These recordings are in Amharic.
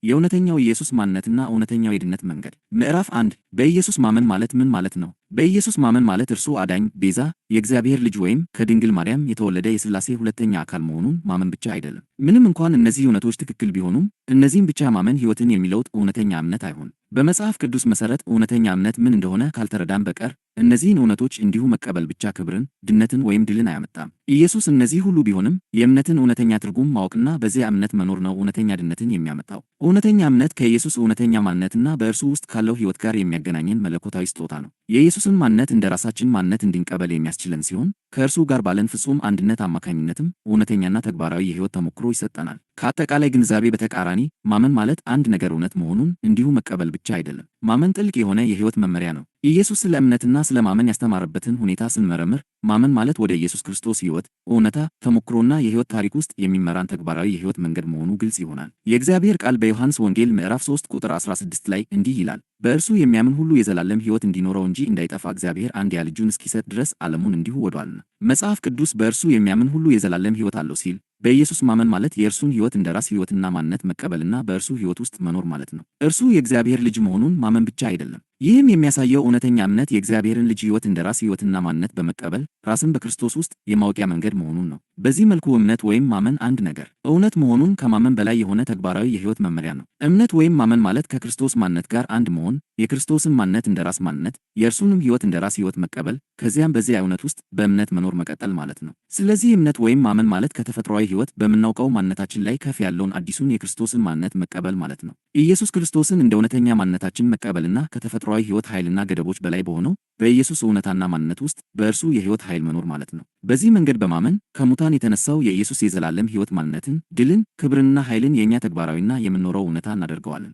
የእውነተኛው ኢየሱስ ማንነትና እውነተኛው የድነት መንገድ። ምዕራፍ 1 በኢየሱስ ማመን ማለት ምን ማለት ነው? በኢየሱስ ማመን ማለት እርሱ አዳኝ፣ ቤዛ፣ የእግዚአብሔር ልጅ ወይም ከድንግል ማርያም የተወለደ የሥላሴ ሁለተኛ አካል መሆኑን ማመን ብቻ አይደለም። ምንም እንኳን እነዚህ እውነቶች ትክክል ቢሆኑም፣ እነዚህም ብቻ ማመን ሕይወትን የሚለውጥ እውነተኛ እምነት አይሆንም። በመጽሐፍ ቅዱስ መሠረት እውነተኛ እምነት ምን እንደሆነ ካልተረዳን በቀር እነዚህን እውነቶች እንዲሁ መቀበል ብቻ ክብርን፣ ድነትን ወይም ድልን አያመጣም። ኢየሱስ እነዚህ ሁሉ ቢሆንም የእምነትን እውነተኛ ትርጉም ማወቅና በዚያ እምነት መኖር ነው እውነተኛ ድነትን የሚያመጣው። እውነተኛ እምነት ከኢየሱስ እውነተኛ ማንነትና በእርሱ ውስጥ ካለው ሕይወት ጋር የሚያገናኘን መለኮታዊ ስጦታ ነው። የኢየሱስን ማንነት እንደ ራሳችን ማንነት እንድንቀበል የሚያስችለን ሲሆን ከእርሱ ጋር ባለን ፍጹም አንድነት አማካኝነትም እውነተኛና ተግባራዊ የሕይወት ተሞክሮ ይሰጠናል። ከአጠቃላይ ግንዛቤ በተቃራኒ ማመን ማለት አንድ ነገር እውነት መሆኑን እንዲሁ መቀበል ብቻ አይደለም። ማመን ጥልቅ የሆነ የሕይወት መመሪያ ነው። ኢየሱስ ስለ እምነትና ስለ ማመን ያስተማረበትን ሁኔታ ስንመረምር ማመን ማለት ወደ ኢየሱስ ክርስቶስ ሕይወት፣ እውነታ፣ ተሞክሮና የሕይወት ታሪክ ውስጥ የሚመራን ተግባራዊ የሕይወት መንገድ መሆኑ ግልጽ ይሆናል። የእግዚአብሔር ቃል በዮሐንስ ወንጌል ምዕራፍ 3 ቁጥር 16 ላይ እንዲህ ይላል፣ በእርሱ የሚያምን ሁሉ የዘላለም ሕይወት እንዲኖረው እንጂ እንዳይጠፋ እግዚአብሔር አንድያ ልጁን እስኪሰጥ ድረስ ዓለሙን እንዲሁ ወዶአልና። መጽሐፍ ቅዱስ በእርሱ የሚያምን ሁሉ የዘላለም ሕይወት አለው ሲል በኢየሱስ ማመን ማለት የእርሱን ሕይወት እንደ ራስ ሕይወትና ማንነት መቀበልና በእርሱ ሕይወት ውስጥ መኖር ማለት ነው። እርሱ የእግዚአብሔር ልጅ መሆኑን ማመን ብቻ አይደለም። ይህም የሚያሳየው እውነተኛ እምነት የእግዚአብሔርን ልጅ ሕይወት እንደ ራስ ሕይወትና ማንነት በመቀበል ራስን በክርስቶስ ውስጥ የማወቂያ መንገድ መሆኑን ነው። በዚህ መልኩ እምነት ወይም ማመን አንድ ነገር እውነት መሆኑን ከማመን በላይ የሆነ ተግባራዊ የሕይወት መመሪያ ነው። እምነት ወይም ማመን ማለት ከክርስቶስ ማንነት ጋር አንድ መሆን፣ የክርስቶስን ማንነት እንደ ራስ ማንነት፣ የእርሱንም ሕይወት እንደ ራስ ሕይወት መቀበል፣ ከዚያም በዚያ እውነት ውስጥ በእምነት መኖር መቀጠል ማለት ነው። ስለዚህ እምነት ወይም ማመን ማለት ከተፈጥሯዊ ሕይወት በምናውቀው ማንነታችን ላይ ከፍ ያለውን አዲሱን የክርስቶስን ማንነት መቀበል ማለት ነው። ኢየሱስ ክርስቶስን እንደ እውነተኛ ማንነታችን መቀበልና ከተፈጥሯዊ ሕይወት ኃይልና ገደቦች በላይ በሆነው በኢየሱስ እውነታና ማንነት ውስጥ በእርሱ የሕይወት ኃይል መኖር ማለት ነው። በዚህ መንገድ በማመን ከሙታን የተነሳው የኢየሱስ የዘላለም ሕይወት ማንነትን፣ ድልን፣ ክብርንና ኃይልን የእኛ ተግባራዊና የምንኖረው እውነታ እናደርገዋለን።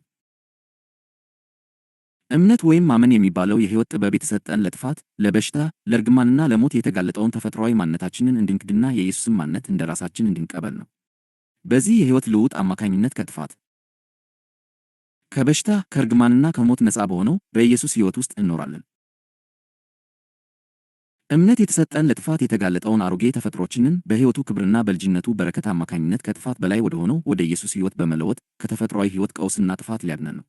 እምነት ወይም ማመን የሚባለው የሕይወት ጥበብ የተሰጠን ለጥፋት፣ ለበሽታ፣ ለእርግማንና ለሞት የተጋለጠውን ተፈጥሯዊ ማንነታችንን እንድንክድና የኢየሱስን ማንነት እንደ ራሳችን እንድንቀበል ነው። በዚህ የሕይወት ልውውጥ አማካኝነት ከጥፋት፣ ከበሽታ፣ ከእርግማንና ከሞት ነፃ በሆነው በኢየሱስ ሕይወት ውስጥ እንኖራለን። እምነት የተሰጠን ለጥፋት የተጋለጠውን አሮጌ ተፈጥሮችንን በሕይወቱ ክብርና በልጅነቱ በረከት አማካኝነት ከጥፋት በላይ ወደ ሆነው ወደ ኢየሱስ ሕይወት በመለወጥ ከተፈጥሯዊ ሕይወት ቀውስና ጥፋት ሊያድነን ነው።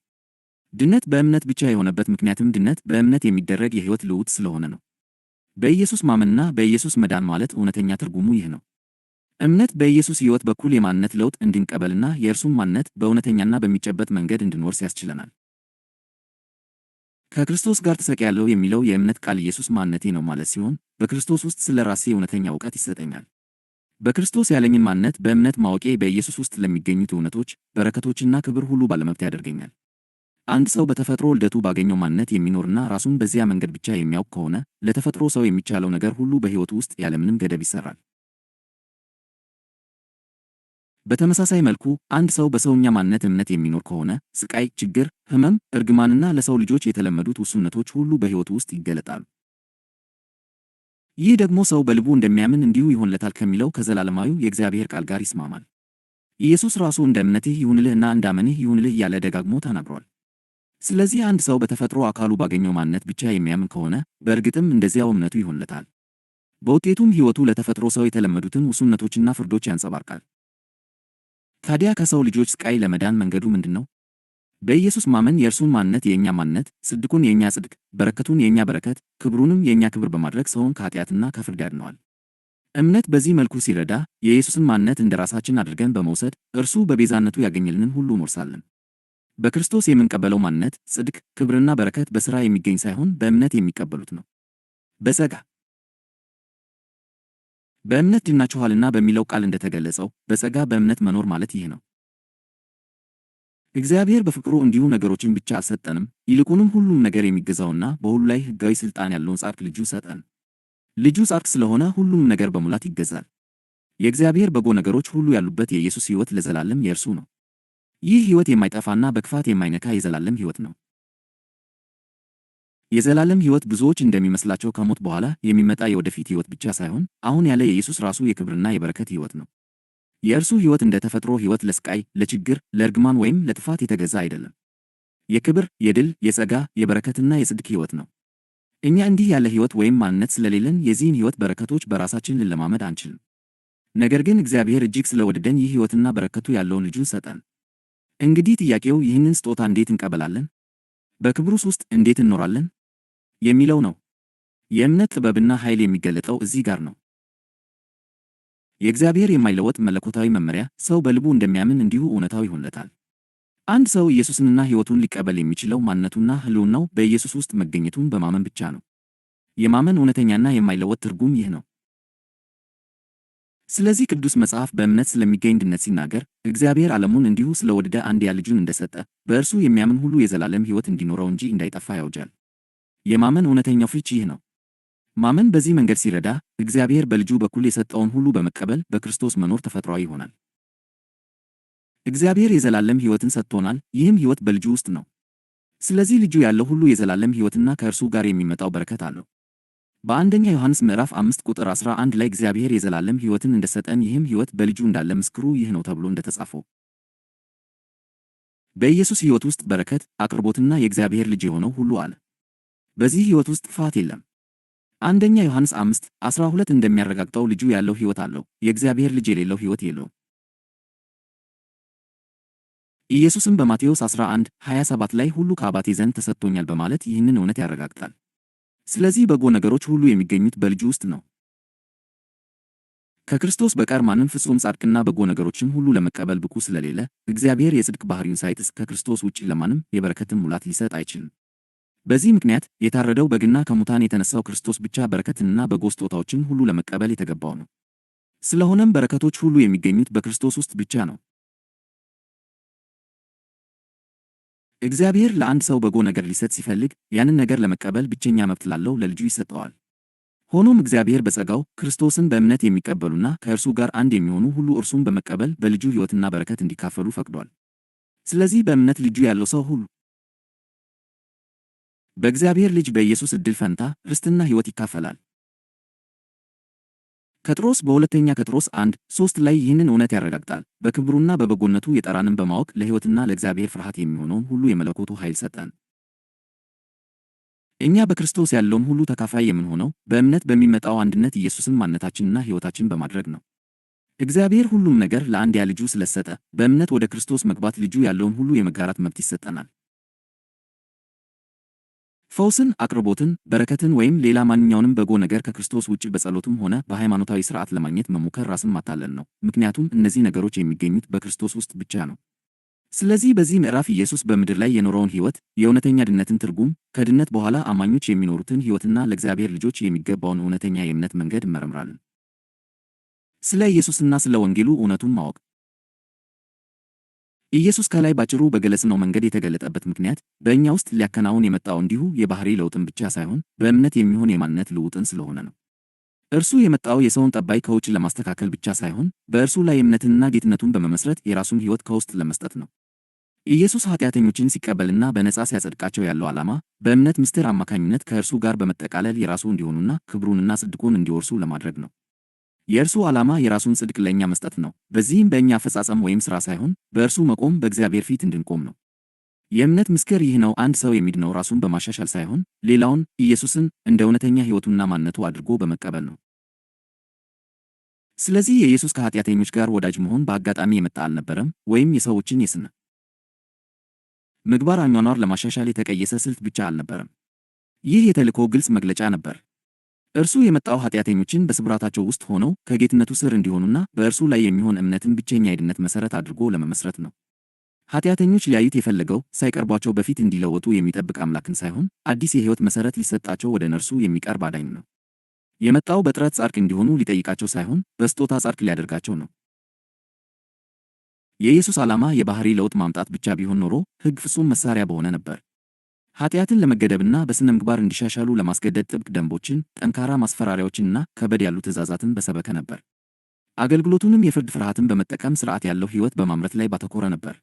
ድነት በእምነት ብቻ የሆነበት ምክንያትም ድነት በእምነት የሚደረግ የሕይወት ልውውጥ ስለሆነ ነው። በኢየሱስ ማመንና በኢየሱስ መዳን ማለት እውነተኛ ትርጉሙ ይህ ነው። እምነት በኢየሱስ ሕይወት በኩል የማንነት ለውጥ እንድንቀበልና የእርሱን ማንነት በእውነተኛና በሚጨበጥ መንገድ እንድንወርስ ያስችለናል። ከክርስቶስ ጋር ተሰቅያለሁ የሚለው የእምነት ቃል ኢየሱስ ማንነቴ ነው ማለት ሲሆን፣ በክርስቶስ ውስጥ ስለ ራሴ እውነተኛ እውቀት ይሰጠኛል። በክርስቶስ ያለኝን ማንነት በእምነት ማወቄ በኢየሱስ ውስጥ ለሚገኙት እውነቶች፣ በረከቶችና ክብር ሁሉ ባለመብት ያደርገኛል። አንድ ሰው በተፈጥሮ ልደቱ ባገኘው ማንነት የሚኖርና ራሱን በዚያ መንገድ ብቻ የሚያውቅ ከሆነ ለተፈጥሮ ሰው የሚቻለው ነገር ሁሉ በሕይወቱ ውስጥ ያለምንም ገደብ ይሰራል። በተመሳሳይ መልኩ አንድ ሰው በሰውኛ ማንነት እምነት የሚኖር ከሆነ ስቃይ፣ ችግር፣ ሕመም፣ እርግማንና ለሰው ልጆች የተለመዱት ውሱንነቶች ሁሉ በሕይወቱ ውስጥ ይገለጣሉ። ይህ ደግሞ ሰው በልቡ እንደሚያምን እንዲሁ ይሆንለታል ከሚለው ከዘላለማዊው የእግዚአብሔር ቃል ጋር ይስማማል። ኢየሱስ ራሱ እንደ እምነትህ ይሁንልህና እንዳመንህ ይሁንልህ እያለ ደጋግሞ ተናግሯል። ስለዚህ አንድ ሰው በተፈጥሮ አካሉ ባገኘው ማንነት ብቻ የሚያምን ከሆነ በእርግጥም እንደዚያው እምነቱ ይሆንለታል። በውጤቱም ሕይወቱ ለተፈጥሮ ሰው የተለመዱትን ውሱንነቶችና ፍርዶች ያንጸባርቃል። ታዲያ ከሰው ልጆች ስቃይ ለመዳን መንገዱ ምንድን ነው? በኢየሱስ ማመን የእርሱን ማንነት የእኛ ማንነት፣ ጽድቁን የእኛ ጽድቅ፣ በረከቱን የእኛ በረከት፣ ክብሩንም የእኛ ክብር በማድረግ ሰውን ከኃጢአትና ከፍርድ ያድነዋል። እምነት በዚህ መልኩ ሲረዳ የኢየሱስን ማንነት እንደ ራሳችን አድርገን በመውሰድ እርሱ በቤዛነቱ ያገኘልንን ሁሉ እንወርሳለን። በክርስቶስ የምንቀበለው ማንነት፣ ጽድቅ፣ ክብርና በረከት በሥራ የሚገኝ ሳይሆን በእምነት የሚቀበሉት ነው። በጸጋ በእምነት ድናችኋልና በሚለው ቃል እንደተገለጸው በጸጋ በእምነት መኖር ማለት ይህ ነው። እግዚአብሔር በፍቅሩ እንዲሁ ነገሮችን ብቻ አልሰጠንም፣ ይልቁንም ሁሉም ነገር የሚገዛውና በሁሉ ላይ ሕጋዊ ሥልጣን ያለውን ጻድቅ ልጁ ሰጠን። ልጁ ጻድቅ ስለሆነ ሁሉም ነገር በሙላት ይገዛል። የእግዚአብሔር በጎ ነገሮች ሁሉ ያሉበት የኢየሱስ ሕይወት ለዘላለም የእርሱ ነው። ይህ ሕይወት የማይጠፋና በክፋት የማይነካ የዘላለም ሕይወት ነው። የዘላለም ሕይወት ብዙዎች እንደሚመስላቸው ከሞት በኋላ የሚመጣ የወደፊት ሕይወት ብቻ ሳይሆን አሁን ያለ የኢየሱስ ራሱ የክብርና የበረከት ሕይወት ነው። የእርሱ ሕይወት እንደ ተፈጥሮ ሕይወት ለስቃይ፣ ለችግር፣ ለእርግማን ወይም ለጥፋት የተገዛ አይደለም። የክብር፣ የድል፣ የጸጋ፣ የበረከትና የጽድቅ ሕይወት ነው። እኛ እንዲህ ያለ ሕይወት ወይም ማንነት ስለሌለን የዚህን ሕይወት በረከቶች በራሳችን ልንለማመድ አንችልም። ነገር ግን እግዚአብሔር እጅግ ስለወደደን ይህ ሕይወትና በረከቱ ያለውን ልጁን ሰጠን። እንግዲህ ጥያቄው ይህንን ስጦታ እንዴት እንቀበላለን? በክብሩስ ውስጥ እንዴት እንኖራለን? የሚለው ነው። የእምነት ጥበብና ኃይል የሚገለጠው እዚህ ጋር ነው። የእግዚአብሔር የማይለወጥ መለኮታዊ መመሪያ ሰው በልቡ እንደሚያምን እንዲሁ እውነታው ይሆንለታል። አንድ ሰው ኢየሱስንና ሕይወቱን ሊቀበል የሚችለው ማንነቱና ሕልውናው በኢየሱስ ውስጥ መገኘቱን በማመን ብቻ ነው። የማመን እውነተኛና የማይለወጥ ትርጉም ይህ ነው። ስለዚህ ቅዱስ መጽሐፍ በእምነት ስለሚገኝ ድነት ሲናገር እግዚአብሔር ዓለሙን እንዲሁ ስለወደደ አንድያ ልጁን እንደሰጠ በእርሱ የሚያምን ሁሉ የዘላለም ሕይወት እንዲኖረው እንጂ እንዳይጠፋ ያውጃል። የማመን እውነተኛው ፍቺ ይህ ነው። ማመን በዚህ መንገድ ሲረዳ እግዚአብሔር በልጁ በኩል የሰጠውን ሁሉ በመቀበል በክርስቶስ መኖር ተፈጥሯዊ ይሆናል። እግዚአብሔር የዘላለም ሕይወትን ሰጥቶናል፣ ይህም ሕይወት በልጁ ውስጥ ነው። ስለዚህ ልጁ ያለው ሁሉ የዘላለም ሕይወትና ከእርሱ ጋር የሚመጣው በረከት አለው። በአንደኛ ዮሐንስ ምዕራፍ 5 ቁጥር 11 ላይ እግዚአብሔር የዘላለም ሕይወትን እንደሰጠን ይህም ሕይወት በልጁ እንዳለ ምስክሩ ይህ ነው ተብሎ እንደተጻፈው በኢየሱስ ሕይወት ውስጥ በረከት፣ አቅርቦትና የእግዚአብሔር ልጅ የሆነው ሁሉ አለ። በዚህ ሕይወት ውስጥ ጥፋት የለም። አንደኛ ዮሐንስ 5:12 እንደሚያረጋግጠው ልጁ ያለው ሕይወት አለው፣ የእግዚአብሔር ልጅ የሌለው ሕይወት የለውም። ኢየሱስም በማቴዎስ 11:27 ላይ ሁሉ ከአባቴ ዘንድ ተሰጥቶኛል በማለት ይህንን እውነት ያረጋግጣል። ስለዚህ በጎ ነገሮች ሁሉ የሚገኙት በልጁ ውስጥ ነው። ከክርስቶስ በቀር ማንም ፍጹም ጻድቅና በጎ ነገሮችን ሁሉ ለመቀበል ብቁ ስለሌለ እግዚአብሔር የጽድቅ ባህሪውን ሳይጥስ ከክርስቶስ ውጭ ለማንም የበረከትን ሙላት ሊሰጥ አይችልም። በዚህ ምክንያት የታረደው በግና ከሙታን የተነሳው ክርስቶስ ብቻ በረከትንና በጎ ስጦታዎችን ሁሉ ለመቀበል የተገባው ነው። ስለሆነም በረከቶች ሁሉ የሚገኙት በክርስቶስ ውስጥ ብቻ ነው። እግዚአብሔር ለአንድ ሰው በጎ ነገር ሊሰጥ ሲፈልግ ያንን ነገር ለመቀበል ብቸኛ መብት ላለው ለልጁ ይሰጠዋል። ሆኖም እግዚአብሔር በጸጋው ክርስቶስን በእምነት የሚቀበሉና ከእርሱ ጋር አንድ የሚሆኑ ሁሉ እርሱን በመቀበል በልጁ ሕይወትና በረከት እንዲካፈሉ ፈቅዷል። ስለዚህ በእምነት ልጁ ያለው ሰው ሁሉ በእግዚአብሔር ልጅ በኢየሱስ ዕድል ፈንታ ርስትና ሕይወት ይካፈላል። ጴጥሮስ በሁለተኛ ጴጥሮስ 1:3 ላይ ይህንን እውነት ያረጋግጣል። በክብሩና በበጎነቱ የጠራንን በማወቅ ለሕይወትና ለእግዚአብሔር ፍርሃት የሚሆነውን ሁሉ የመለኮቱ ኃይል ሰጠን። እኛ በክርስቶስ ያለውን ሁሉ ተካፋይ የምንሆነው በእምነት በሚመጣው አንድነት ኢየሱስን ማንነታችንና ሕይወታችን በማድረግ ነው። እግዚአብሔር ሁሉም ነገር ለአንድያ ልጁ ስለሰጠ በእምነት ወደ ክርስቶስ መግባት ልጁ ያለውን ሁሉ የመጋራት መብት ይሰጠናል። ፈውስን፣ አቅርቦትን፣ በረከትን ወይም ሌላ ማንኛውንም በጎ ነገር ከክርስቶስ ውጭ በጸሎትም ሆነ በሃይማኖታዊ ሥርዓት ለማግኘት መሞከር ራስን ማታለል ነው። ምክንያቱም እነዚህ ነገሮች የሚገኙት በክርስቶስ ውስጥ ብቻ ነው። ስለዚህ በዚህ ምዕራፍ ኢየሱስ በምድር ላይ የኖረውን ሕይወት፣ የእውነተኛ ድነትን ትርጉም፣ ከድነት በኋላ አማኞች የሚኖሩትን ሕይወትና ለእግዚአብሔር ልጆች የሚገባውን እውነተኛ የእምነት መንገድ እንመረምራለን። ስለ ኢየሱስና ስለ ወንጌሉ እውነቱን ማወቅ። ኢየሱስ ከላይ ባጭሩ በገለጽነው መንገድ የተገለጠበት ምክንያት በእኛ ውስጥ ሊያከናውን የመጣው እንዲሁ የባህሪ ለውጥን ብቻ ሳይሆን በእምነት የሚሆን የማንነት ልውጥን ስለሆነ ነው። እርሱ የመጣው የሰውን ጠባይ ከውጭ ለማስተካከል ብቻ ሳይሆን በእርሱ ላይ እምነትንና ጌትነቱን በመመስረት የራሱን ሕይወት ከውስጥ ለመስጠት ነው። ኢየሱስ ኃጢአተኞችን ሲቀበልና በነጻ ሲያጸድቃቸው ያለው ዓላማ በእምነት ምስጢር አማካኝነት ከእርሱ ጋር በመጠቃለል የራሱ እንዲሆኑና ክብሩንና ጽድቁን እንዲወርሱ ለማድረግ ነው። የእርሱ ዓላማ የራሱን ጽድቅ ለእኛ መስጠት ነው። በዚህም በእኛ አፈጻጸም ወይም ሥራ ሳይሆን በእርሱ መቆም በእግዚአብሔር ፊት እንድንቆም ነው። የእምነት ምስክር ይህ ነው። አንድ ሰው የሚድነው ራሱን በማሻሻል ሳይሆን ሌላውን ኢየሱስን እንደ እውነተኛ ሕይወቱና ማንነቱ አድርጎ በመቀበል ነው። ስለዚህ የኢየሱስ ከኃጢአተኞች ጋር ወዳጅ መሆን በአጋጣሚ የመጣ አልነበረም፣ ወይም የሰዎችን የሥነ ምግባር አኗኗር ለማሻሻል የተቀየሰ ስልት ብቻ አልነበረም። ይህ የተልእኮ ግልጽ መግለጫ ነበር። እርሱ የመጣው ኃጢአተኞችን በስብራታቸው ውስጥ ሆነው ከጌትነቱ ስር እንዲሆኑና በእርሱ ላይ የሚሆን እምነትን ብቸኛ የድነት መሠረት አድርጎ ለመመስረት ነው። ኃጢአተኞች ሊያዩት የፈለገው ሳይቀርቧቸው በፊት እንዲለወጡ የሚጠብቅ አምላክን ሳይሆን አዲስ የሕይወት መሠረት ሊሰጣቸው ወደ እነርሱ የሚቀርብ አዳኝ ነው። የመጣው በጥረት ጻድቅ እንዲሆኑ ሊጠይቃቸው ሳይሆን በስጦታ ጻድቅ ሊያደርጋቸው ነው። የኢየሱስ ዓላማ የባህሪ ለውጥ ማምጣት ብቻ ቢሆን ኖሮ ሕግ ፍጹም መሣሪያ በሆነ ነበር። ኃጢአትን ለመገደብና በሥነ ምግባር እንዲሻሻሉ ለማስገደድ ጥብቅ ደንቦችን፣ ጠንካራ ማስፈራሪያዎችንና ከበድ ያሉ ትእዛዛትን በሰበከ ነበር። አገልግሎቱንም የፍርድ ፍርሃትን በመጠቀም ሥርዓት ያለው ሕይወት በማምረት ላይ ባተኮረ ነበር።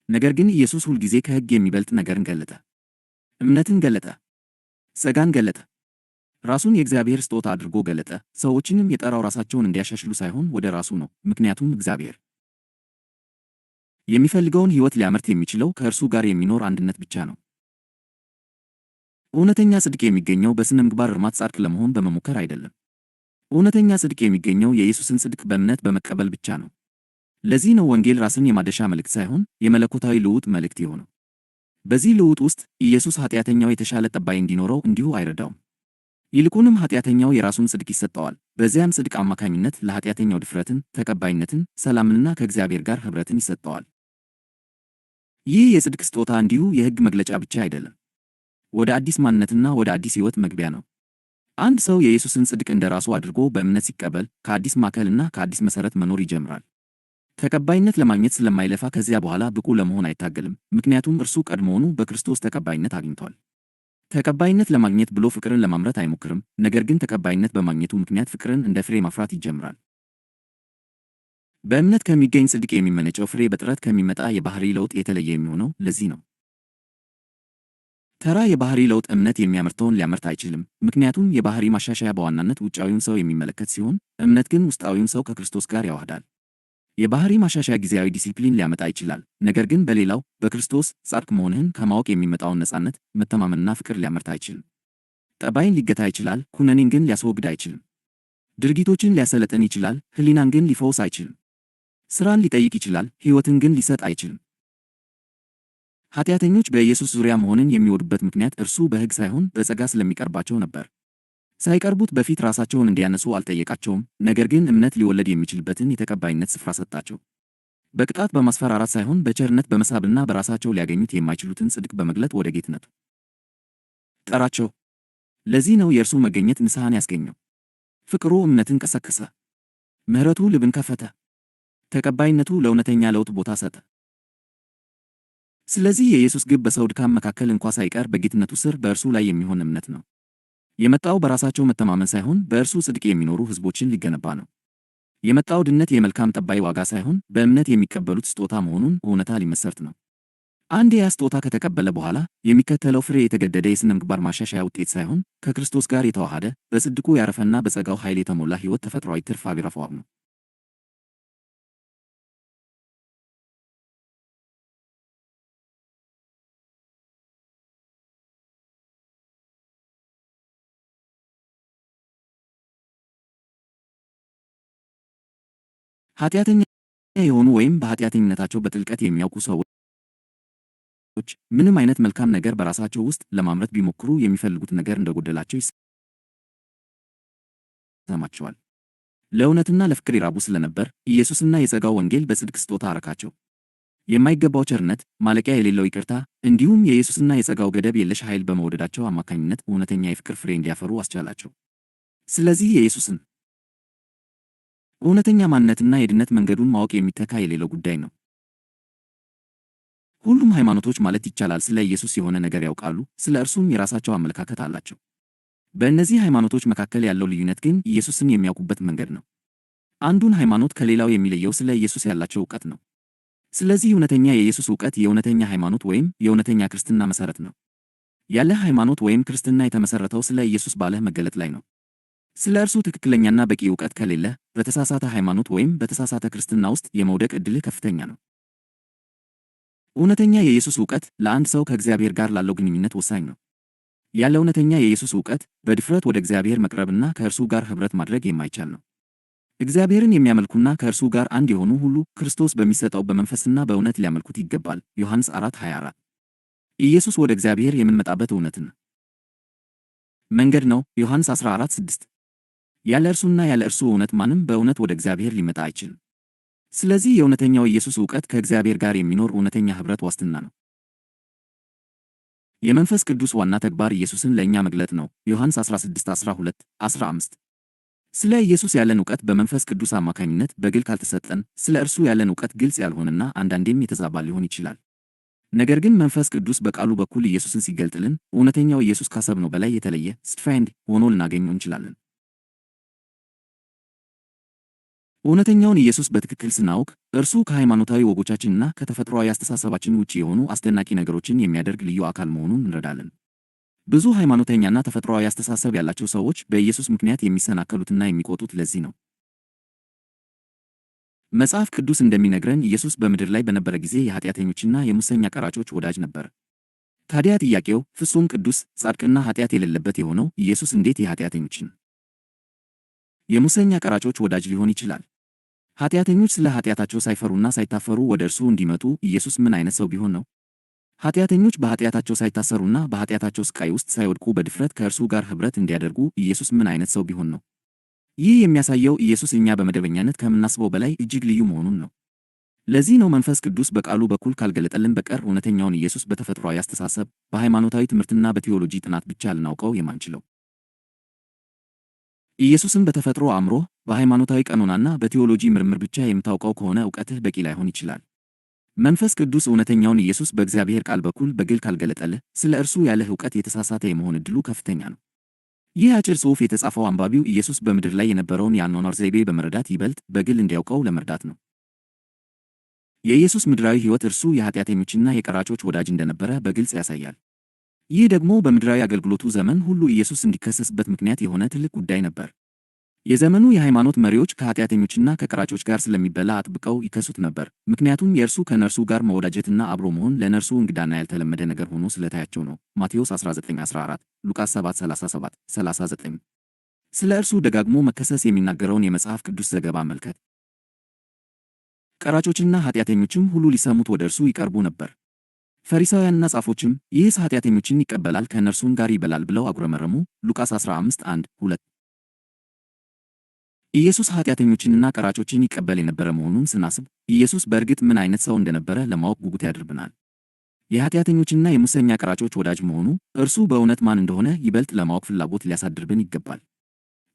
ነገር ግን ኢየሱስ ሁልጊዜ ከሕግ የሚበልጥ ነገርን ገለጠ። እምነትን ገለጠ። ጸጋን ገለጠ። ራሱን የእግዚአብሔር ስጦታ አድርጎ ገለጠ። ሰዎችንም የጠራው ራሳቸውን እንዲያሻሽሉ ሳይሆን ወደ ራሱ ነው። ምክንያቱም እግዚአብሔር የሚፈልገውን ሕይወት ሊያመርት የሚችለው ከእርሱ ጋር የሚኖር አንድነት ብቻ ነው። እውነተኛ ጽድቅ የሚገኘው በሥነ ምግባር እርማት ጻድቅ ለመሆን በመሞከር አይደለም። እውነተኛ ጽድቅ የሚገኘው የኢየሱስን ጽድቅ በእምነት በመቀበል ብቻ ነው። ለዚህ ነው ወንጌል ራስን የማደሻ መልእክት ሳይሆን የመለኮታዊ ልውጥ መልእክት የሆነው። በዚህ ልውጥ ውስጥ ኢየሱስ ኃጢአተኛው የተሻለ ጠባይ እንዲኖረው እንዲሁ አይረዳውም። ይልቁንም ኃጢአተኛው የራሱን ጽድቅ ይሰጠዋል። በዚያም ጽድቅ አማካኝነት ለኃጢአተኛው ድፍረትን፣ ተቀባይነትን፣ ሰላምንና ከእግዚአብሔር ጋር ኅብረትን ይሰጠዋል። ይህ የጽድቅ ስጦታ እንዲሁ የሕግ መግለጫ ብቻ አይደለም፣ ወደ አዲስ ማንነትና ወደ አዲስ ሕይወት መግቢያ ነው። አንድ ሰው የኢየሱስን ጽድቅ እንደ ራሱ አድርጎ በእምነት ሲቀበል ከአዲስ ማዕከልና ከአዲስ መሠረት መኖር ይጀምራል። ተቀባይነት ለማግኘት ስለማይለፋ ከዚያ በኋላ ብቁ ለመሆን አይታገልም፣ ምክንያቱም እርሱ ቀድሞውኑ በክርስቶስ ተቀባይነት አግኝቷል። ተቀባይነት ለማግኘት ብሎ ፍቅርን ለማምረት አይሞክርም፣ ነገር ግን ተቀባይነት በማግኘቱ ምክንያት ፍቅርን እንደ ፍሬ ማፍራት ይጀምራል። በእምነት ከሚገኝ ጽድቅ የሚመነጨው ፍሬ በጥረት ከሚመጣ የባህሪ ለውጥ የተለየ የሚሆነው ለዚህ ነው። ተራ የባህሪ ለውጥ እምነት የሚያመርተውን ሊያመርት አይችልም፣ ምክንያቱም የባህሪ ማሻሻያ በዋናነት ውጫዊውን ሰው የሚመለከት ሲሆን፣ እምነት ግን ውስጣዊውን ሰው ከክርስቶስ ጋር ያዋህዳል። የባህሪ ማሻሻያ ጊዜያዊ ዲሲፕሊን ሊያመጣ ይችላል፣ ነገር ግን በሌላው በክርስቶስ ጻድቅ መሆንህን ከማወቅ የሚመጣውን ነፃነት፣ መተማመንና ፍቅር ሊያመርት አይችልም። ጠባይን ሊገታ ይችላል፣ ኩነኔን ግን ሊያስወግድ አይችልም። ድርጊቶችን ሊያሰለጥን ይችላል፣ ሕሊናን ግን ሊፈውስ አይችልም። ሥራን ሊጠይቅ ይችላል፣ ሕይወትን ግን ሊሰጥ አይችልም። ኃጢአተኞች በኢየሱስ ዙሪያ መሆንን የሚወዱበት ምክንያት እርሱ በሕግ ሳይሆን በጸጋ ስለሚቀርባቸው ነበር። ሳይቀርቡት በፊት ራሳቸውን እንዲያነሱ አልጠየቃቸውም፣ ነገር ግን እምነት ሊወለድ የሚችልበትን የተቀባይነት ስፍራ ሰጣቸው። በቅጣት በማስፈራራት ሳይሆን በቸርነት በመሳብና በራሳቸው ሊያገኙት የማይችሉትን ጽድቅ በመግለጥ ወደ ጌትነቱ ጠራቸው። ለዚህ ነው የእርሱ መገኘት ንስሐን ያስገኘው። ፍቅሩ እምነትን ቀሰቀሰ፣ ምሕረቱ ልብን ከፈተ፣ ተቀባይነቱ ለእውነተኛ ለውጥ ቦታ ሰጠ። ስለዚህ የኢየሱስ ግብ በሰው ድካም መካከል እንኳ ሳይቀር በጌትነቱ ስር በእርሱ ላይ የሚሆን እምነት ነው። የመጣው በራሳቸው መተማመን ሳይሆን በእርሱ ጽድቅ የሚኖሩ ሕዝቦችን ሊገነባ ነው። የመጣው ድነት የመልካም ጠባይ ዋጋ ሳይሆን በእምነት የሚቀበሉት ስጦታ መሆኑን እውነታ ሊመሰርት ነው። አንድ ያ ስጦታ ከተቀበለ በኋላ የሚከተለው ፍሬ የተገደደ የሥነ ምግባር ማሻሻያ ውጤት ሳይሆን ከክርስቶስ ጋር የተዋሃደ በጽድቁ ያረፈና በጸጋው ኃይል የተሞላ ሕይወት ተፈጥሯዊ ትርፍ አቢራፋው ነው። ኃጢአተኛ የሆኑ ወይም በኃጢአተኝነታቸው በጥልቀት የሚያውቁ ሰዎች ምንም አይነት መልካም ነገር በራሳቸው ውስጥ ለማምረት ቢሞክሩ የሚፈልጉት ነገር እንደጎደላቸው ይሰማቸዋል። ለእውነትና ለፍቅር ይራቡ ስለነበር ኢየሱስና የጸጋው ወንጌል በጽድቅ ስጦታ አረካቸው። የማይገባው ቸርነት፣ ማለቂያ የሌለው ይቅርታ፣ እንዲሁም የኢየሱስና የጸጋው ገደብ የለሽ ኃይል በመወደዳቸው አማካኝነት እውነተኛ የፍቅር ፍሬ እንዲያፈሩ አስቻላቸው። ስለዚህ የኢየሱስን እውነተኛ ማንነትና የድነት መንገዱን ማወቅ የሚተካ የሌለው ጉዳይ ነው። ሁሉም ሃይማኖቶች ማለት ይቻላል ስለ ኢየሱስ የሆነ ነገር ያውቃሉ፣ ስለ እርሱም የራሳቸው አመለካከት አላቸው። በእነዚህ ሃይማኖቶች መካከል ያለው ልዩነት ግን ኢየሱስን የሚያውቁበት መንገድ ነው። አንዱን ሃይማኖት ከሌላው የሚለየው ስለ ኢየሱስ ያላቸው ዕውቀት ነው። ስለዚህ እውነተኛ የኢየሱስ ዕውቀት የእውነተኛ ሃይማኖት ወይም የእውነተኛ ክርስትና መሠረት ነው። ያለ ሃይማኖት ወይም ክርስትና የተመሠረተው ስለ ኢየሱስ ባለህ መገለጥ ላይ ነው። ስለ እርሱ ትክክለኛና በቂ ዕውቀት ከሌለህ በተሳሳተ ሃይማኖት ወይም በተሳሳተ ክርስትና ውስጥ የመውደቅ ዕድልህ ከፍተኛ ነው። እውነተኛ የኢየሱስ ዕውቀት ለአንድ ሰው ከእግዚአብሔር ጋር ላለው ግንኙነት ወሳኝ ነው። ያለ እውነተኛ የኢየሱስ ዕውቀት በድፍረት ወደ እግዚአብሔር መቅረብና ከእርሱ ጋር ኅብረት ማድረግ የማይቻል ነው። እግዚአብሔርን የሚያመልኩና ከእርሱ ጋር አንድ የሆኑ ሁሉ ክርስቶስ በሚሰጠው በመንፈስና በእውነት ሊያመልኩት ይገባል። ዮሐንስ 4:24 ኢየሱስ ወደ እግዚአብሔር የምንመጣበት እውነትን መንገድ ነው። ዮሐንስ 14:6 ያለ እርሱና ያለ እርሱ እውነት ማንም በእውነት ወደ እግዚአብሔር ሊመጣ አይችልም። ስለዚህ የእውነተኛው ኢየሱስ ዕውቀት ከእግዚአብሔር ጋር የሚኖር እውነተኛ ኅብረት ዋስትና ነው። የመንፈስ ቅዱስ ዋና ተግባር ኢየሱስን ለእኛ መግለጥ ነው። ዮሐንስ 16:12 15 ስለ ኢየሱስ ያለን ዕውቀት በመንፈስ ቅዱስ አማካኝነት በግል ካልተሰጠን ስለ እርሱ ያለን ዕውቀት ግልጽ ያልሆነና አንዳንዴም የተዛባ ሊሆን ይችላል። ነገር ግን መንፈስ ቅዱስ በቃሉ በኩል ኢየሱስን ሲገልጥልን እውነተኛው ኢየሱስ ካሰብነው በላይ የተለየ ስፋይንድ ሆኖ ልናገኘው እንችላለን። እውነተኛውን ኢየሱስ በትክክል ስናውቅ እርሱ ከሃይማኖታዊ ወጎቻችንና ከተፈጥሯዊ አስተሳሰባችን ውጪ የሆኑ አስደናቂ ነገሮችን የሚያደርግ ልዩ አካል መሆኑን እንረዳለን። ብዙ ሃይማኖተኛና ተፈጥሯዊ አስተሳሰብ ያላቸው ሰዎች በኢየሱስ ምክንያት የሚሰናከሉትና የሚቆጡት ለዚህ ነው። መጽሐፍ ቅዱስ እንደሚነግረን ኢየሱስ በምድር ላይ በነበረ ጊዜ የኃጢአተኞችና የሙሰኛ ቀራጮች ወዳጅ ነበር። ታዲያ ጥያቄው ፍጹም ቅዱስ፣ ጻድቅና ኃጢአት የሌለበት የሆነው ኢየሱስ እንዴት የኃጢአተኞችን የሙሰኛ ቀራጮች ወዳጅ ሊሆን ይችላል? ኃጢአተኞች ስለ ኃጢአታቸው ሳይፈሩና ሳይታፈሩ ወደ እርሱ እንዲመጡ ኢየሱስ ምን ዓይነት ሰው ቢሆን ነው? ኃጢአተኞች በኃጢአታቸው ሳይታሰሩና በኃጢአታቸው ሥቃይ ውስጥ ሳይወድቁ በድፍረት ከእርሱ ጋር ኅብረት እንዲያደርጉ ኢየሱስ ምን ዓይነት ሰው ቢሆን ነው? ይህ የሚያሳየው ኢየሱስ እኛ በመደበኛነት ከምናስበው በላይ እጅግ ልዩ መሆኑን ነው። ለዚህ ነው መንፈስ ቅዱስ በቃሉ በኩል ካልገለጠልን በቀር እውነተኛውን ኢየሱስ በተፈጥሯዊ አስተሳሰብ፣ በሃይማኖታዊ ትምህርትና በቴዎሎጂ ጥናት ብቻ ልናውቀው የማንችለው። ኢየሱስን በተፈጥሮ አእምሮ፣ በሃይማኖታዊ ቀኖናና በቴዎሎጂ ምርምር ብቻ የምታውቀው ከሆነ ዕውቀትህ በቂ ላይሆን ይችላል። መንፈስ ቅዱስ እውነተኛውን ኢየሱስ በእግዚአብሔር ቃል በኩል በግል ካልገለጠልህ፣ ስለ እርሱ ያለህ ዕውቀት የተሳሳተ የመሆን ዕድሉ ከፍተኛ ነው። ይህ አጭር ጽሑፍ የተጻፈው አንባቢው ኢየሱስ በምድር ላይ የነበረውን የአኗኗር ዘይቤ በመረዳት ይበልጥ በግል እንዲያውቀው ለመርዳት ነው። የኢየሱስ ምድራዊ ሕይወት እርሱ የኃጢአተኞችና የቀራጮች ወዳጅ እንደነበረ በግልጽ ያሳያል። ይህ ደግሞ በምድራዊ አገልግሎቱ ዘመን ሁሉ ኢየሱስ እንዲከሰስበት ምክንያት የሆነ ትልቅ ጉዳይ ነበር። የዘመኑ የሃይማኖት መሪዎች ከኃጢአተኞችና ከቀራጮች ጋር ስለሚበላ አጥብቀው ይከሱት ነበር፣ ምክንያቱም የእርሱ ከነርሱ ጋር መወዳጀትና አብሮ መሆን ለነርሱ እንግዳና ያልተለመደ ነገር ሆኖ ስለታያቸው ነው። ማቴዎስ 19:14፣ ሉቃስ 7:37፣ 39። ስለ እርሱ ደጋግሞ መከሰስ የሚናገረውን የመጽሐፍ ቅዱስ ዘገባ መልከት። ቀራጮችና ኃጢአተኞችም ሁሉ ሊሰሙት ወደ እርሱ ይቀርቡ ነበር። ፈሪሳውያንና ጻፎችም ይህስ ኃጢአተኞችን ይቀበላል ከእነርሱም ጋር ይበላል ብለው አጉረመረሙ። ሉቃስ 15:1-2። ኢየሱስ ኃጢአተኞችንና ቀራጮችን ይቀበል የነበረ መሆኑን ስናስብ ኢየሱስ በእርግጥ ምን ዓይነት ሰው እንደነበረ ለማወቅ ጉጉት ያድርብናል። የኃጢአተኞችና የሙሰኛ ቀራጮች ወዳጅ መሆኑ እርሱ በእውነት ማን እንደሆነ ይበልጥ ለማወቅ ፍላጎት ሊያሳድርብን ይገባል።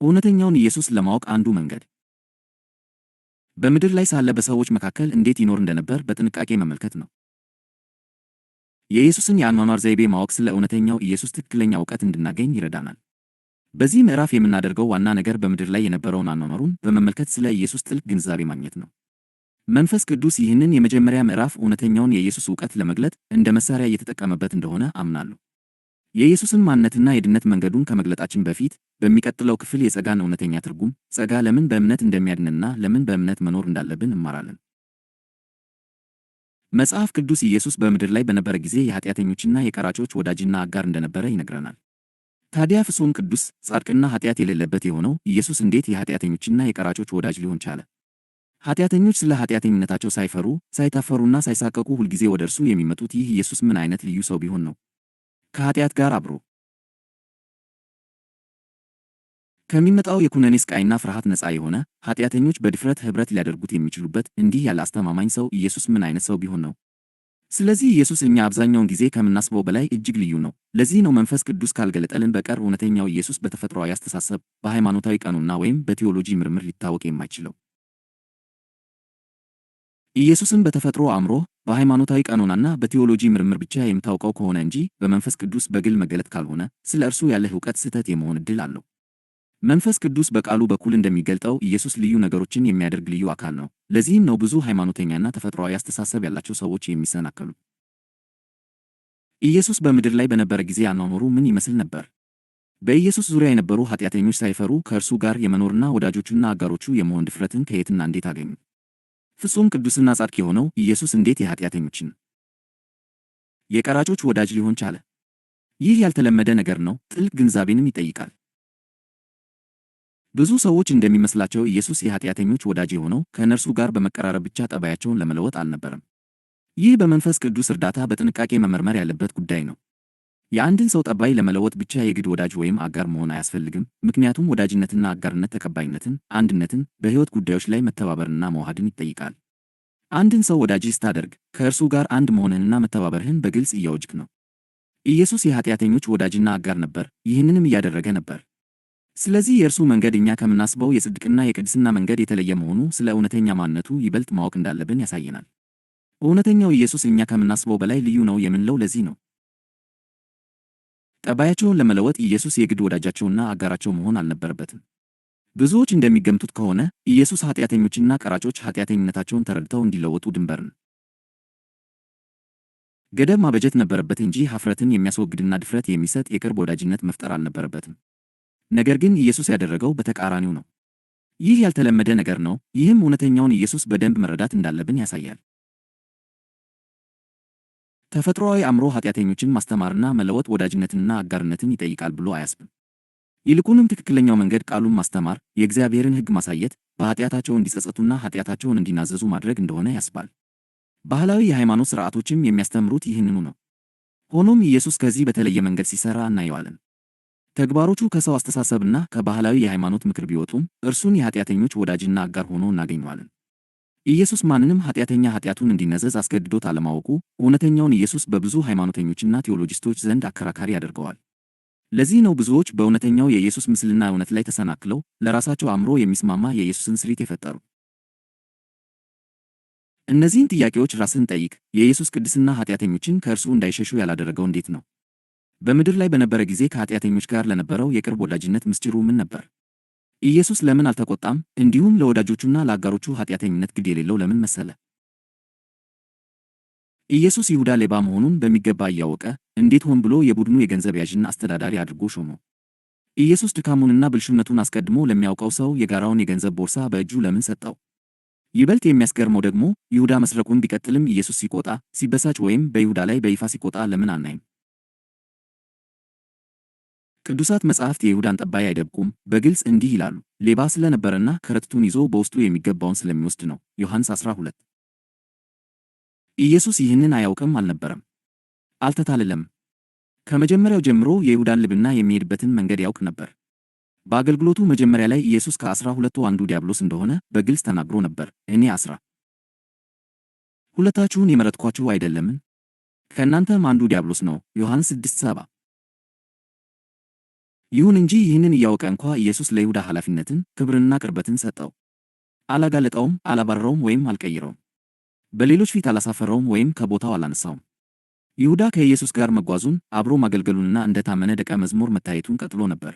እውነተኛውን ኢየሱስ ለማወቅ አንዱ መንገድ በምድር ላይ ሳለ በሰዎች መካከል እንዴት ይኖር እንደነበር በጥንቃቄ መመልከት ነው። የኢየሱስን የአኗኗር ዘይቤ ማወቅ ስለ እውነተኛው ኢየሱስ ትክክለኛ ዕውቀት እንድናገኝ ይረዳናል። በዚህ ምዕራፍ የምናደርገው ዋና ነገር በምድር ላይ የነበረውን አኗኗሩን በመመልከት ስለ ኢየሱስ ጥልቅ ግንዛቤ ማግኘት ነው። መንፈስ ቅዱስ ይህንን የመጀመሪያ ምዕራፍ እውነተኛውን የኢየሱስ ዕውቀት ለመግለጥ እንደ መሳሪያ እየተጠቀመበት እንደሆነ አምናለሁ። የኢየሱስን ማንነትና የድነት መንገዱን ከመግለጣችን በፊት በሚቀጥለው ክፍል የጸጋን እውነተኛ ትርጉም፣ ጸጋ ለምን በእምነት እንደሚያድንና ለምን በእምነት መኖር እንዳለብን እንማራለን። መጽሐፍ ቅዱስ ኢየሱስ በምድር ላይ በነበረ ጊዜ የኃጢአተኞችና የቀራጮች ወዳጅና አጋር እንደነበረ ይነግረናል። ታዲያ ፍጹም ቅዱስ፣ ጻድቅና ኃጢአት የሌለበት የሆነው ኢየሱስ እንዴት የኃጢአተኞችና የቀራጮች ወዳጅ ሊሆን ቻለ? ኃጢአተኞች ስለ ኃጢአተኝነታቸው ሳይፈሩ፣ ሳይታፈሩና ሳይሳቀቁ ሁልጊዜ ወደ እርሱ የሚመጡት ይህ ኢየሱስ ምን ዓይነት ልዩ ሰው ቢሆን ነው? ከኃጢአት ጋር አብሮ ከሚመጣው የኩነኔ ስቃይና ፍርሃት ነፃ የሆነ ኃጢአተኞች በድፍረት ኅብረት ሊያደርጉት የሚችሉበት እንዲህ ያለ አስተማማኝ ሰው ኢየሱስ ምን ዓይነት ሰው ቢሆን ነው? ስለዚህ ኢየሱስ እኛ አብዛኛውን ጊዜ ከምናስበው በላይ እጅግ ልዩ ነው። ለዚህ ነው መንፈስ ቅዱስ ካልገለጠልን በቀር እውነተኛው ኢየሱስ በተፈጥሯዊ አስተሳሰብ፣ በሃይማኖታዊ ቀኖና ወይም በቴዎሎጂ ምርምር ሊታወቅ የማይችለው። ኢየሱስን በተፈጥሮ አእምሮ፣ በሃይማኖታዊ ቀኖናና በቴዎሎጂ ምርምር ብቻ የምታውቀው ከሆነ እንጂ በመንፈስ ቅዱስ በግል መገለጥ ካልሆነ ስለ እርሱ ያለህ ዕውቀት ስህተት የመሆን ዕድል አለው። መንፈስ ቅዱስ በቃሉ በኩል እንደሚገልጠው ኢየሱስ ልዩ ነገሮችን የሚያደርግ ልዩ አካል ነው። ለዚህም ነው ብዙ ሃይማኖተኛና ተፈጥሯዊ አስተሳሰብ ያላቸው ሰዎች የሚሰናከሉ። ኢየሱስ በምድር ላይ በነበረ ጊዜ አኗኗሩ ምን ይመስል ነበር? በኢየሱስ ዙሪያ የነበሩ ኃጢአተኞች ሳይፈሩ ከእርሱ ጋር የመኖርና ወዳጆቹና አጋሮቹ የመሆን ድፍረትን ከየትና እንዴት አገኙ? ፍጹም ቅዱስና ጻድቅ የሆነው ኢየሱስ እንዴት የኃጢአተኞችን የቀራጮች ወዳጅ ሊሆን ቻለ? ይህ ያልተለመደ ነገር ነው፣ ጥልቅ ግንዛቤንም ይጠይቃል። ብዙ ሰዎች እንደሚመስላቸው ኢየሱስ የኃጢአተኞች ወዳጅ የሆነው ከእነርሱ ጋር በመቀራረብ ብቻ ጠባያቸውን ለመለወጥ አልነበረም። ይህ በመንፈስ ቅዱስ እርዳታ በጥንቃቄ መመርመር ያለበት ጉዳይ ነው። የአንድን ሰው ጠባይ ለመለወጥ ብቻ የግድ ወዳጅ ወይም አጋር መሆን አያስፈልግም፣ ምክንያቱም ወዳጅነትና አጋርነት ተቀባይነትን፣ አንድነትን፣ በሕይወት ጉዳዮች ላይ መተባበርና መዋሃድን ይጠይቃል። አንድን ሰው ወዳጅህ ስታደርግ ከእርሱ ጋር አንድ መሆንህንና መተባበርህን በግልጽ እያወጅክ ነው። ኢየሱስ የኃጢአተኞች ወዳጅና አጋር ነበር፣ ይህንንም እያደረገ ነበር። ስለዚህ የእርሱ መንገድ እኛ ከምናስበው የጽድቅና የቅድስና መንገድ የተለየ መሆኑ ስለ እውነተኛ ማንነቱ ይበልጥ ማወቅ እንዳለብን ያሳየናል። እውነተኛው ኢየሱስ እኛ ከምናስበው በላይ ልዩ ነው የምንለው ለዚህ ነው። ጠባያቸውን ለመለወጥ ኢየሱስ የግድ ወዳጃቸውና አጋራቸው መሆን አልነበረበትም። ብዙዎች እንደሚገምቱት ከሆነ ኢየሱስ ኃጢአተኞችና ቀራጮች ኃጢአተኝነታቸውን ተረድተው እንዲለወጡ ድንበርን ገደብ ማበጀት ነበረበት እንጂ ኀፍረትን የሚያስወግድና ድፍረት የሚሰጥ የቅርብ ወዳጅነት መፍጠር አልነበረበትም። ነገር ግን ኢየሱስ ያደረገው በተቃራኒው ነው። ይህ ያልተለመደ ነገር ነው። ይህም እውነተኛውን ኢየሱስ በደንብ መረዳት እንዳለብን ያሳያል። ተፈጥሮአዊ አእምሮ ኃጢአተኞችን ማስተማርና መለወጥ ወዳጅነትንና አጋርነትን ይጠይቃል ብሎ አያስብም። ይልቁንም ትክክለኛው መንገድ ቃሉን ማስተማር፣ የእግዚአብሔርን ሕግ ማሳየት፣ በኃጢአታቸው እንዲጸጸቱና ኃጢአታቸውን እንዲናዘዙ ማድረግ እንደሆነ ያስባል። ባህላዊ የሃይማኖት ሥርዓቶችም የሚያስተምሩት ይህንኑ ነው። ሆኖም ኢየሱስ ከዚህ በተለየ መንገድ ሲሠራ እናየዋለን። ተግባሮቹ ከሰው አስተሳሰብና ከባህላዊ የሃይማኖት ምክር ቢወጡም እርሱን የኃጢአተኞች ወዳጅና አጋር ሆኖ እናገኘዋለን። ኢየሱስ ማንንም ኃጢአተኛ ኃጢአቱን እንዲናዘዝ አስገድዶት አለማወቁ እውነተኛውን ኢየሱስ በብዙ ሃይማኖተኞችና ቴዎሎጂስቶች ዘንድ አከራካሪ ያደርገዋል። ለዚህ ነው ብዙዎች በእውነተኛው የኢየሱስ ምስልና እውነት ላይ ተሰናክለው ለራሳቸው አእምሮ የሚስማማ የኢየሱስን ስሪት የፈጠሩ። እነዚህን ጥያቄዎች ራስን ጠይቅ። የኢየሱስ ቅድስና ኃጢአተኞችን ከእርሱ እንዳይሸሹ ያላደረገው እንዴት ነው? በምድር ላይ በነበረ ጊዜ ከኃጢአተኞች ጋር ለነበረው የቅርብ ወዳጅነት ምስጢሩ ምን ነበር? ኢየሱስ ለምን አልተቆጣም? እንዲሁም ለወዳጆቹና ለአጋሮቹ ኃጢአተኝነት ግድ የሌለው ለምን መሰለ? ኢየሱስ ይሁዳ ሌባ መሆኑን በሚገባ እያወቀ እንዴት ሆን ብሎ የቡድኑ የገንዘብ ያዥና አስተዳዳሪ አድርጎ ሾመው? ኢየሱስ ድካሙንና ብልሹነቱን አስቀድሞ ለሚያውቀው ሰው የጋራውን የገንዘብ ቦርሳ በእጁ ለምን ሰጠው? ይበልጥ የሚያስገርመው ደግሞ ይሁዳ መስረቁን ቢቀጥልም ኢየሱስ ሲቆጣ፣ ሲበሳጭ ወይም በይሁዳ ላይ በይፋ ሲቆጣ ለምን አናይም? ቅዱሳት መጻሕፍት የይሁዳን ጠባይ አይደብቁም። በግልጽ እንዲህ ይላሉ፣ ሌባ ስለነበረና ከረጢቱን ይዞ በውስጡ የሚገባውን ስለሚወስድ ነው። ዮሐንስ 12። ኢየሱስ ይህንን አያውቅም አልነበረም? አልተታለለም። ከመጀመሪያው ጀምሮ የይሁዳን ልብና የሚሄድበትን መንገድ ያውቅ ነበር። በአገልግሎቱ መጀመሪያ ላይ ኢየሱስ ከ12ቱ አንዱ ዲያብሎስ እንደሆነ በግልጽ ተናግሮ ነበር። እኔ 12ቱን የመረጥኳችሁ አይደለምን? ከእናንተም አንዱ ዲያብሎስ ነው። ዮሐንስ 6:7። ይሁን እንጂ ይህንን እያወቀ እንኳ ኢየሱስ ለይሁዳ ኃላፊነትን፣ ክብርንና ቅርበትን ሰጠው። አላጋለጠውም፣ አላባረረውም ወይም አልቀየረውም። በሌሎች ፊት አላሳፈረውም ወይም ከቦታው አላነሳውም። ይሁዳ ከኢየሱስ ጋር መጓዙን፣ አብሮ ማገልገሉንና እንደ ታመነ ደቀ መዝሙር መታየቱን ቀጥሎ ነበር።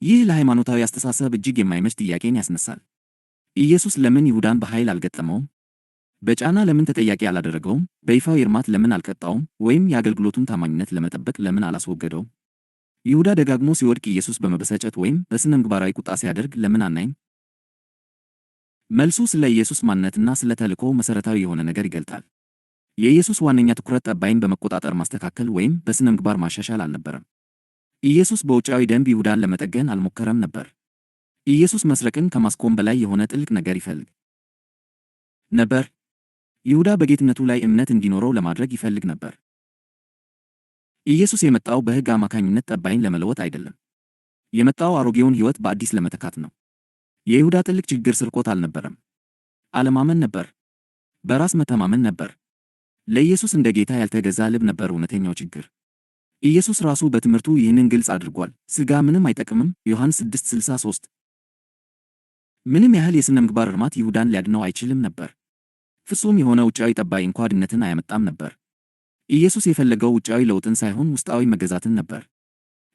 ይህ ለሃይማኖታዊ አስተሳሰብ እጅግ የማይመች ጥያቄን ያስነሳል። ኢየሱስ ለምን ይሁዳን በኃይል አልገጠመውም? በጫና ለምን ተጠያቂ አላደረገውም? በይፋዊ እርማት ለምን አልቀጣውም? ወይም የአገልግሎቱን ታማኝነት ለመጠበቅ ለምን አላስወገደውም? ይሁዳ ደጋግሞ ሲወድቅ ኢየሱስ በመበሳጨት ወይም በሥነ ምግባራዊ ቁጣ ሲያደርግ ለምን አናይም? መልሱ ስለ ኢየሱስ ማንነትና ስለ ተልእኮው መሠረታዊ የሆነ ነገር ይገልጣል። የኢየሱስ ዋነኛ ትኩረት ጠባይን በመቆጣጠር ማስተካከል ወይም በሥነ ምግባር ማሻሻል አልነበረም። ኢየሱስ በውጫዊ ደንብ ይሁዳን ለመጠገን አልሞከረም ነበር። ኢየሱስ መስረቅን ከማስቆም በላይ የሆነ ጥልቅ ነገር ይፈልግ ነበር። ይሁዳ በጌትነቱ ላይ እምነት እንዲኖረው ለማድረግ ይፈልግ ነበር። ኢየሱስ የመጣው በሕግ አማካኝነት ጠባይን ለመለወጥ አይደለም። የመጣው አሮጌውን ሕይወት በአዲስ ለመተካት ነው። የይሁዳ ትልቅ ችግር ስርቆት አልነበረም፣ አለማመን ነበር። በራስ መተማመን ነበር። ለኢየሱስ እንደ ጌታ ያልተገዛ ልብ ነበር እውነተኛው ችግር። ኢየሱስ ራሱ በትምህርቱ ይህንን ግልጽ አድርጓል። ሥጋ ምንም አይጠቅምም። ዮሐንስ 6:63። ምንም ያህል የሥነ ምግባር እርማት ይሁዳን ሊያድነው አይችልም ነበር። ፍጹም የሆነ ውጫዊ ጠባይ እንኳ ድነትን አያመጣም ነበር። ኢየሱስ የፈለገው ውጫዊ ለውጥን ሳይሆን ውስጣዊ መገዛትን ነበር።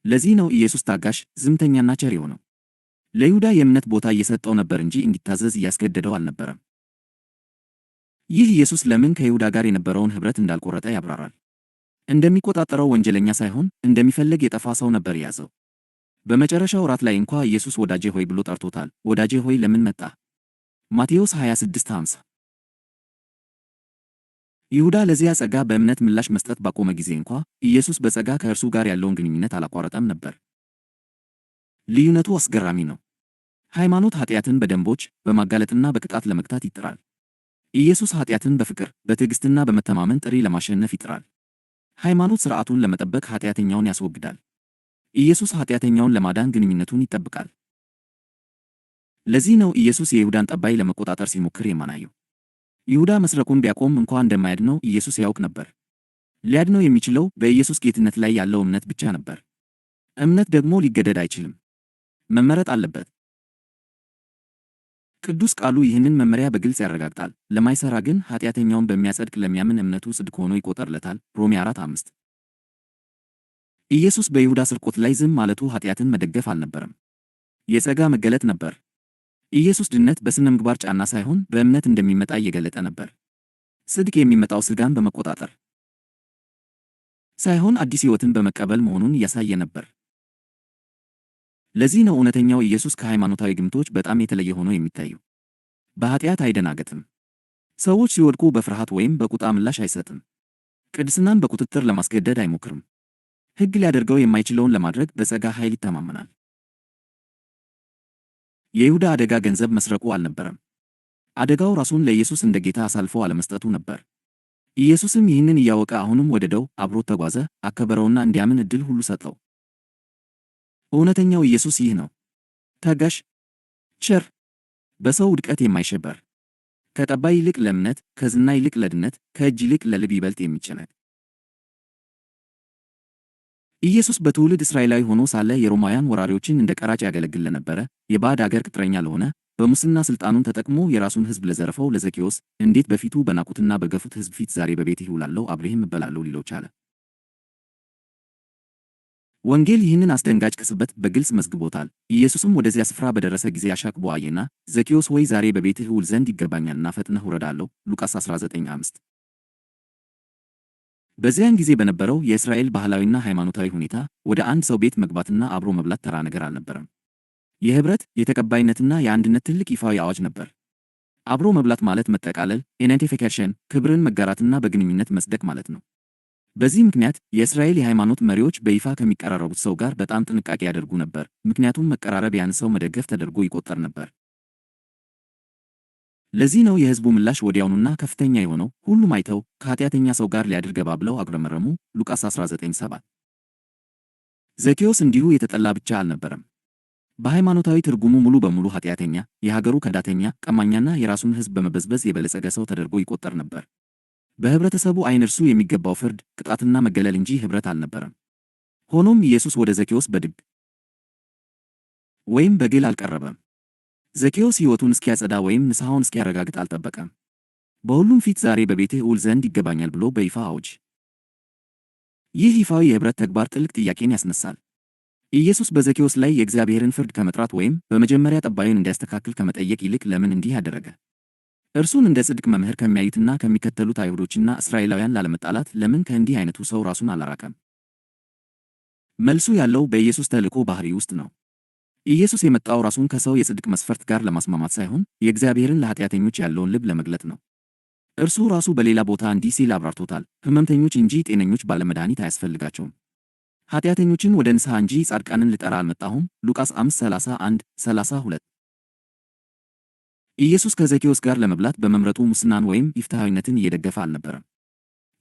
ለዚህ ነው ኢየሱስ ታጋሽ፣ ዝምተኛና ቸር የሆነው። ለይሁዳ የእምነት ቦታ እየሰጠው ነበር እንጂ እንዲታዘዝ እያስገደደው አልነበረም። ይህ ኢየሱስ ለምን ከይሁዳ ጋር የነበረውን ኅብረት እንዳልቆረጠ ያብራራል። እንደሚቆጣጠረው ወንጀለኛ ሳይሆን እንደሚፈልግ የጠፋ ሰው ነበር የያዘው። በመጨረሻው እራት ላይ እንኳ ኢየሱስ ወዳጄ ሆይ ብሎ ጠርቶታል። ወዳጄ ሆይ ለምን መጣ? ማቴዎስ 26:50። ይሁዳ ለዚያ ጸጋ በእምነት ምላሽ መስጠት ባቆመ ጊዜ እንኳ ኢየሱስ በጸጋ ከእርሱ ጋር ያለውን ግንኙነት አላቋረጠም ነበር። ልዩነቱ አስገራሚ ነው። ሃይማኖት ኃጢአትን በደንቦች በማጋለጥና በቅጣት ለመግታት ይጥራል። ኢየሱስ ኃጢአትን በፍቅር በትዕግሥትና በመተማመን ጥሪ ለማሸነፍ ይጥራል። ሃይማኖት ሥርዓቱን ለመጠበቅ ኃጢአተኛውን ያስወግዳል። ኢየሱስ ኃጢአተኛውን ለማዳን ግንኙነቱን ይጠብቃል። ለዚህ ነው ኢየሱስ የይሁዳን ጠባይ ለመቆጣጠር ሲሞክር የማናየው። ይሁዳ መስረቁን ቢያቆም እንኳ እንደማያድነው ኢየሱስ ያውቅ ነበር። ሊያድነው የሚችለው በኢየሱስ ጌትነት ላይ ያለው እምነት ብቻ ነበር። እምነት ደግሞ ሊገደድ አይችልም፣ መመረጥ አለበት። ቅዱስ ቃሉ ይህንን መመሪያ በግልጽ ያረጋግጣል። ለማይሰራ ግን ኃጢአተኛውን በሚያጸድቅ ለሚያምን እምነቱ ጽድቅ ሆኖ ይቆጠርለታል። ሮሜ 4:5። ኢየሱስ በይሁዳ ስርቆት ላይ ዝም ማለቱ ኃጢአትን መደገፍ አልነበረም፣ የጸጋ መገለጥ ነበር። ኢየሱስ ድነት በሥነ ምግባር ጫና ሳይሆን በእምነት እንደሚመጣ እየገለጠ ነበር። ጽድቅ የሚመጣው ሥጋን በመቆጣጠር ሳይሆን አዲስ ሕይወትን በመቀበል መሆኑን እያሳየ ነበር። ለዚህ ነው እውነተኛው ኢየሱስ ከሃይማኖታዊ ግምቶች በጣም የተለየ ሆኖ የሚታየው። በኃጢአት አይደናገጥም። ሰዎች ሲወድቁ በፍርሃት ወይም በቁጣ ምላሽ አይሰጥም። ቅድስናን በቁጥጥር ለማስገደድ አይሞክርም። ሕግ ሊያደርገው የማይችለውን ለማድረግ በጸጋ ኃይል ይተማመናል። የይሁዳ አደጋ ገንዘብ መስረቁ አልነበረም። አደጋው ራሱን ለኢየሱስ እንደ ጌታ አሳልፎ አለመስጠቱ ነበር። ኢየሱስም ይህንን እያወቀ አሁንም ወደደው፣ አብሮት ተጓዘ፣ አከበረውና እንዲያምን ዕድል ሁሉ ሰጠው። እውነተኛው ኢየሱስ ይህ ነው። ታጋሽ፣ ቸር፣ በሰው ውድቀት የማይሸበር፣ ከጠባይ ይልቅ ለእምነት፣ ከዝና ይልቅ ለድነት፣ ከእጅ ይልቅ ለልብ ይበልጥ የሚጨነቅ። ኢየሱስ በትውልድ እስራኤላዊ ሆኖ ሳለ የሮማውያን ወራሪዎችን እንደ ቀራጭ ያገለግል ለነበረ፣ የባዕድ አገር ቅጥረኛ ለሆነ፣ በሙስና ሥልጣኑን ተጠቅሞ የራሱን ሕዝብ ለዘረፈው ለዘኬዎስ እንዴት በፊቱ በናቁትና በገፉት ሕዝብ ፊት ዛሬ በቤትህ እውላለሁ አብሬህም እበላለሁ ሊለው ቻለ? ወንጌል ይህንን አስደንጋጭ ቅጽበት በግልጽ መዝግቦታል። ኢየሱስም ወደዚያ ስፍራ በደረሰ ጊዜ አሻቅቦ አየና፣ ዘኬዎስ ሆይ ዛሬ በቤትህ እውል ዘንድ ይገባኛልና ፈጥነህ ውረድ አለው። ሉቃስ 19:5። በዚያን ጊዜ በነበረው የእስራኤል ባህላዊና ሃይማኖታዊ ሁኔታ ወደ አንድ ሰው ቤት መግባትና አብሮ መብላት ተራ ነገር አልነበረም። የኅብረት፣ የተቀባይነትና የአንድነት ትልቅ ይፋዊ አዋጅ ነበር። አብሮ መብላት ማለት መጠቃለል፣ ኢዴንቲፊኬሽን፣ ክብርን መጋራትና በግንኙነት መጽደቅ ማለት ነው። በዚህ ምክንያት የእስራኤል የሃይማኖት መሪዎች በይፋ ከሚቀራረቡት ሰው ጋር በጣም ጥንቃቄ ያደርጉ ነበር፣ ምክንያቱም መቀራረብ ያን ሰው መደገፍ ተደርጎ ይቆጠር ነበር። ለዚህ ነው የሕዝቡ ምላሽ ወዲያውኑና ከፍተኛ የሆነው። ሁሉም አይተው ከኃጢአተኛ ሰው ጋር ሊያድር ገባ ብለው አጉረመረሙ። ሉቃስ 19:7። ዘኬዎስ እንዲሁ የተጠላ ብቻ አልነበረም። በሃይማኖታዊ ትርጉሙ ሙሉ በሙሉ ኃጢአተኛ፣ የሀገሩ ከዳተኛ፣ ቀማኛና የራሱን ሕዝብ በመበዝበዝ የበለጸገ ሰው ተደርጎ ይቆጠር ነበር። በኅብረተሰቡ ዓይን እርሱ የሚገባው ፍርድ፣ ቅጣትና መገለል እንጂ ኅብረት አልነበረም። ሆኖም ኢየሱስ ወደ ዘኬዎስ በድግ ወይም በግል አልቀረበም። ዘኬዎስ ሕይወቱን እስኪያጸዳ ወይም ንስሐውን እስኪያረጋግጥ አልጠበቀም። በሁሉም ፊት ዛሬ በቤትህ እውል ዘንድ ይገባኛል ብሎ በይፋ አወጀ። ይህ ይፋዊ የኅብረት ተግባር ጥልቅ ጥያቄን ያስነሳል። ኢየሱስ በዘኬዎስ ላይ የእግዚአብሔርን ፍርድ ከመጥራት ወይም በመጀመሪያ ጠባዩን እንዲያስተካክል ከመጠየቅ ይልቅ ለምን እንዲህ አደረገ? እርሱን እንደ ጽድቅ መምህር ከሚያዩትና ከሚከተሉት አይሁዶችና እስራኤላውያን ላለመጣላት ለምን ከእንዲህ አይነቱ ሰው ራሱን አላራቀም? መልሱ ያለው በኢየሱስ ተልእኮ ባህሪ ውስጥ ነው። ኢየሱስ የመጣው ራሱን ከሰው የጽድቅ መስፈርት ጋር ለማስማማት ሳይሆን የእግዚአብሔርን ለኃጢአተኞች ያለውን ልብ ለመግለጥ ነው። እርሱ ራሱ በሌላ ቦታ እንዲህ ሲል አብራርቶታል። ሕመምተኞች እንጂ ጤነኞች ባለመድኃኒት አያስፈልጋቸውም። ኃጢአተኞችን ወደ ንስሐ እንጂ ጻድቃንን ልጠራ አልመጣሁም። ሉቃስ 5:31-32። ኢየሱስ ከዘኬዎስ ጋር ለመብላት በመምረጡ ሙስናን ወይም ኢፍትሐዊነትን እየደገፈ አልነበረም።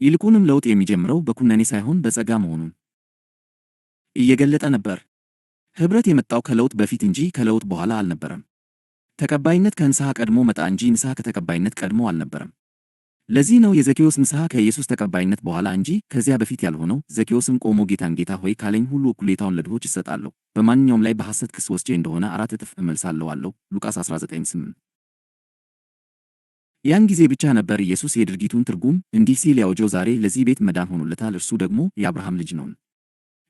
ይልቁንም ለውጥ የሚጀምረው በኩነኔ ሳይሆን በጸጋ መሆኑን እየገለጠ ነበር። ኅብረት የመጣው ከለውጥ በፊት እንጂ ከለውጥ በኋላ አልነበረም። ተቀባይነት ከንስሐ ቀድሞ መጣ እንጂ ንስሐ ከተቀባይነት ቀድሞ አልነበረም። ለዚህ ነው የዘኬዎስ ንስሐ ከኢየሱስ ተቀባይነት በኋላ እንጂ ከዚያ በፊት ያልሆነው። ዘኬዎስም ቆሞ ጌታን ጌታ ሆይ ካለኝ ሁሉ እኩሌታውን ለድሆች እሰጣለሁ፣ በማንኛውም ላይ በሐሰት ክስ ወስጄ እንደሆነ 4 እጥፍ እመልሳለሁ አለው። ሉቃስ 19:8። ያን ጊዜ ብቻ ነበር ኢየሱስ የድርጊቱን ትርጉም እንዲህ ሲል ያወጀው፣ ዛሬ ለዚህ ቤት መዳን ሆኖለታል፣ እርሱ ደግሞ የአብርሃም ልጅ ነው።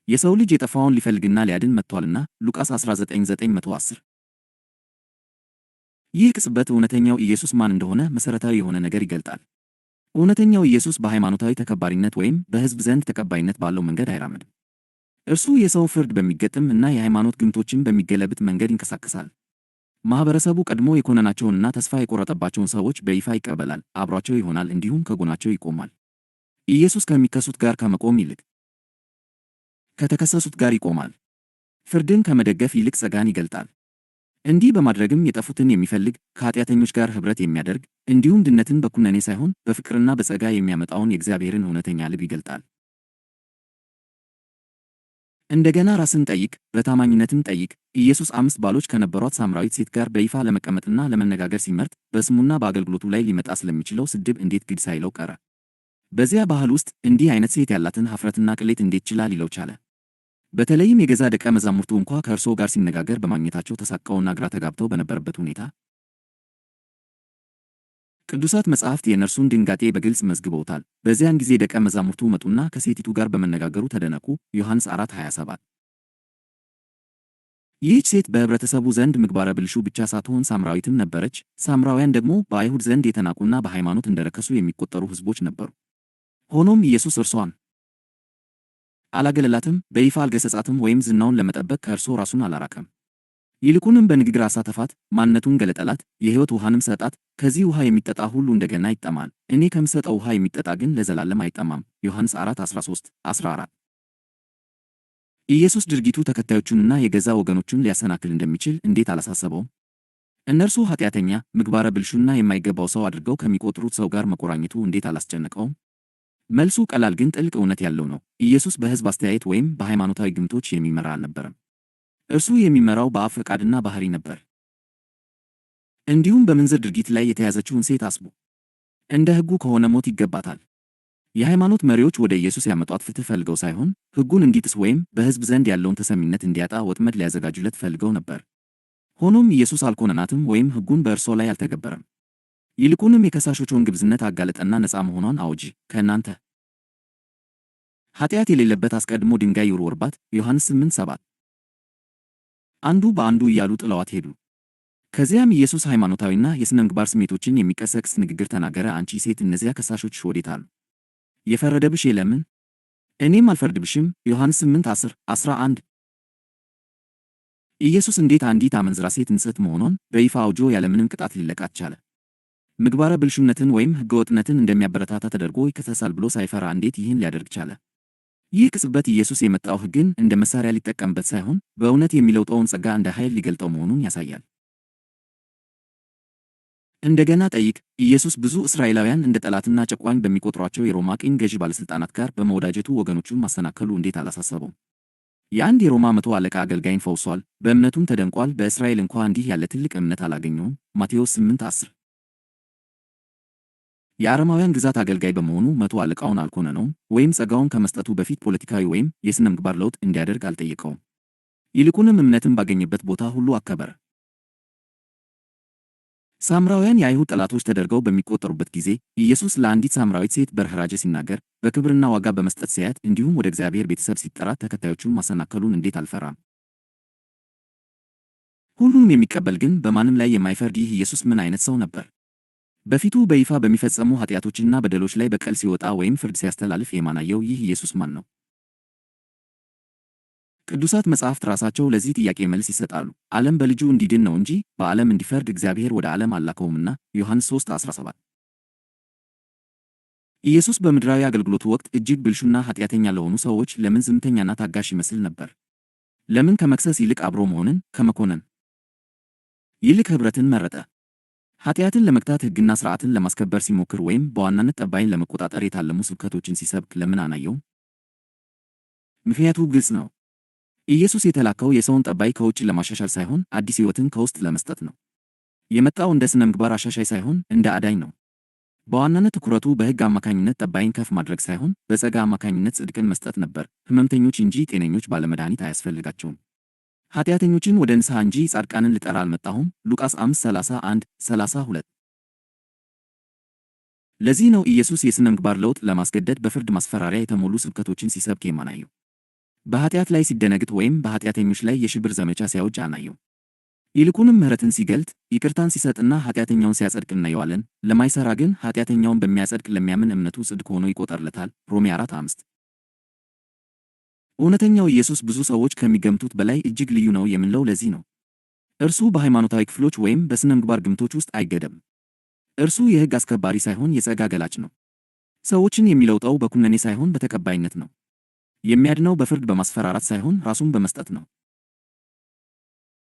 የሰው ልጅ የጠፋውን ሊፈልግና ሊያድን መጥቷልና። ሉቃስ 19:9-10። ይህ ቅጽበት እውነተኛው ኢየሱስ ማን እንደሆነ መሠረታዊ የሆነ ነገር ይገልጣል። እውነተኛው ኢየሱስ በሃይማኖታዊ ተከባሪነት ወይም በሕዝብ ዘንድ ተቀባይነት ባለው መንገድ አይራመድም። እርሱ የሰውን ፍርድ በሚገጥም እና የሃይማኖት ግምቶችን በሚገለብጥ መንገድ ይንቀሳቀሳል። ማኅበረሰቡ ቀድሞ የኮነናቸውንና ተስፋ የቆረጠባቸውን ሰዎች በይፋ ይቀበላል፣ አብሯቸው ይሆናል፣ እንዲሁም ከጎናቸው ይቆማል። ኢየሱስ ከሚከሱት ጋር ከመቆም ይልቅ ከተከሰሱት ጋር ይቆማል። ፍርድን ከመደገፍ ይልቅ ጸጋን ይገልጣል። እንዲህ በማድረግም የጠፉትን የሚፈልግ፣ ከኃጢአተኞች ጋር ኅብረት የሚያደርግ፣ እንዲሁም ድነትን በኩነኔ ሳይሆን በፍቅርና በጸጋ የሚያመጣውን የእግዚአብሔርን እውነተኛ ልብ ይገልጣል። እንደገና ራስን ጠይቅ፣ በታማኝነትም ጠይቅ። ኢየሱስ 5 ባሎች ከነበሯት ሳምራዊት ሴት ጋር በይፋ ለመቀመጥና ለመነጋገር ሲመርጥ በስሙና በአገልግሎቱ ላይ ሊመጣ ስለሚችለው ስድብ እንዴት ግድ ሳይለው ቀረ? በዚያ ባህል ውስጥ እንዲህ አይነት ሴት ያላትን ኀፍረትና ቅሌት እንዴት ችላ ሊለው ቻለ? በተለይም የገዛ ደቀ መዛሙርቱ እንኳ ከእርሱ ጋር ሲነጋገር በማግኘታቸው ተሳቀውና ግራ ተጋብተው በነበረበት ሁኔታ ቅዱሳት መጻሕፍት የእነርሱን ድንጋጤ በግልጽ መዝግበውታል። በዚያን ጊዜ ደቀ መዛሙርቱ መጡና ከሴቲቱ ጋር በመነጋገሩ ተደነቁ። ዮሐንስ 4:27። ይህች ሴት በኅብረተሰቡ ዘንድ ምግባረ ብልሹ ብቻ ሳትሆን ሳምራዊትም ነበረች። ሳምራውያን ደግሞ በአይሁድ ዘንድ የተናቁና በሃይማኖት እንደረከሱ የሚቆጠሩ ሕዝቦች ነበሩ። ሆኖም ኢየሱስ እርሷን አላገለላትም፣ በይፋ አልገሰጻትም ወይም ዝናውን ለመጠበቅ ከእርሱ ራሱን አላራቀም። ይልቁንም በንግግር አሳተፋት፣ ማንነቱን ገለጠላት፣ የሕይወት ውሃንም ሰጣት። ከዚህ ውሃ የሚጠጣ ሁሉ እንደገና ይጠማል፣ እኔ ከምሰጠው ውሃ የሚጠጣ ግን ለዘላለም አይጠማም። ዮሐንስ 4:13-14 ኢየሱስ ድርጊቱ ተከታዮቹንና የገዛ ወገኖቹን ሊያሰናክል እንደሚችል እንዴት አላሳሰበውም? እነርሱ ኃጢአተኛ፣ ምግባረ ብልሹና የማይገባው ሰው አድርገው ከሚቆጥሩት ሰው ጋር መቆራኘቱ እንዴት አላስጨነቀውም? መልሱ ቀላል ግን ጥልቅ እውነት ያለው ነው። ኢየሱስ በሕዝብ አስተያየት ወይም በሃይማኖታዊ ግምቶች የሚመራ አልነበረም። እርሱ የሚመራው በአብ ፈቃድና ባሕሪ ነበር። እንዲሁም በምንዝር ድርጊት ላይ የተያዘችውን ሴት አስቡ። እንደ ሕጉ ከሆነ ሞት ይገባታል። የሃይማኖት መሪዎች ወደ ኢየሱስ ያመጧት ፍትሕ ፈልገው ሳይሆን ሕጉን እንዲጥስ ወይም በሕዝብ ዘንድ ያለውን ተሰሚነት እንዲያጣ ወጥመድ ሊያዘጋጁለት ፈልገው ነበር። ሆኖም ኢየሱስ አልኮነናትም ወይም ሕጉን በእርሷ ላይ አልተገበረም። ይልቁንም የከሳሾቿን ግብዝነት አጋለጠና ነፃ መሆኗን አወጀ። ከእናንተ ኃጢአት የሌለበት አስቀድሞ ድንጋይ ይወርወርባት። ዮሐንስ 8:7 አንዱ በአንዱ እያሉ ጥለዋት ሄዱ። ከዚያም ኢየሱስ ሃይማኖታዊና የሥነ ምግባር ስሜቶችን የሚቀሰቅስ ንግግር ተናገረ። አንቺ ሴት፣ እነዚያ ከሳሾችሽ ወዴት አሉ? የፈረደብሽ የለምን? እኔም አልፈርድብሽም። ዮሐንስ 8:10 11 ኢየሱስ እንዴት አንዲት አመንዝራ ሴት ንጽሕት መሆኗን በይፋ አውጆ ያለምንም ቅጣት ሊለቃት ቻለ? ምግባረ ብልሹነትን ወይም ሕገወጥነትን እንደሚያበረታታ ተደርጎ ይከሰሳል ብሎ ሳይፈራ እንዴት ይህን ሊያደርግ ቻለ? ይህ ቅጽበት ኢየሱስ የመጣው ሕግን እንደ መሳሪያ ሊጠቀምበት ሳይሆን በእውነት የሚለውጠውን ጸጋ እንደ ኃይል ሊገልጠው መሆኑን ያሳያል። እንደገና ጠይቅ። ኢየሱስ ብዙ እስራኤላውያን እንደ ጠላትና ጨቋኝ በሚቆጥሯቸው የሮማ ቅኝ ገዢ ባለሥልጣናት ጋር በመወዳጀቱ ወገኖቹን ማሰናከሉ እንዴት አላሳሰበውም? የአንድ የሮማ መቶ አለቃ አገልጋይን ፈውሷል፣ በእምነቱም ተደንቋል። በእስራኤል እንኳ እንዲህ ያለ ትልቅ እምነት አላገኘውም። ማቴዎስ 8:10 የአረማውያን ግዛት አገልጋይ በመሆኑ መቶ አለቃውን አልኮነነውም ወይም ጸጋውን ከመስጠቱ በፊት ፖለቲካዊ ወይም የሥነ ምግባር ለውጥ እንዲያደርግ አልጠየቀውም። ይልቁንም እምነትን ባገኘበት ቦታ ሁሉ አከበረ። ሳምራውያን የአይሁድ ጠላቶች ተደርገው በሚቆጠሩበት ጊዜ ኢየሱስ ለአንዲት ሳምራዊት ሴት በርኅራኄ ሲናገር፣ በክብርና ዋጋ በመስጠት ሲያያት፣ እንዲሁም ወደ እግዚአብሔር ቤተሰብ ሲጠራት ተከታዮቹን ማሰናከሉን እንዴት አልፈራም? ሁሉንም የሚቀበል ግን በማንም ላይ የማይፈርድ ይህ ኢየሱስ ምን ዓይነት ሰው ነበር? በፊቱ በይፋ በሚፈጸሙ ኃጢአቶችና በደሎች ላይ በቀል ሲወጣ ወይም ፍርድ ሲያስተላልፍ የማናየው ይህ ኢየሱስ ማን ነው? ቅዱሳት መጻሕፍት ራሳቸው ለዚህ ጥያቄ መልስ ይሰጣሉ። ዓለም በልጁ እንዲድን ነው እንጂ በዓለም እንዲፈርድ እግዚአብሔር ወደ ዓለም አልላከውምና ዮሐንስ 3:17 ኢየሱስ በምድራዊ አገልግሎቱ ወቅት እጅግ ብልሹና ኃጢአተኛ ለሆኑ ሰዎች ለምን ዝምተኛና ታጋሽ ይመስል ነበር? ለምን ከመክሰስ ይልቅ አብሮ መሆንን ከመኮነን ይልቅ ኅብረትን መረጠ? ኃጢአትን ለመግታት ሕግና ሥርዓትን ለማስከበር ሲሞክር ወይም በዋናነት ጠባይን ለመቆጣጠር የታለሙ ስብከቶችን ሲሰብክ ለምን አናየውም? ምክንያቱ ግልጽ ነው። ኢየሱስ የተላከው የሰውን ጠባይ ከውጭ ለማሻሻል ሳይሆን አዲስ ሕይወትን ከውስጥ ለመስጠት ነው። የመጣው እንደ ሥነ ምግባር አሻሻይ ሳይሆን እንደ አዳኝ ነው። በዋናነት ትኩረቱ በሕግ አማካኝነት ጠባይን ከፍ ማድረግ ሳይሆን በጸጋ አማካኝነት ጽድቅን መስጠት ነበር። ሕመምተኞች እንጂ ጤነኞች ባለመድኃኒት አያስፈልጋቸውም። ኃጢአተኞችን ወደ ንስሐ እንጂ ጻድቃንን ልጠራ አልመጣሁም። ሉቃስ 5:31-32 ለዚህ ነው ኢየሱስ የሥነ ምግባር ለውጥ ለማስገደድ በፍርድ ማስፈራሪያ የተሞሉ ስብከቶችን ሲሰብክ የማናየው። በኃጢአት ላይ ሲደነግጥ ወይም በኃጢአተኞች ላይ የሽብር ዘመቻ ሲያውጅ አናየው። ይልቁንም ምሕረትን ሲገልጥ፣ ይቅርታን ሲሰጥና ኃጢአተኛውን ሲያጸድቅ እናየዋለን። ለማይሠራ ግን ኃጢአተኛውን በሚያጸድቅ ለሚያምን እምነቱ ጽድቅ ሆኖ ይቆጠርለታል። ሮሜ 4:5 እውነተኛው ኢየሱስ ብዙ ሰዎች ከሚገምቱት በላይ እጅግ ልዩ ነው የምንለው ለዚህ ነው። እርሱ በሃይማኖታዊ ክፍሎች ወይም በሥነ ምግባር ግምቶች ውስጥ አይገደብም። እርሱ የሕግ አስከባሪ ሳይሆን የጸጋ ገላጭ ነው። ሰዎችን የሚለውጠው በኩነኔ ሳይሆን በተቀባይነት ነው። የሚያድነው በፍርድ በማስፈራራት ሳይሆን ራሱን በመስጠት ነው።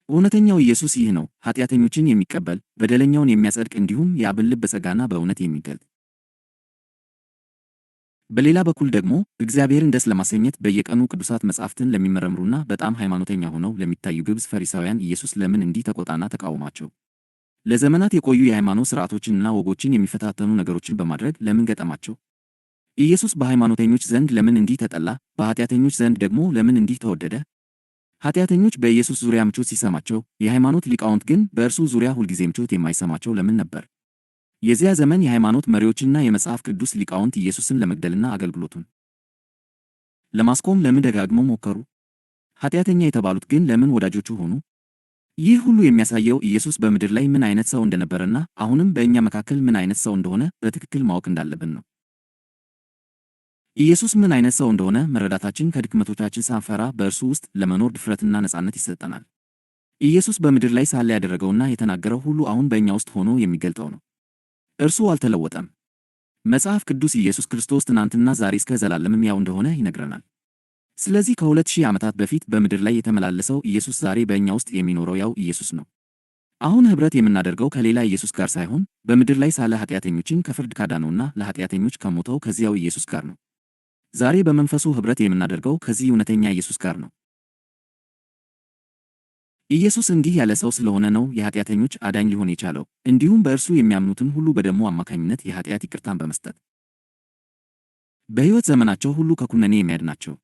እውነተኛው ኢየሱስ ይህ ነው፣ ኃጢአተኞችን የሚቀበል፣ በደለኛውን የሚያጸድቅ እንዲሁም የአብን ልብ በጸጋና በእውነት የሚገልጥ። በሌላ በኩል ደግሞ እግዚአብሔርን ደስ ለማሰኘት በየቀኑ ቅዱሳት መጻሕፍትን ለሚመረምሩና በጣም ሃይማኖተኛ ሆነው ለሚታዩ ግብዝ ፈሪሳውያን ኢየሱስ ለምን እንዲህ ተቆጣና ተቃወማቸው? ለዘመናት የቆዩ የሃይማኖት ሥርዓቶችንና ወጎችን የሚፈታተኑ ነገሮችን በማድረግ ለምን ገጠማቸው? ኢየሱስ በሃይማኖተኞች ዘንድ ለምን እንዲህ ተጠላ? በኃጢአተኞች ዘንድ ደግሞ ለምን እንዲህ ተወደደ? ኃጢአተኞች በኢየሱስ ዙሪያ ምቾት ሲሰማቸው፣ የሃይማኖት ሊቃውንት ግን በእርሱ ዙሪያ ሁልጊዜ ምቾት የማይሰማቸው ለምን ነበር? የዚያ ዘመን የሃይማኖት መሪዎችና የመጽሐፍ ቅዱስ ሊቃውንት ኢየሱስን ለመግደልና አገልግሎቱን ለማስቆም ለምን ደጋግመው ሞከሩ? ኃጢአተኛ የተባሉት ግን ለምን ወዳጆቹ ሆኑ? ይህ ሁሉ የሚያሳየው ኢየሱስ በምድር ላይ ምን ዓይነት ሰው እንደነበረና አሁንም በእኛ መካከል ምን ዓይነት ሰው እንደሆነ በትክክል ማወቅ እንዳለብን ነው። ኢየሱስ ምን ዓይነት ሰው እንደሆነ መረዳታችን ከድክመቶቻችን ሳንፈራ በእርሱ ውስጥ ለመኖር ድፍረትና ነፃነት ይሰጠናል። ኢየሱስ በምድር ላይ ሳለ ያደረገውና የተናገረው ሁሉ አሁን በእኛ ውስጥ ሆኖ የሚገልጠው ነው። እርሱ አልተለወጠም። መጽሐፍ ቅዱስ ኢየሱስ ክርስቶስ ትናንትና ዛሬ እስከ ዘላለምም ያው እንደሆነ ይነግረናል። ስለዚህ ከ2000 ዓመታት በፊት በምድር ላይ የተመላለሰው ኢየሱስ ዛሬ በእኛ ውስጥ የሚኖረው ያው ኢየሱስ ነው። አሁን ኅብረት የምናደርገው ከሌላ ኢየሱስ ጋር ሳይሆን በምድር ላይ ሳለ ኃጢአተኞችን ከፍርድ ካዳነውና ለኃጢአተኞች ከሞተው ከዚያው ኢየሱስ ጋር ነው። ዛሬ በመንፈሱ ኅብረት የምናደርገው ከዚህ እውነተኛ ኢየሱስ ጋር ነው። ኢየሱስ እንዲህ ያለ ሰው ስለሆነ ነው የኃጢአተኞች አዳኝ ሊሆን የቻለው። እንዲሁም በእርሱ የሚያምኑትን ሁሉ በደሙ አማካኝነት የኃጢአት ይቅርታን በመስጠት በሕይወት ዘመናቸው ሁሉ ከኩነኔ የሚያድናቸው።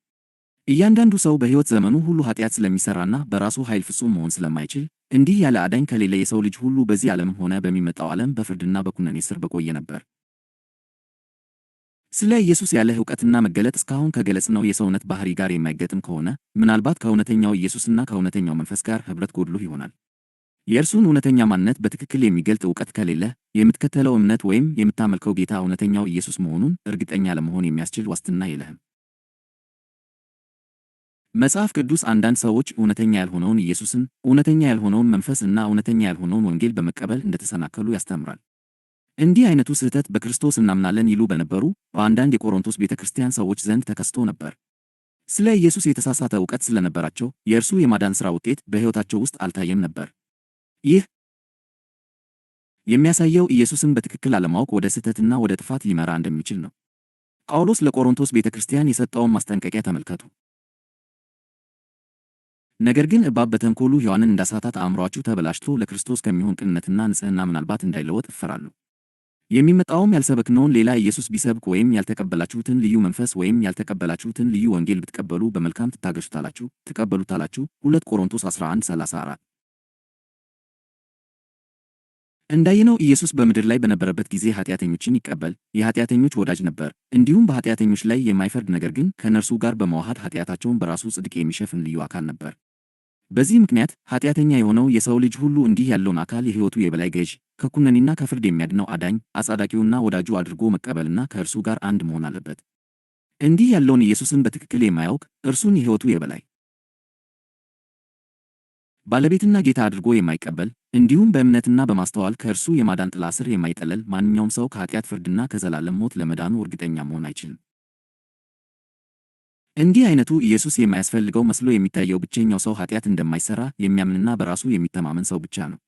እያንዳንዱ ሰው በሕይወት ዘመኑ ሁሉ ኃጢአት ስለሚሠራና በራሱ ኃይል ፍጹም መሆን ስለማይችል እንዲህ ያለ አዳኝ ከሌለ የሰው ልጅ ሁሉ በዚህ ዓለምም ሆነ በሚመጣው ዓለም በፍርድና በኩነኔ ስር በቆየ ነበር። ስለ ኢየሱስ ያለህ ዕውቀትና መገለጥ እስካሁን ከገለጽነው የሰውነት ባሕሪ ጋር የማይገጥም ከሆነ ምናልባት ከእውነተኛው ኢየሱስና ከእውነተኛው መንፈስ ጋር ኅብረት ጎድሎህ ይሆናል። የእርሱን እውነተኛ ማንነት በትክክል የሚገልጥ ዕውቀት ከሌለህ የምትከተለው እምነት ወይም የምታመልከው ጌታ እውነተኛው ኢየሱስ መሆኑን እርግጠኛ ለመሆን የሚያስችል ዋስትና የለህም። መጽሐፍ ቅዱስ አንዳንድ ሰዎች እውነተኛ ያልሆነውን ኢየሱስን፣ እውነተኛ ያልሆነውን መንፈስ እና እውነተኛ ያልሆነውን ወንጌል በመቀበል እንደተሰናከሉ ያስተምራል። እንዲህ አይነቱ ስህተት በክርስቶስ እናምናለን ይሉ በነበሩ በአንዳንድ የቆሮንቶስ ቤተ ክርስቲያን ሰዎች ዘንድ ተከስቶ ነበር። ስለ ኢየሱስ የተሳሳተ ዕውቀት ስለነበራቸው የእርሱ የማዳን ሥራ ውጤት በሕይወታቸው ውስጥ አልታየም ነበር። ይህ የሚያሳየው ኢየሱስን በትክክል አለማወቅ ወደ ስህተትና ወደ ጥፋት ሊመራ እንደሚችል ነው። ጳውሎስ ለቆሮንቶስ ቤተ ክርስቲያን የሰጠውን ማስጠንቀቂያ ተመልከቱ። ነገር ግን እባብ በተንኰሉ ሔዋንን እንዳሳታት አእምሮአችሁ ተበላሽቶ ለክርስቶስ ከሚሆን ቅንነትና ንጽሕና ምናልባት እንዳይለወጥ እፈራለሁ። የሚመጣውም ያልሰበክነውን ሌላ ኢየሱስ ቢሰብክ ወይም ያልተቀበላችሁትን ልዩ መንፈስ ወይም ያልተቀበላችሁትን ልዩ ወንጌል ብትቀበሉ በመልካም ትቀበሉታላችሁ። 2 ቆሮንቶስ 11:34። እንዳየነው ኢየሱስ በምድር ላይ በነበረበት ጊዜ ኃጢአተኞችን ይቀበል፣ የኃጢአተኞች ወዳጅ ነበር። እንዲሁም በኃጢአተኞች ላይ የማይፈርድ ነገር ግን ከእነርሱ ጋር በመዋሃድ ኃጢአታቸውን በራሱ ጽድቅ የሚሸፍን ልዩ አካል ነበር። በዚህ ምክንያት ኃጢአተኛ የሆነው የሰው ልጅ ሁሉ እንዲህ ያለውን አካል የሕይወቱ የበላይ ገዥ፣ ከኩነኔና ከፍርድ የሚያድነው አዳኝ፣ አጻዳቂውና ወዳጁ አድርጎ መቀበልና ከእርሱ ጋር አንድ መሆን አለበት። እንዲህ ያለውን ኢየሱስን በትክክል የማያውቅ እርሱን የሕይወቱ የበላይ ባለቤትና ጌታ አድርጎ የማይቀበል እንዲሁም በእምነትና በማስተዋል ከእርሱ የማዳን ጥላ ስር የማይጠለል ማንኛውም ሰው ከኃጢአት ፍርድና ከዘላለም ሞት ለመዳኑ እርግጠኛ መሆን አይችልም። እንዲህ አይነቱ ኢየሱስ የማያስፈልገው መስሎ የሚታየው ብቸኛው ሰው ኃጢአት እንደማይሠራ የሚያምንና በራሱ የሚተማመን ሰው ብቻ ነው።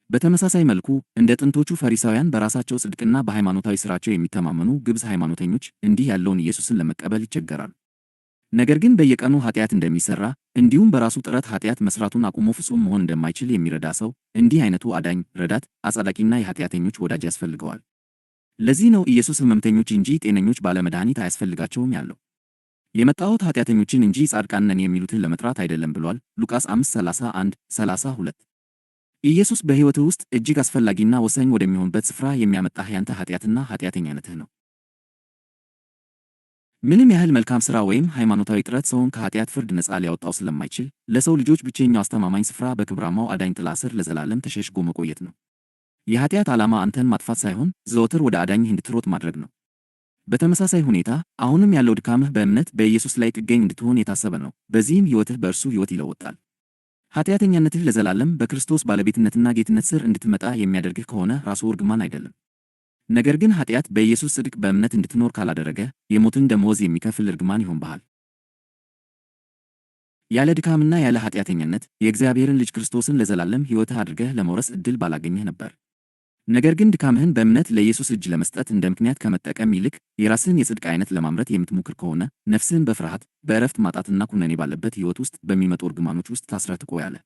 በተመሳሳይ መልኩ እንደ ጥንቶቹ ፈሪሳውያን በራሳቸው ጽድቅና በሃይማኖታዊ ሥራቸው የሚተማመኑ ግብዝ ሃይማኖተኞች እንዲህ ያለውን ኢየሱስን ለመቀበል ይቸገራሉ። ነገር ግን በየቀኑ ኃጢአት እንደሚሠራ እንዲሁም በራሱ ጥረት ኃጢአት መሥራቱን አቁሞ ፍጹም መሆን እንደማይችል የሚረዳ ሰው እንዲህ አይነቱ አዳኝ፣ ረዳት፣ አጻዳቂና የኃጢአተኞች ወዳጅ ያስፈልገዋል። ለዚህ ነው ኢየሱስ ሕመምተኞች እንጂ ጤነኞች ባለመድኃኒት አያስፈልጋቸውም ያለው። የመጣሁት ኃጢአተኞችን እንጂ ጻድቃን ነን የሚሉትን ለመጥራት አይደለም ብሏል። ሉቃስ 5:31-32። ኢየሱስ በሕይወትህ ውስጥ እጅግ አስፈላጊና ወሳኝ ወደሚሆንበት ስፍራ የሚያመጣህ ያንተ ኃጢአትና ኃጢአተኛነትህ ነው። ምንም ያህል መልካም ሥራ ወይም ሃይማኖታዊ ጥረት ሰውን ከኃጢአት ፍርድ ነፃ ሊያወጣው ስለማይችል ለሰው ልጆች ብቸኛው አስተማማኝ ስፍራ በክብራማው አዳኝ ጥላ ስር ለዘላለም ተሸሽጎ መቆየት ነው። የኃጢአት ዓላማ አንተን ማጥፋት ሳይሆን ዘወትር ወደ አዳኝህ እንድትሮጥ ማድረግ ነው። በተመሳሳይ ሁኔታ አሁንም ያለው ድካምህ በእምነት በኢየሱስ ላይ ጥገኝ እንድትሆን የታሰበ ነው። በዚህም ሕይወትህ በእርሱ ሕይወት ይለወጣል። ኃጢአተኛነትህ ለዘላለም በክርስቶስ ባለቤትነትና ጌትነት ስር እንድትመጣ የሚያደርግህ ከሆነ ራሱ እርግማን አይደለም። ነገር ግን ኃጢአት በኢየሱስ ጽድቅ በእምነት እንድትኖር ካላደረገ የሞትን ደመወዝ የሚከፍል እርግማን ይሆንብሃል። ያለ ድካምና ያለ ኃጢአተኛነት የእግዚአብሔርን ልጅ ክርስቶስን ለዘላለም ሕይወትህ አድርገህ ለመውረስ ዕድል ባላገኘህ ነበር። ነገር ግን ድካምህን በእምነት ለኢየሱስ እጅ ለመስጠት እንደ ምክንያት ከመጠቀም ይልቅ የራስህን የጽድቅ አይነት ለማምረት የምትሞክር ከሆነ ነፍስህን በፍርሃት በዕረፍት ማጣትና ኩነኔ ባለበት ሕይወት ውስጥ በሚመጡ እርግማኖች ውስጥ ታስረህ ትቆያለህ።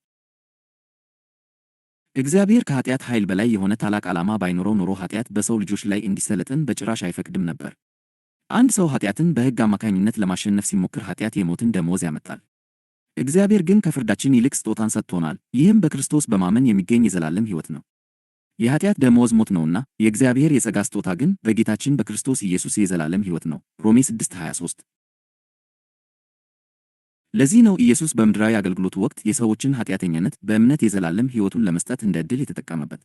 እግዚአብሔር ከኃጢአት ኃይል በላይ የሆነ ታላቅ ዓላማ ባይኖረው ኖሮ ኃጢአት በሰው ልጆች ላይ እንዲሰለጥን በጭራሽ አይፈቅድም ነበር። አንድ ሰው ኃጢአትን በሕግ አማካኝነት ለማሸነፍ ሲሞክር ኃጢአት የሞትን ደመወዝ ያመጣል። እግዚአብሔር ግን ከፍርዳችን ይልቅ ስጦታን ሰጥቶናል። ይህም በክርስቶስ በማመን የሚገኝ የዘላለም ሕይወት ነው። የኃጢአት ደመወዝ ሞት ነውና የእግዚአብሔር የጸጋ ስጦታ ግን በጌታችን በክርስቶስ ኢየሱስ የዘላለም ሕይወት ነው። ሮሜ 6:23። ለዚህ ነው ኢየሱስ በምድራዊ አገልግሎቱ ወቅት የሰዎችን ኃጢአተኛነት በእምነት የዘላለም ሕይወቱን ለመስጠት እንደ ዕድል የተጠቀመበት።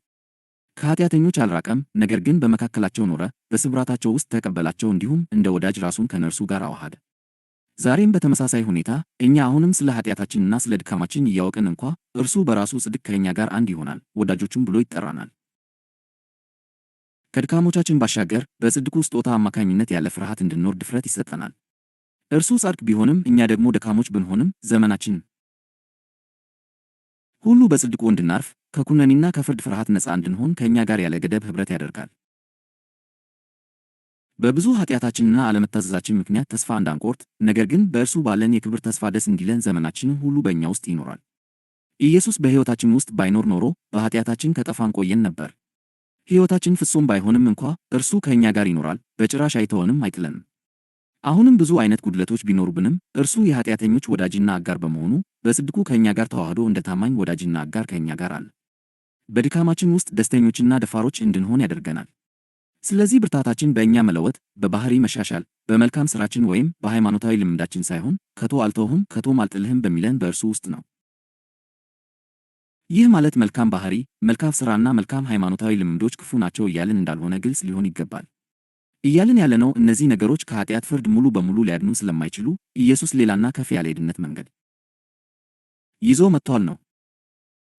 ከኃጢአተኞች አልራቀም፣ ነገር ግን በመካከላቸው ኖረ፣ በስብራታቸው ውስጥ ተቀበላቸው፣ እንዲሁም እንደ ወዳጅ ራሱን ከነርሱ ጋር አዋሃደ። ዛሬም በተመሳሳይ ሁኔታ እኛ አሁንም ስለ ኃጢአታችንና ስለ ድካማችን እያወቅን እንኳ እርሱ በራሱ ጽድቅ ከእኛ ጋር አንድ ይሆናል፣ ወዳጆቹም ብሎ ይጠራናል። ከድካሞቻችን ባሻገር በጽድቁ ስጦታ አማካኝነት ያለ ፍርሃት እንድንኖር ድፍረት ይሰጠናል። እርሱ ጻድቅ ቢሆንም እኛ ደግሞ ደካሞች ብንሆንም ዘመናችን ሁሉ በጽድቁ እንድናርፍ ከኩነኔና ከፍርድ ፍርሃት ነፃ እንድንሆን ከእኛ ጋር ያለ ገደብ ኅብረት ያደርጋል። በብዙ ኃጢአታችንና አለመታዘዛችን ምክንያት ተስፋ እንዳንቆርጥ፣ ነገር ግን በእርሱ ባለን የክብር ተስፋ ደስ እንዲለን ዘመናችንን ሁሉ በእኛ ውስጥ ይኖራል። ኢየሱስ በሕይወታችን ውስጥ ባይኖር ኖሮ በኃጢአታችን ከጠፋን ቆየን ነበር። ሕይወታችን ፍጹም ባይሆንም እንኳ እርሱ ከእኛ ጋር ይኖራል፣ በጭራሽ አይተወንም፣ አይጥለንም። አሁንም ብዙ አይነት ጉድለቶች ቢኖሩብንም እርሱ የኃጢአተኞች ወዳጅና አጋር በመሆኑ በጽድቁ ከእኛ ጋር ተዋህዶ እንደ ታማኝ ወዳጅና አጋር ከእኛ ጋር አለ። በድካማችን ውስጥ ደስተኞችና ደፋሮች እንድንሆን ያደርገናል። ስለዚህ ብርታታችን በእኛ መለወጥ፣ በባህሪ መሻሻል፣ በመልካም ሥራችን ወይም በሃይማኖታዊ ልምምዳችን ሳይሆን ከቶ አልተውህም ከቶም አልጥልህም በሚለን በእርሱ ውስጥ ነው። ይህ ማለት መልካም ባህሪ፣ መልካም ሥራና መልካም ሃይማኖታዊ ልምምዶች ክፉ ናቸው እያልን እንዳልሆነ ግልጽ ሊሆን ይገባል። እያልን ያለነው እነዚህ ነገሮች ከኃጢአት ፍርድ ሙሉ በሙሉ ሊያድኑን ስለማይችሉ ኢየሱስ ሌላና ከፍ ያለ የድነት መንገድ ይዞ መጥቷል ነው።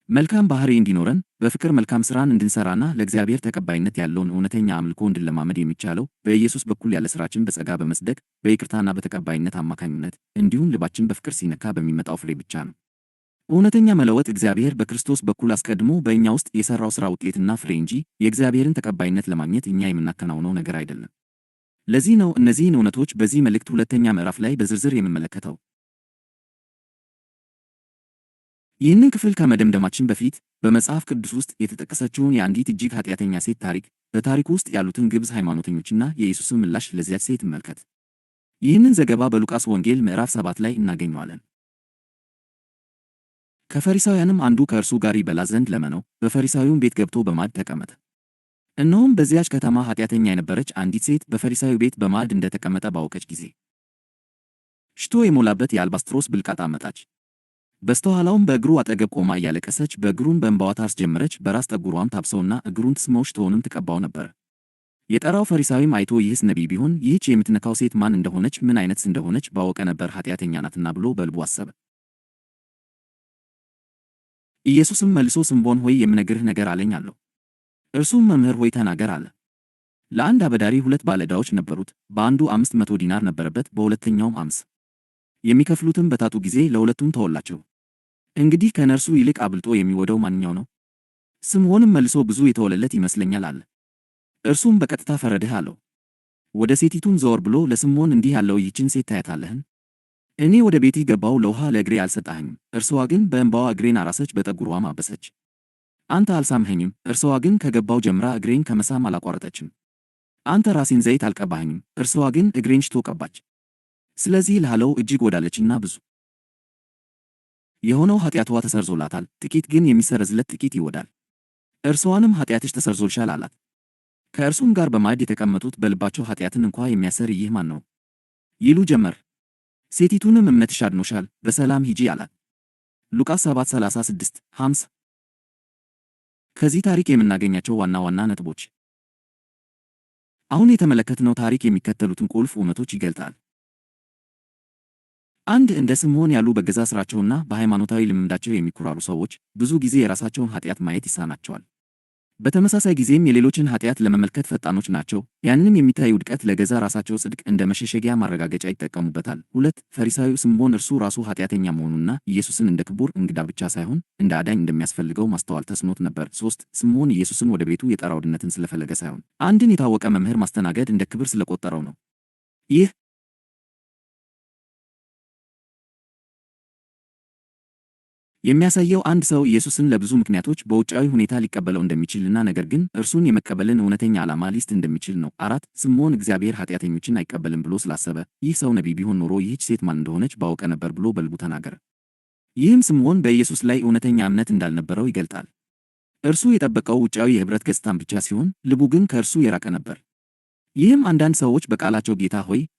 መልካም ባህሪ እንዲኖረን በፍቅር መልካም ሥራን እንድንሠራና ለእግዚአብሔር ተቀባይነት ያለውን እውነተኛ አምልኮ እንድንለማመድ የሚቻለው በኢየሱስ በኩል ያለ ሥራችን በጸጋ በመጽደቅ በይቅርታና በተቀባይነት አማካኝነት እንዲሁም ልባችን በፍቅር ሲነካ በሚመጣው ፍሬ ብቻ ነው። እውነተኛ መለወጥ እግዚአብሔር በክርስቶስ በኩል አስቀድሞ በእኛ ውስጥ የሠራው ሥራ ውጤትና ፍሬ እንጂ የእግዚአብሔርን ተቀባይነት ለማግኘት እኛ የምናከናውነው ነገር አይደለም። ለዚህ ነው እነዚህን እውነቶች በዚህ መልእክት ሁለተኛ ምዕራፍ ላይ በዝርዝር የምንመለከተው። ይህንን ክፍል ከመደምደማችን በፊት በመጽሐፍ ቅዱስ ውስጥ የተጠቀሰችውን የአንዲት እጅግ ኃጢአተኛ ሴት ታሪክ፣ በታሪኩ ውስጥ ያሉትን ግብዝ ሃይማኖተኞችና የኢየሱስን ምላሽ ለዚያች ሴት እንመልከት። ይህንን ዘገባ በሉቃስ ወንጌል ምዕራፍ 7 ላይ እናገኘዋለን። ከፈሪሳውያንም አንዱ ከእርሱ ጋር ይበላ ዘንድ ለመነው፣ በፈሪሳዊውም ቤት ገብቶ በማዕድ ተቀመጠ። እነሆም በዚያች ከተማ ኃጢአተኛ የነበረች አንዲት ሴት በፈሪሳዊው ቤት በማዕድ እንደ ተቀመጠ ባወቀች ጊዜ ሽቶ የሞላበት የአልባስጥሮስ ብልቃጥ አመጣች። በስተኋላውም በእግሩ አጠገብ ቆማ እያለቀሰች በእግሩን በእንባዋ ታርስ ጀመረች። በራስ ጠጉሯም ታብሰውና እግሩን ትስመው ሽቶውንም ትቀባው ነበር። የጠራው ፈሪሳዊም አይቶ ይህስ ነቢይ ቢሆን ይህች የምትነካው ሴት ማን እንደሆነች ምን አይነትስ እንደሆነች ባወቀ ነበር፣ ኃጢአተኛ ናትና ብሎ በልቡ አሰበ። ኢየሱስም መልሶ ስምዖን ሆይ የምነግርህ ነገር አለኝ አለው። እርሱም መምህር ሆይ ተናገር አለ። ለአንድ አበዳሪ 2 ባለዕዳዎች ነበሩት። በአንዱ 500 ዲናር ነበረበት፣ በሁለተኛውም 50። የሚከፍሉትም በታጡ ጊዜ ለሁለቱም ተወላቸው። እንግዲህ ከነርሱ ይልቅ አብልጦ የሚወደው ማንኛው ነው? ስምዖንም መልሶ ብዙ የተወለለት ይመስለኛል አለ። እርሱም በቀጥታ ፈረድህ አለው። ወደ ሴቲቱም ዘወር ብሎ ለስምዖን እንዲህ አለው፣ ይህችን ሴት ታያታለህን? እኔ ወደ ቤትህ ገባሁ፣ ለውሃ ለእግሬ አልሰጣኸኝም። እርስዋ ግን በእንባዋ እግሬን አራሰች፣ በጠጉሯም አበሰች። አንተ አልሳምኸኝም፣ እርስዋ ግን ከገባሁ ጀምራ እግሬን ከመሳም አላቋረጠችም። አንተ ራሴን ዘይት አልቀባኸኝም፣ እርስዋ ግን እግሬን ሽቶ ቀባች። ስለዚህ እልሃለሁ እጅግ ወዳለችና ብዙ የሆነው ኃጢአቷ ተሰርዞላታል፣ ጥቂት ግን የሚሰረዝለት ጥቂት ይወዳል። እርስዋንም ኃጢአትሽ ተሰርዞልሻል አላት። ከእርሱም ጋር በማዕድ የተቀመጡት በልባቸው ኃጢአትን እንኳ የሚያሰር ይህ ማን ነው ይሉ ጀመር። ሴቲቱንም እምነትሽ አድኖሻል፣ በሰላም ሂጂ አላት። ሉቃስ 7:36-50። ከዚህ ታሪክ የምናገኛቸው ዋና ዋና ነጥቦች። አሁን የተመለከትነው ታሪክ የሚከተሉትን ቁልፍ እውነቶች ይገልጣል። 1. እንደ ስምዖን ያሉ በገዛ ሥራቸውና በሃይማኖታዊ ልምምዳቸው የሚኩራሩ ሰዎች ብዙ ጊዜ የራሳቸውን ኃጢአት ማየት ይሳናቸዋል። በተመሳሳይ ጊዜም የሌሎችን ኃጢአት ለመመልከት ፈጣኖች ናቸው። ያንንም የሚታይ ውድቀት ለገዛ ራሳቸው ጽድቅ እንደ መሸሸጊያ ማረጋገጫ ይጠቀሙበታል። 2. ፈሪሳዊው ስምዖን እርሱ ራሱ ኃጢአተኛ መሆኑንና ኢየሱስን እንደ ክቡር እንግዳ ብቻ ሳይሆን እንደ አዳኝ እንደሚያስፈልገው ማስተዋል ተስኖት ነበር። 3. ስምዖን ኢየሱስን ወደ ቤቱ የጠራው ድነትን ስለፈለገ ሳይሆን አንድን የታወቀ መምህር ማስተናገድ እንደ ክብር ስለቆጠረው ነው። ይህ የሚያሳየው አንድ ሰው ኢየሱስን ለብዙ ምክንያቶች በውጫዊ ሁኔታ ሊቀበለው እንደሚችልና ነገር ግን እርሱን የመቀበልን እውነተኛ ዓላማ ሊስት እንደሚችል ነው። 4. ስምዖን እግዚአብሔር ኃጢአተኞችን አይቀበልም ብሎ ስላሰበ ይህ ሰው ነቢይ ቢሆን ኖሮ ይህች ሴት ማን እንደሆነች ባወቀ ነበር ብሎ በልቡ ተናገረ። ይህም ስምዖን በኢየሱስ ላይ እውነተኛ እምነት እንዳልነበረው ይገልጣል። እርሱ የጠበቀው ውጫዊ የኅብረት ገጽታን ብቻ ሲሆን ልቡ ግን ከእርሱ የራቀ ነበር። ይህም አንዳንድ ሰዎች በቃላቸው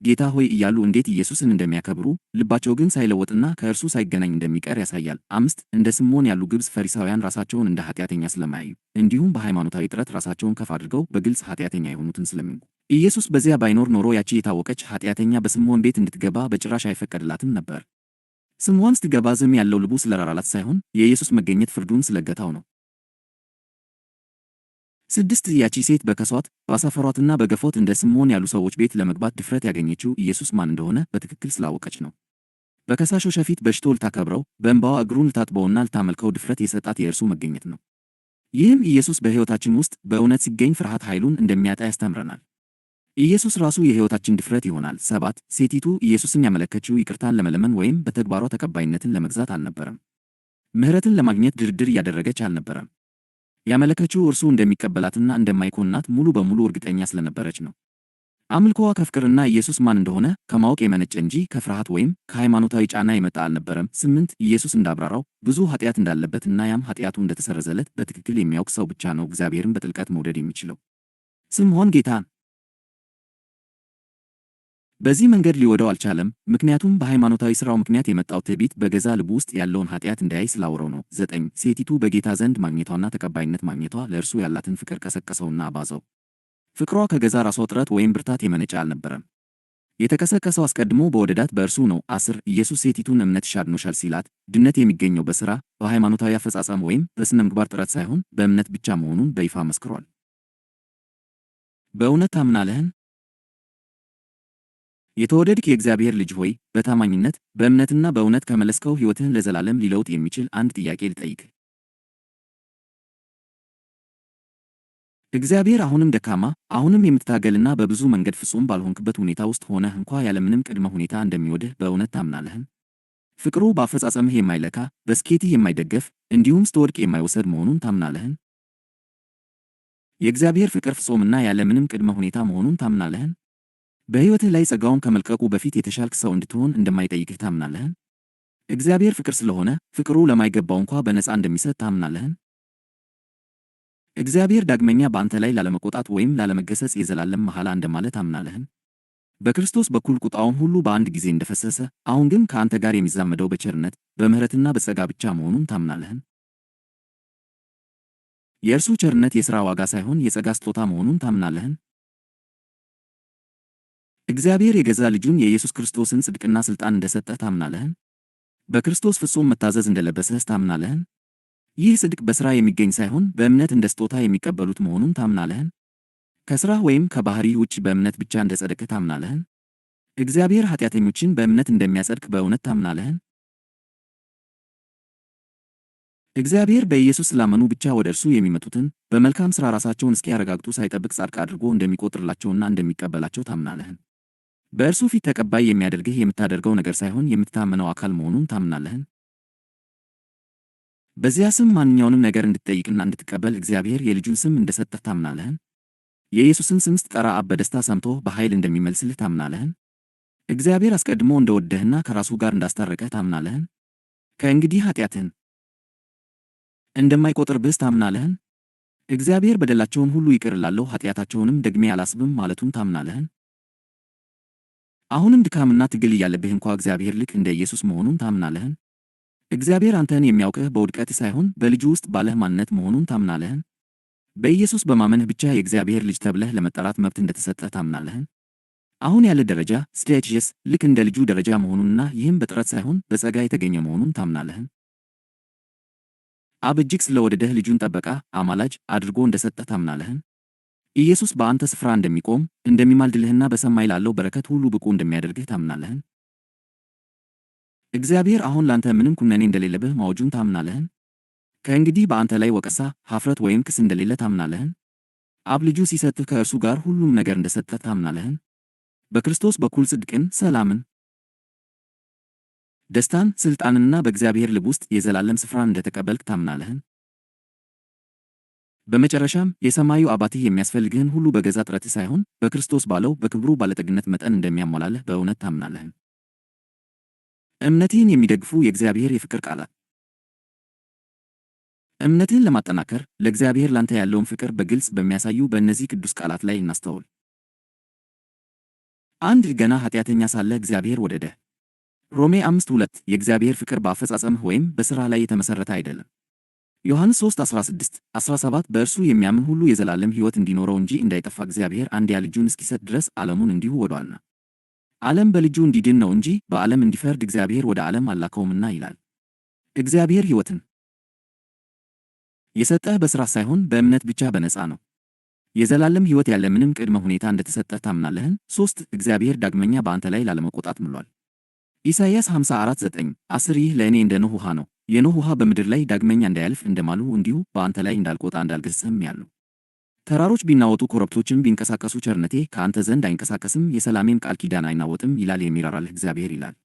ጌታ ሆይ እያሉ እንዴት ኢየሱስን እንደሚያከብሩ ልባቸው ግን ሳይለወጥና ከእርሱ ሳይገናኝ እንደሚቀር ያሳያል። 5. እንደ ስምዖን ያሉ ግብዝ ፈሪሳውያን ራሳቸውን እንደ ኃጢአተኛ ስለማያዩ እንዲሁም በሃይማኖታዊ ጥረት ራሳቸውን ከፍ አድርገው በግልጽ ኃጢአተኛ የሆኑትን ስለሚንቁ ኢየሱስ በዚያ ባይኖር ኖሮ ያቺ የታወቀች ኃጢአተኛ በስምዖን ቤት እንድትገባ በጭራሽ አይፈቀድላትም ነበር። ስምዖን ስትገባ ዝም ያለው ልቡ ስለራራላት ሳይሆን የኢየሱስ መገኘት ፍርዱን ስለገታው ነው። 6 ያቺ ሴት በከሷት ባሳፈሯትና በገፎት እንደ ስምዖን ያሉ ሰዎች ቤት ለመግባት ድፍረት ያገኘችው ኢየሱስ ማን እንደሆነ በትክክል ስላወቀች ነው። በከሳሾች ፊት በሽቶ ልታከብረው፣ በእንባዋ እግሩን ልታጥበውና ልታመልከው ድፍረት የሰጣት የእርሱ መገኘት ነው። ይህም ኢየሱስ በሕይወታችን ውስጥ በእውነት ሲገኝ ፍርሃት ኃይሉን እንደሚያጣ ያስተምረናል። ኢየሱስ ራሱ የሕይወታችን ድፍረት ይሆናል። 7 ሴቲቱ ኢየሱስን ያመለከችው ይቅርታን ለመለመን ወይም በተግባሯ ተቀባይነትን ለመግዛት አልነበረም። ምሕረትን ለማግኘት ድርድር እያደረገች አልነበረም። ያመለከችው እርሱ እንደሚቀበላትና እንደማይኮንናት ሙሉ በሙሉ እርግጠኛ ስለነበረች ነው። አምልኮዋ ከፍቅርና ኢየሱስ ማን እንደሆነ ከማወቅ የመነጨ እንጂ ከፍርሃት ወይም ከሃይማኖታዊ ጫና የመጣ አልነበረም። 8 ኢየሱስ እንዳብራራው ብዙ ኃጢአት እንዳለበትና ያም ኃጢአቱ እንደተሰረዘለት በትክክል የሚያውቅ ሰው ብቻ ነው እግዚአብሔርን በጥልቀት መውደድ የሚችለው። ስምዖን ጌታን በዚህ መንገድ ሊወደው አልቻለም፣ ምክንያቱም በሃይማኖታዊ ሥራው ምክንያት የመጣው ትዕቢት በገዛ ልቡ ውስጥ ያለውን ኃጢአት እንዳያይ ስላወረው ነው። 9 ሴቲቱ በጌታ ዘንድ ማግኘቷና ተቀባይነት ማግኘቷ ለእርሱ ያላትን ፍቅር ቀሰቀሰውና አባዘው። ፍቅሯ ከገዛ ራሷ ጥረት ወይም ብርታት የመነጨ አልነበረም። የተቀሰቀሰው አስቀድሞ በወደዳት በእርሱ ነው። 10 ኢየሱስ ሴቲቱን እምነትሽ አድኖሻል ሲላት ድነት የሚገኘው በሥራ በሃይማኖታዊ አፈጻጸም ወይም በሥነ ምግባር ጥረት ሳይሆን በእምነት ብቻ መሆኑን በይፋ መስክሯል። በእውነት ታምናለህን? የተወደድክ የእግዚአብሔር ልጅ ሆይ፣ በታማኝነት በእምነትና በእውነት ከመለስከው ሕይወትህን ለዘላለም ሊለውጥ የሚችል አንድ ጥያቄ ልጠይቅህ። እግዚአብሔር አሁንም ደካማ፣ አሁንም የምትታገልና በብዙ መንገድ ፍጹም ባልሆንክበት ሁኔታ ውስጥ ሆነህ እንኳ ያለምንም ቅድመ ሁኔታ እንደሚወድህ በእውነት ታምናለህን? ፍቅሩ በአፈጻጸምህ የማይለካ፣ በስኬትህ የማይደገፍ፣ እንዲሁም ስትወድቅ የማይወሰድ መሆኑን ታምናለህን? የእግዚአብሔር ፍቅር ፍጹምና ያለምንም ቅድመ ሁኔታ መሆኑን ታምናለህን? በሕይወትህ ላይ ጸጋውን ከመልቀቁ በፊት የተሻልክ ሰው እንድትሆን እንደማይጠይቅህ ታምናለህን? እግዚአብሔር ፍቅር ስለሆነ ፍቅሩ ለማይገባው እንኳ በነፃ እንደሚሰጥ ታምናለህን? እግዚአብሔር ዳግመኛ በአንተ ላይ ላለመቆጣት ወይም ላለመገሰጽ የዘላለም መሐላ እንደማለ ታምናለህን? በክርስቶስ በኩል ቁጣውን ሁሉ በአንድ ጊዜ እንደፈሰሰ፣ አሁን ግን ከአንተ ጋር የሚዛመደው በቸርነት በምሕረትና በጸጋ ብቻ መሆኑን ታምናለህን? የእርሱ ቸርነት የሥራ ዋጋ ሳይሆን የጸጋ ስጦታ መሆኑን ታምናለህን? እግዚአብሔር የገዛ ልጁን የኢየሱስ ክርስቶስን ጽድቅና ሥልጣን እንደሰጠህ ታምናለህን? በክርስቶስ ፍጹም መታዘዝ እንደለበሰህስ ታምናለህን? ይህ ጽድቅ በሥራ የሚገኝ ሳይሆን በእምነት እንደ ስጦታ የሚቀበሉት መሆኑን ታምናለህን? ከሥራህ ወይም ከባሕሪህ ውጭ በእምነት ብቻ እንደ ጸደቅህ ታምናለህን? እግዚአብሔር ኃጢአተኞችን በእምነት እንደሚያጸድቅ በእውነት ታምናለህን? እግዚአብሔር በኢየሱስ ስላመኑ ብቻ ወደ እርሱ የሚመጡትን በመልካም ሥራ ራሳቸውን እስኪያረጋግጡ ሳይጠብቅ ጻድቅ አድርጎ እንደሚቆጥርላቸውና እንደሚቀበላቸው ታምናለህን? በእርሱ ፊት ተቀባይ የሚያደርግህ የምታደርገው ነገር ሳይሆን የምትታመነው አካል መሆኑን ታምናለህን? በዚያ ስም ማንኛውንም ነገር እንድትጠይቅና እንድትቀበል እግዚአብሔር የልጁን ስም እንደሰጠህ ታምናለህን? የኢየሱስን ስም ስትጠራ አብ በደስታ ሰምቶ በኃይል እንደሚመልስልህ ታምናለህን? እግዚአብሔር አስቀድሞ እንደወደደህና ከራሱ ጋር እንዳስታረቀህ ታምናለህን? ከእንግዲህ ኃጢአትህን እንደማይቆጥርብህስ ታምናለህን? እግዚአብሔር በደላቸውን ሁሉ ይቅር እላለሁ ኃጢአታቸውንም ደግሜ አላስብም ማለቱን ታምናለህን? አሁንም ድካምና ትግል እያለብህ እንኳ እግዚአብሔር ልክ እንደ ኢየሱስ መሆኑን ታምናለህን? እግዚአብሔር አንተን የሚያውቅህ በውድቀትህ ሳይሆን በልጁ ውስጥ ባለህ ማንነት መሆኑን ታምናለህን? በኢየሱስ በማመንህ ብቻ የእግዚአብሔር ልጅ ተብለህ ለመጠራት መብት እንደተሰጠህ ታምናለህን? አሁን ያለ ደረጃ ስቴጅስ ልክ እንደ ልጁ ደረጃ መሆኑንና ይህም በጥረት ሳይሆን በጸጋ የተገኘ መሆኑን ታምናለህን? አብ እጅግ ስለወደደህ ልጁን ጠበቃ፣ አማላጅ አድርጎ እንደሰጠህ ታምናለህን? ኢየሱስ በአንተ ስፍራ እንደሚቆም እንደሚማልድልህና በሰማይ ላለው በረከት ሁሉ ብቁ እንደሚያደርግህ ታምናለህን? እግዚአብሔር አሁን ላንተ ምንም ኩነኔ እንደሌለብህ ማወጁን ታምናለህን? ከእንግዲህ በአንተ ላይ ወቀሳ፣ ኀፍረት ወይም ክስ እንደሌለ ታምናለህን? አብ ልጁ ሲሰጥህ ከእርሱ ጋር ሁሉም ነገር እንደሰጠህ ታምናለህን? በክርስቶስ በኩል ጽድቅን፣ ሰላምን፣ ደስታን፣ ሥልጣንንና በእግዚአብሔር ልብ ውስጥ የዘላለም ስፍራን እንደተቀበልክ ታምናለህን? በመጨረሻም የሰማዩ አባትህ የሚያስፈልግህን ሁሉ በገዛ ጥረትህ ሳይሆን በክርስቶስ ባለው በክብሩ ባለጠግነት መጠን እንደሚያሟላልህ በእውነት ታምናለህን? እምነትህን የሚደግፉ የእግዚአብሔር የፍቅር ቃላት። እምነትህን ለማጠናከር ለእግዚአብሔር ላንተ ያለውን ፍቅር በግልጽ በሚያሳዩ በእነዚህ ቅዱስ ቃላት ላይ እናስተውል። 1 ገና ኃጢአተኛ ሳለህ እግዚአብሔር ወደደህ። ሮሜ 5:2 የእግዚአብሔር ፍቅር በአፈጻጸምህ ወይም በሥራ ላይ የተመሠረተ አይደለም። ዮሐንስ 3:16-17 በእርሱ የሚያምን ሁሉ የዘላለም ሕይወት እንዲኖረው እንጂ እንዳይጠፋ እግዚአብሔር አንድያ ልጁን እስኪሰጥ ድረስ ዓለሙን እንዲሁ ወዷልና። ዓለም በልጁ እንዲድን ነው እንጂ በዓለም እንዲፈርድ እግዚአብሔር ወደ ዓለም አልላከውምና ይላል። እግዚአብሔር ሕይወትን የሰጠህ በሥራ ሳይሆን በእምነት ብቻ በነፃ ነው። የዘላለም ሕይወት ያለ ምንም ቅድመ ሁኔታ እንደተሰጠህ ታምናለህን? 3 እግዚአብሔር ዳግመኛ በአንተ ላይ ላለመቆጣት ምሏል። ኢሳይያስ 54:9-10 ይህ ለእኔ እንደ ኖኅ ውሃ ነው። የኖኅ ውሃ በምድር ላይ ዳግመኛ እንዳያልፍ እንደማልሁ እንዲሁ በአንተ ላይ እንዳልቆጣ እንዳልገሥጽህም ያለው። ተራሮች ቢናወጡ ኮረብቶችም ቢንቀሳቀሱ ቸርነቴ ከአንተ ዘንድ አይንቀሳቀስም፣ የሰላሜም ቃል ኪዳን አይናወጥም ይላል የሚራራልህ እግዚአብሔር ይላል።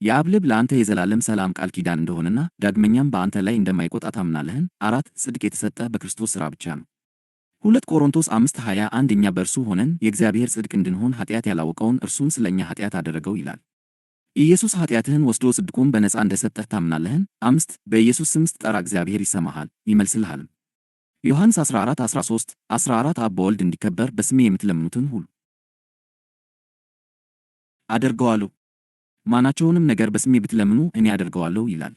የአብ ልብ ለአንተ የዘላለም ሰላም ቃል ኪዳን እንደሆነና ዳግመኛም በአንተ ላይ እንደማይቆጣ ታምናለህን? 4 ጽድቅ የተሰጠ በክርስቶስ ሥራ ብቻ ነው። 2 ቆሮንቶስ 5:21 እኛ በእርሱ ሆነን የእግዚአብሔር ጽድቅ እንድንሆን ኃጢአት ያላወቀውን እርሱን ስለ እኛ ኃጢአት አደረገው ይላል። ኢየሱስ ኃጢአትህን ወስዶ ጽድቁን በነፃ እንደሰጠህ ታምናለህን? 5 በኢየሱስ ስም ስትጠራ እግዚአብሔር ይሰማሃል ይመልስልሃልም። ዮሐንስ 14:13-14 አብ በወልድ እንዲከበር በስሜ የምትለምኑትን ሁሉ አደርገዋለሁ፣ ማናቸውንም ነገር በስሜ ብትለምኑ እኔ አደርገዋለሁ ይላል።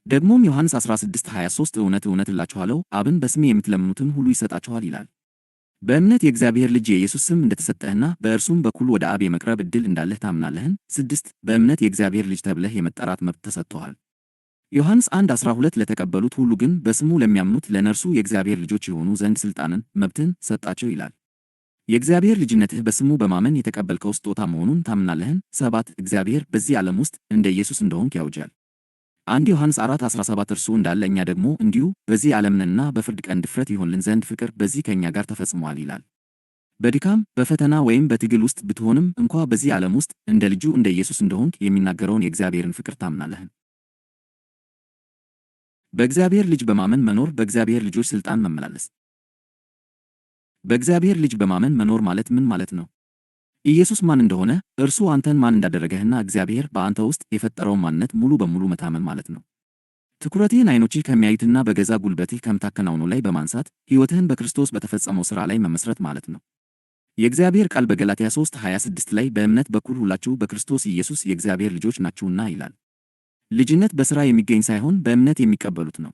ደግሞም ዮሐንስ 16:23 እውነት እውነት እላችኋለሁ አብን በስሜ የምትለምኑትን ሁሉ ይሰጣችኋል ይላል። በእምነት የእግዚአብሔር ልጅ የኢየሱስ ስም እንደተሰጠህና በእርሱም በኩል ወደ አብ የመቅረብ ዕድል እንዳለህ ታምናለህን? 6 በእምነት የእግዚአብሔር ልጅ ተብለህ የመጠራት መብት ተሰጥቶሃል። ዮሐንስ 1:12 ለተቀበሉት ሁሉ ግን በስሙ ለሚያምኑት ለነርሱ የእግዚአብሔር ልጆች የሆኑ ዘንድ ሥልጣንን መብትን ሰጣቸው ይላል። የእግዚአብሔር ልጅነትህ በስሙ በማመን የተቀበልከው ስጦታ መሆኑን ታምናለህን? 7 እግዚአብሔር በዚህ ዓለም ውስጥ እንደ ኢየሱስ እንደሆንክ ያውጃል። 1 ዮሐንስ 4:17 እርሱ እንዳለ እኛ ደግሞ እንዲሁ በዚህ ዓለም ነንና በፍርድ ቀን ድፍረት ይሆንልን ዘንድ ፍቅር በዚህ ከእኛ ጋር ተፈጽሟል ይላል። በድካም በፈተና ወይም በትግል ውስጥ ብትሆንም እንኳ በዚህ ዓለም ውስጥ እንደ ልጁ እንደ ኢየሱስ እንደሆንክ የሚናገረውን የእግዚአብሔርን ፍቅር ታምናለህን? በእግዚአብሔር ልጅ በማመን መኖር በእግዚአብሔር ልጆች ሥልጣን መመላለስ። በእግዚአብሔር ልጅ በማመን መኖር ማለት ምን ማለት ነው? ኢየሱስ ማን እንደሆነ፣ እርሱ አንተን ማን እንዳደረገህና እግዚአብሔር በአንተ ውስጥ የፈጠረውን ማንነት ሙሉ በሙሉ መታመን ማለት ነው። ትኩረትህን ዓይኖችህ ከሚያዩትና በገዛ ጉልበትህ ከምታከናውነው ላይ በማንሳት ሕይወትህን በክርስቶስ በተፈጸመው ሥራ ላይ መመስረት ማለት ነው። የእግዚአብሔር ቃል በገላትያ 3:26 ላይ በእምነት በኩል ሁላችሁ በክርስቶስ ኢየሱስ የእግዚአብሔር ልጆች ናችሁና ይላል። ልጅነት በሥራ የሚገኝ ሳይሆን በእምነት የሚቀበሉት ነው።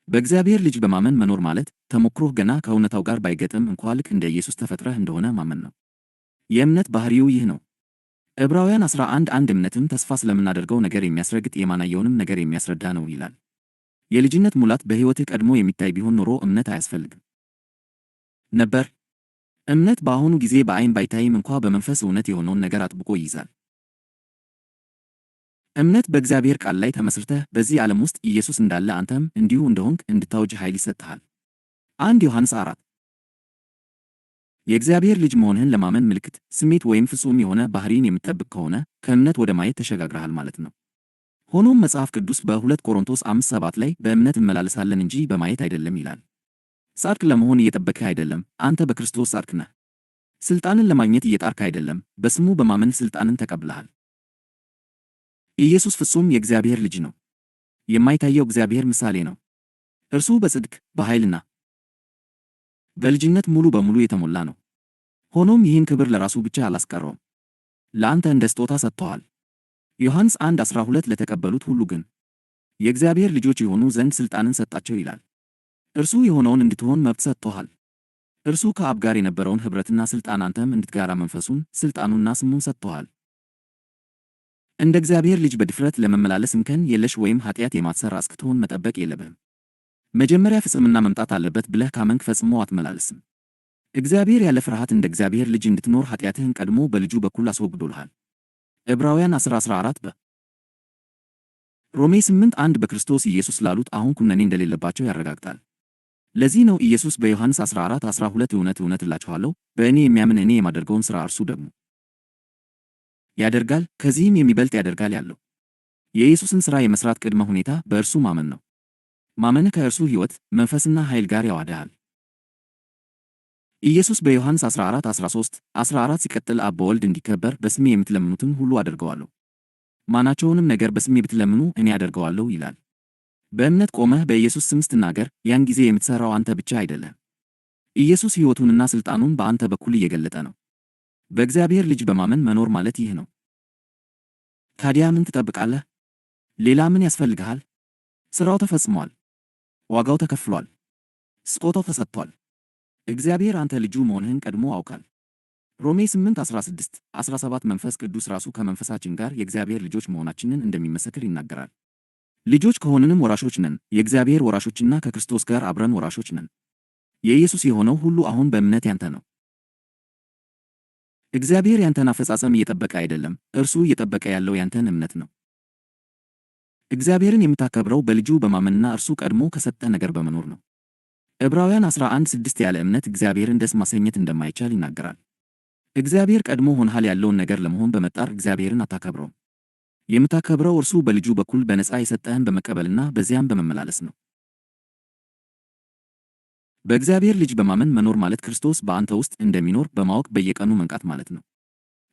በእግዚአብሔር ልጅ በማመን መኖር ማለት ተሞክሮህ ገና ከእውነታው ጋር ባይገጥም እንኳ ልክ እንደ ኢየሱስ ተፈጥረህ እንደሆነ ማመን ነው። የእምነት ባህሪው ይህ ነው። ዕብራውያን 11:1 እምነትም ተስፋ ስለምናደርገው ነገር የሚያስረግጥ የማናየውንም ነገር የሚያስረዳ ነው ይላል። የልጅነት ሙላት በሕይወትህ ቀድሞ የሚታይ ቢሆን ኖሮ እምነት አያስፈልግም ነበር። እምነት በአሁኑ ጊዜ በዓይን ባይታይም እንኳ በመንፈስ እውነት የሆነውን ነገር አጥብቆ ይይዛል። እምነት በእግዚአብሔር ቃል ላይ ተመስርተህ በዚህ ዓለም ውስጥ ኢየሱስ እንዳለ አንተም እንዲሁ እንደሆንክ እንድታውጅ ኃይል ይሰጥሃል። 1 ዮሐንስ 4 የእግዚአብሔር ልጅ መሆንህን ለማመን ምልክት፣ ስሜት ወይም ፍጹም የሆነ ባህሪን የምትጠብቅ ከሆነ ከእምነት ወደ ማየት ተሸጋግረሃል ማለት ነው። ሆኖም መጽሐፍ ቅዱስ በ2 ቆሮንቶስ 5:7 ላይ በእምነት እንመላለሳለን እንጂ በማየት አይደለም ይላል። ጻድቅ ለመሆን እየጠበቅህ አይደለም፣ አንተ በክርስቶስ ጻድቅ ነህ። ሥልጣንን ለማግኘት እየጣርክ አይደለም፣ በስሙ በማመን ሥልጣንን ተቀብለሃል። ኢየሱስ ፍጹም የእግዚአብሔር ልጅ ነው። የማይታየው እግዚአብሔር ምሳሌ ነው። እርሱ በጽድቅ በኃይልና በልጅነት ሙሉ በሙሉ የተሞላ ነው። ሆኖም ይህን ክብር ለራሱ ብቻ አላስቀረውም፣ ለአንተ እንደ ስጦታ ሰጥቶሃል። ዮሐንስ 1:12 ለተቀበሉት ሁሉ ግን የእግዚአብሔር ልጆች የሆኑ ዘንድ ሥልጣንን ሰጣቸው ይላል። እርሱ የሆነውን እንድትሆን መብት ሰጥቶሃል። እርሱ ከአብ ጋር የነበረውን ኅብረትና ሥልጣን አንተም እንድትጋራ መንፈሱን፣ ሥልጣኑና ስሙን ሰጥቶሃል። እንደ እግዚአብሔር ልጅ በድፍረት ለመመላለስ እንከን የለሽ ወይም ኃጢአት የማትሠራ እስክትሆን መጠበቅ የለብህም። መጀመሪያ ፍጽምና መምጣት አለበት ብለህ ካመንክ ፈጽሞ አትመላለስም። እግዚአብሔር ያለ ፍርሃት እንደ እግዚአብሔር ልጅ እንድትኖር ኃጢአትህን ቀድሞ በልጁ በኩል አስወግዶልሃል። ዕብራውያን 10:14 ሮሜ 8:1 በክርስቶስ ኢየሱስ ላሉት አሁን ኩነኔ እንደሌለባቸው ያረጋግጣል። ለዚህ ነው ኢየሱስ በዮሐንስ 14:12 እውነት እውነት እላችኋለሁ በእኔ የሚያምን እኔ የማደርገውን ሥራ እርሱ ደግሞ ያደርጋል ከዚህም የሚበልጥ ያደርጋል ያለው። የኢየሱስን ሥራ የመሥራት ቅድመ ሁኔታ በእርሱ ማመን ነው። ማመንህ ከእርሱ ሕይወት፣ መንፈስና ኃይል ጋር ያዋህድሃል። ኢየሱስ በዮሐንስ 14:13-14 ሲቀጥል አብ በወልድ እንዲከበር በስሜ የምትለምኑትን ሁሉ አደርገዋለሁ፣ ማናቸውንም ነገር በስሜ ብትለምኑ እኔ አደርገዋለሁ ይላል። በእምነት ቆመህ በኢየሱስ ስም ስትናገር ያን ጊዜ የምትሠራው አንተ ብቻ አይደለም። ኢየሱስ ሕይወቱንና ሥልጣኑን በአንተ በኩል እየገለጠ ነው። በእግዚአብሔር ልጅ በማመን መኖር ማለት ይህ ነው። ታዲያ ምን ትጠብቃለህ? ሌላ ምን ያስፈልግሃል? ሥራው ተፈጽሟል። ዋጋው ተከፍሏል። ስጦታው ተሰጥቷል። እግዚአብሔር አንተ ልጁ መሆንህን ቀድሞ አውቃል። ሮሜ 8:16-17 መንፈስ ቅዱስ ራሱ ከመንፈሳችን ጋር የእግዚአብሔር ልጆች መሆናችንን እንደሚመሰክር ይናገራል። ልጆች ከሆንንም ወራሾች ነን፣ የእግዚአብሔር ወራሾችና ከክርስቶስ ጋር አብረን ወራሾች ነን። የኢየሱስ የሆነው ሁሉ አሁን በእምነት ያንተ ነው። እግዚአብሔር ያንተን አፈጻጸም እየጠበቀ አይደለም፣ እርሱ እየጠበቀ ያለው ያንተን እምነት ነው። እግዚአብሔርን የምታከብረው በልጁ በማመንና እርሱ ቀድሞ ከሰጠ ነገር በመኖር ነው። ዕብራውያን 11:6 ያለ እምነት እግዚአብሔርን ደስ ማሰኘት እንደማይቻል ይናገራል። እግዚአብሔር ቀድሞ ሆነሃል ያለውን ነገር ለመሆን በመጣር እግዚአብሔርን አታከብረውም። የምታከብረው እርሱ በልጁ በኩል በነፃ የሰጠህን በመቀበልና በዚያም በመመላለስ ነው። በእግዚአብሔር ልጅ በማመን መኖር ማለት ክርስቶስ በአንተ ውስጥ እንደሚኖር በማወቅ በየቀኑ መንቃት ማለት ነው።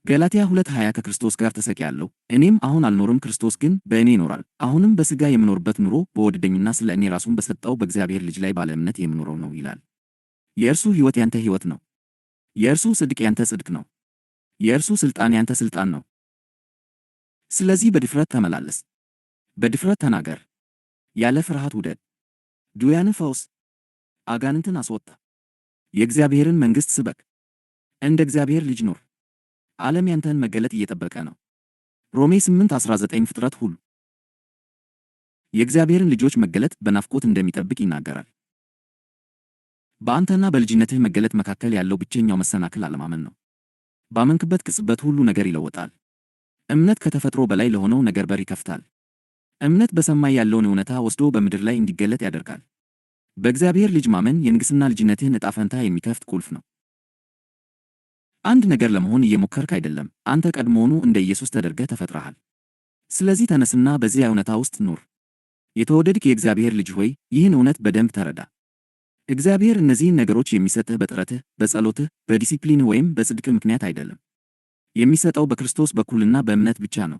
ገላትያ 2:20 ከክርስቶስ ጋር ተሰቅያለሁ፣ እኔም አሁን አልኖርም፣ ክርስቶስ ግን በእኔ ይኖራል። አሁንም በሥጋ የምኖርበት ኑሮ በወደደኝና ስለ እኔ ራሱን በሰጠው በእግዚአብሔር ልጅ ላይ ባለ እምነት የምኖረው ነው ይላል። የእርሱ ሕይወት ያንተ ሕይወት ነው። የእርሱ ጽድቅ ያንተ ጽድቅ ነው። የእርሱ ሥልጣን ያንተ ሥልጣን ነው። ስለዚህ በድፍረት ተመላለስ፣ በድፍረት ተናገር፣ ያለ ፍርሃት ውደድ፣ ድውያንን ፈውስ፣ አጋንንትን አስወጣ፣ የእግዚአብሔርን መንግሥት ስበክ፣ እንደ እግዚአብሔር ልጅ ኑር። ዓለም ያንተን መገለጥ እየጠበቀ ነው። ሮሜ 8:19 ፍጥረት ሁሉ የእግዚአብሔርን ልጆች መገለጥ በናፍቆት እንደሚጠብቅ ይናገራል። በአንተና በልጅነትህ መገለጥ መካከል ያለው ብቸኛው መሰናክል አለማመን ነው። ባመንክበት ቅጽበት ሁሉ ነገር ይለወጣል። እምነት ከተፈጥሮ በላይ ለሆነው ነገር በር ይከፍታል። እምነት በሰማይ ያለውን እውነታ ወስዶ በምድር ላይ እንዲገለጥ ያደርጋል። በእግዚአብሔር ልጅ ማመን የንግሥና ልጅነትህን ዕጣ ፈንታ የሚከፍት ቁልፍ ነው። አንድ ነገር ለመሆን እየሞከርክ አይደለም፣ አንተ ቀድሞውኑ እንደ ኢየሱስ ተደርገህ ተፈጥረሃል። ስለዚህ ተነስና በዚያ እውነታ ውስጥ ኑር። የተወደድክ የእግዚአብሔር ልጅ ሆይ ይህን እውነት በደንብ ተረዳ። እግዚአብሔር እነዚህን ነገሮች የሚሰጥህ በጥረትህ፣ በጸሎትህ፣ በዲሲፕሊንህ ወይም በጽድቅህ ምክንያት አይደለም። የሚሰጠው በክርስቶስ በኩልና በእምነት ብቻ ነው።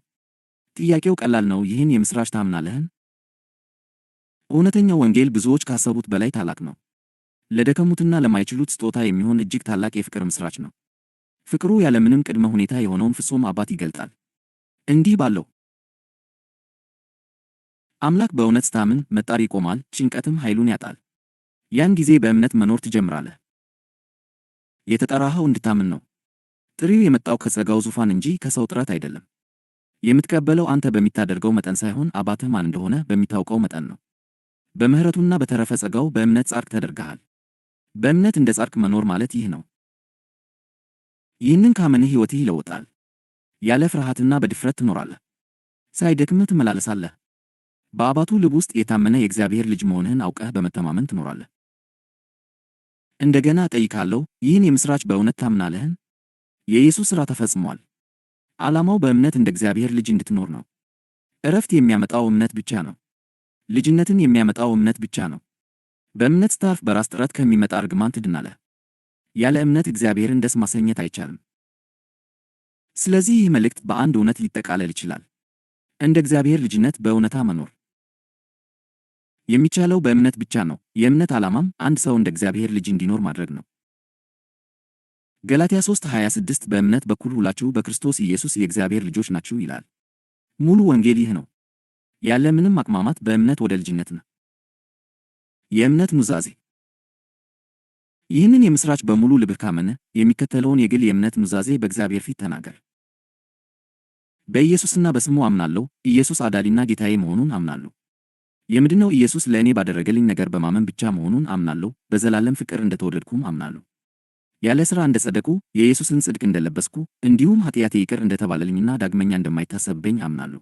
ጥያቄው ቀላል ነው። ይህን የምሥራች ታምናለህን? እውነተኛው ወንጌል ብዙዎች ካሰቡት በላይ ታላቅ ነው። ለደከሙትና ለማይችሉት ስጦታ የሚሆን እጅግ ታላቅ የፍቅር ምሥራች ነው። ፍቅሩ ያለምንም ቅድመ ሁኔታ የሆነውን ፍጹም አባት ይገልጣል። እንዲህ ባለው አምላክ በእውነት ስታምን መጣር ይቆማል፣ ጭንቀትም ኃይሉን ያጣል። ያን ጊዜ በእምነት መኖር ትጀምራለህ። የተጠራኸው እንድታምን ነው። ጥሪው የመጣው ከጸጋው ዙፋን እንጂ ከሰው ጥረት አይደለም። የምትቀበለው አንተ በሚታደርገው መጠን ሳይሆን አባትህ ማን እንደሆነ በሚታውቀው መጠን ነው። በምሕረቱና በተረፈ ጸጋው በእምነት ጻድቅ ተደርገሃል። በእምነት እንደ ጻድቅ መኖር ማለት ይህ ነው። ይህንን ካመንህ ሕይወትህ ይለወጣል። ያለ ፍርሃትና በድፍረት ትኖራለህ። ሳይደክምህ ትመላለሳለህ። በአባቱ ልብ ውስጥ የታመነ የእግዚአብሔር ልጅ መሆንህን አውቀህ በመተማመን ትኖራለህ። እንደገና እጠይቃለሁ፣ ይህን የምሥራች በእውነት ታምናለህን? የኢየሱስ ሥራ ተፈጽሟል። ዓላማው በእምነት እንደ እግዚአብሔር ልጅ እንድትኖር ነው። ዕረፍት የሚያመጣው እምነት ብቻ ነው። ልጅነትን የሚያመጣው እምነት ብቻ ነው። በእምነት ስታርፍ በራስ ጥረት ከሚመጣ እርግማን ትድናለህ። ያለ እምነት እግዚአብሔርን ደስ ማሰኘት አይቻልም። ስለዚህ ይህ መልእክት በአንድ እውነት ሊጠቃለል ይችላል። እንደ እግዚአብሔር ልጅነት በእውነታ መኖር የሚቻለው በእምነት ብቻ ነው። የእምነት ዓላማም አንድ ሰው እንደ እግዚአብሔር ልጅ እንዲኖር ማድረግ ነው። ገላትያ 3:26 በእምነት በኩል ሁላችሁ በክርስቶስ ኢየሱስ የእግዚአብሔር ልጆች ናችሁ ይላል። ሙሉ ወንጌል ይህ ነው። ያለ ምንም ማቅማማት በእምነት ወደ ልጅነት ነው። የእምነት ኑዛዜ። ይህንን የምሥራች በሙሉ ልብህ ካመንህ የሚከተለውን የግል የእምነት ኑዛዜ በእግዚአብሔር ፊት ተናገር። በኢየሱስና በስሙ አምናለሁ። ኢየሱስ አዳኝና ጌታዬ መሆኑን አምናለሁ። የምድነው ኢየሱስ ለእኔ ባደረገልኝ ነገር በማመን ብቻ መሆኑን አምናለሁ። በዘላለም ፍቅር እንደተወደድኩም አምናለሁ። ያለ ሥራ እንደ ጸደቅሁ፣ የኢየሱስን ጽድቅ እንደለበስኩ፣ እንዲሁም ኃጢአቴ ይቅር እንደተባለልኝና ዳግመኛ እንደማይታሰብብኝ አምናለሁ።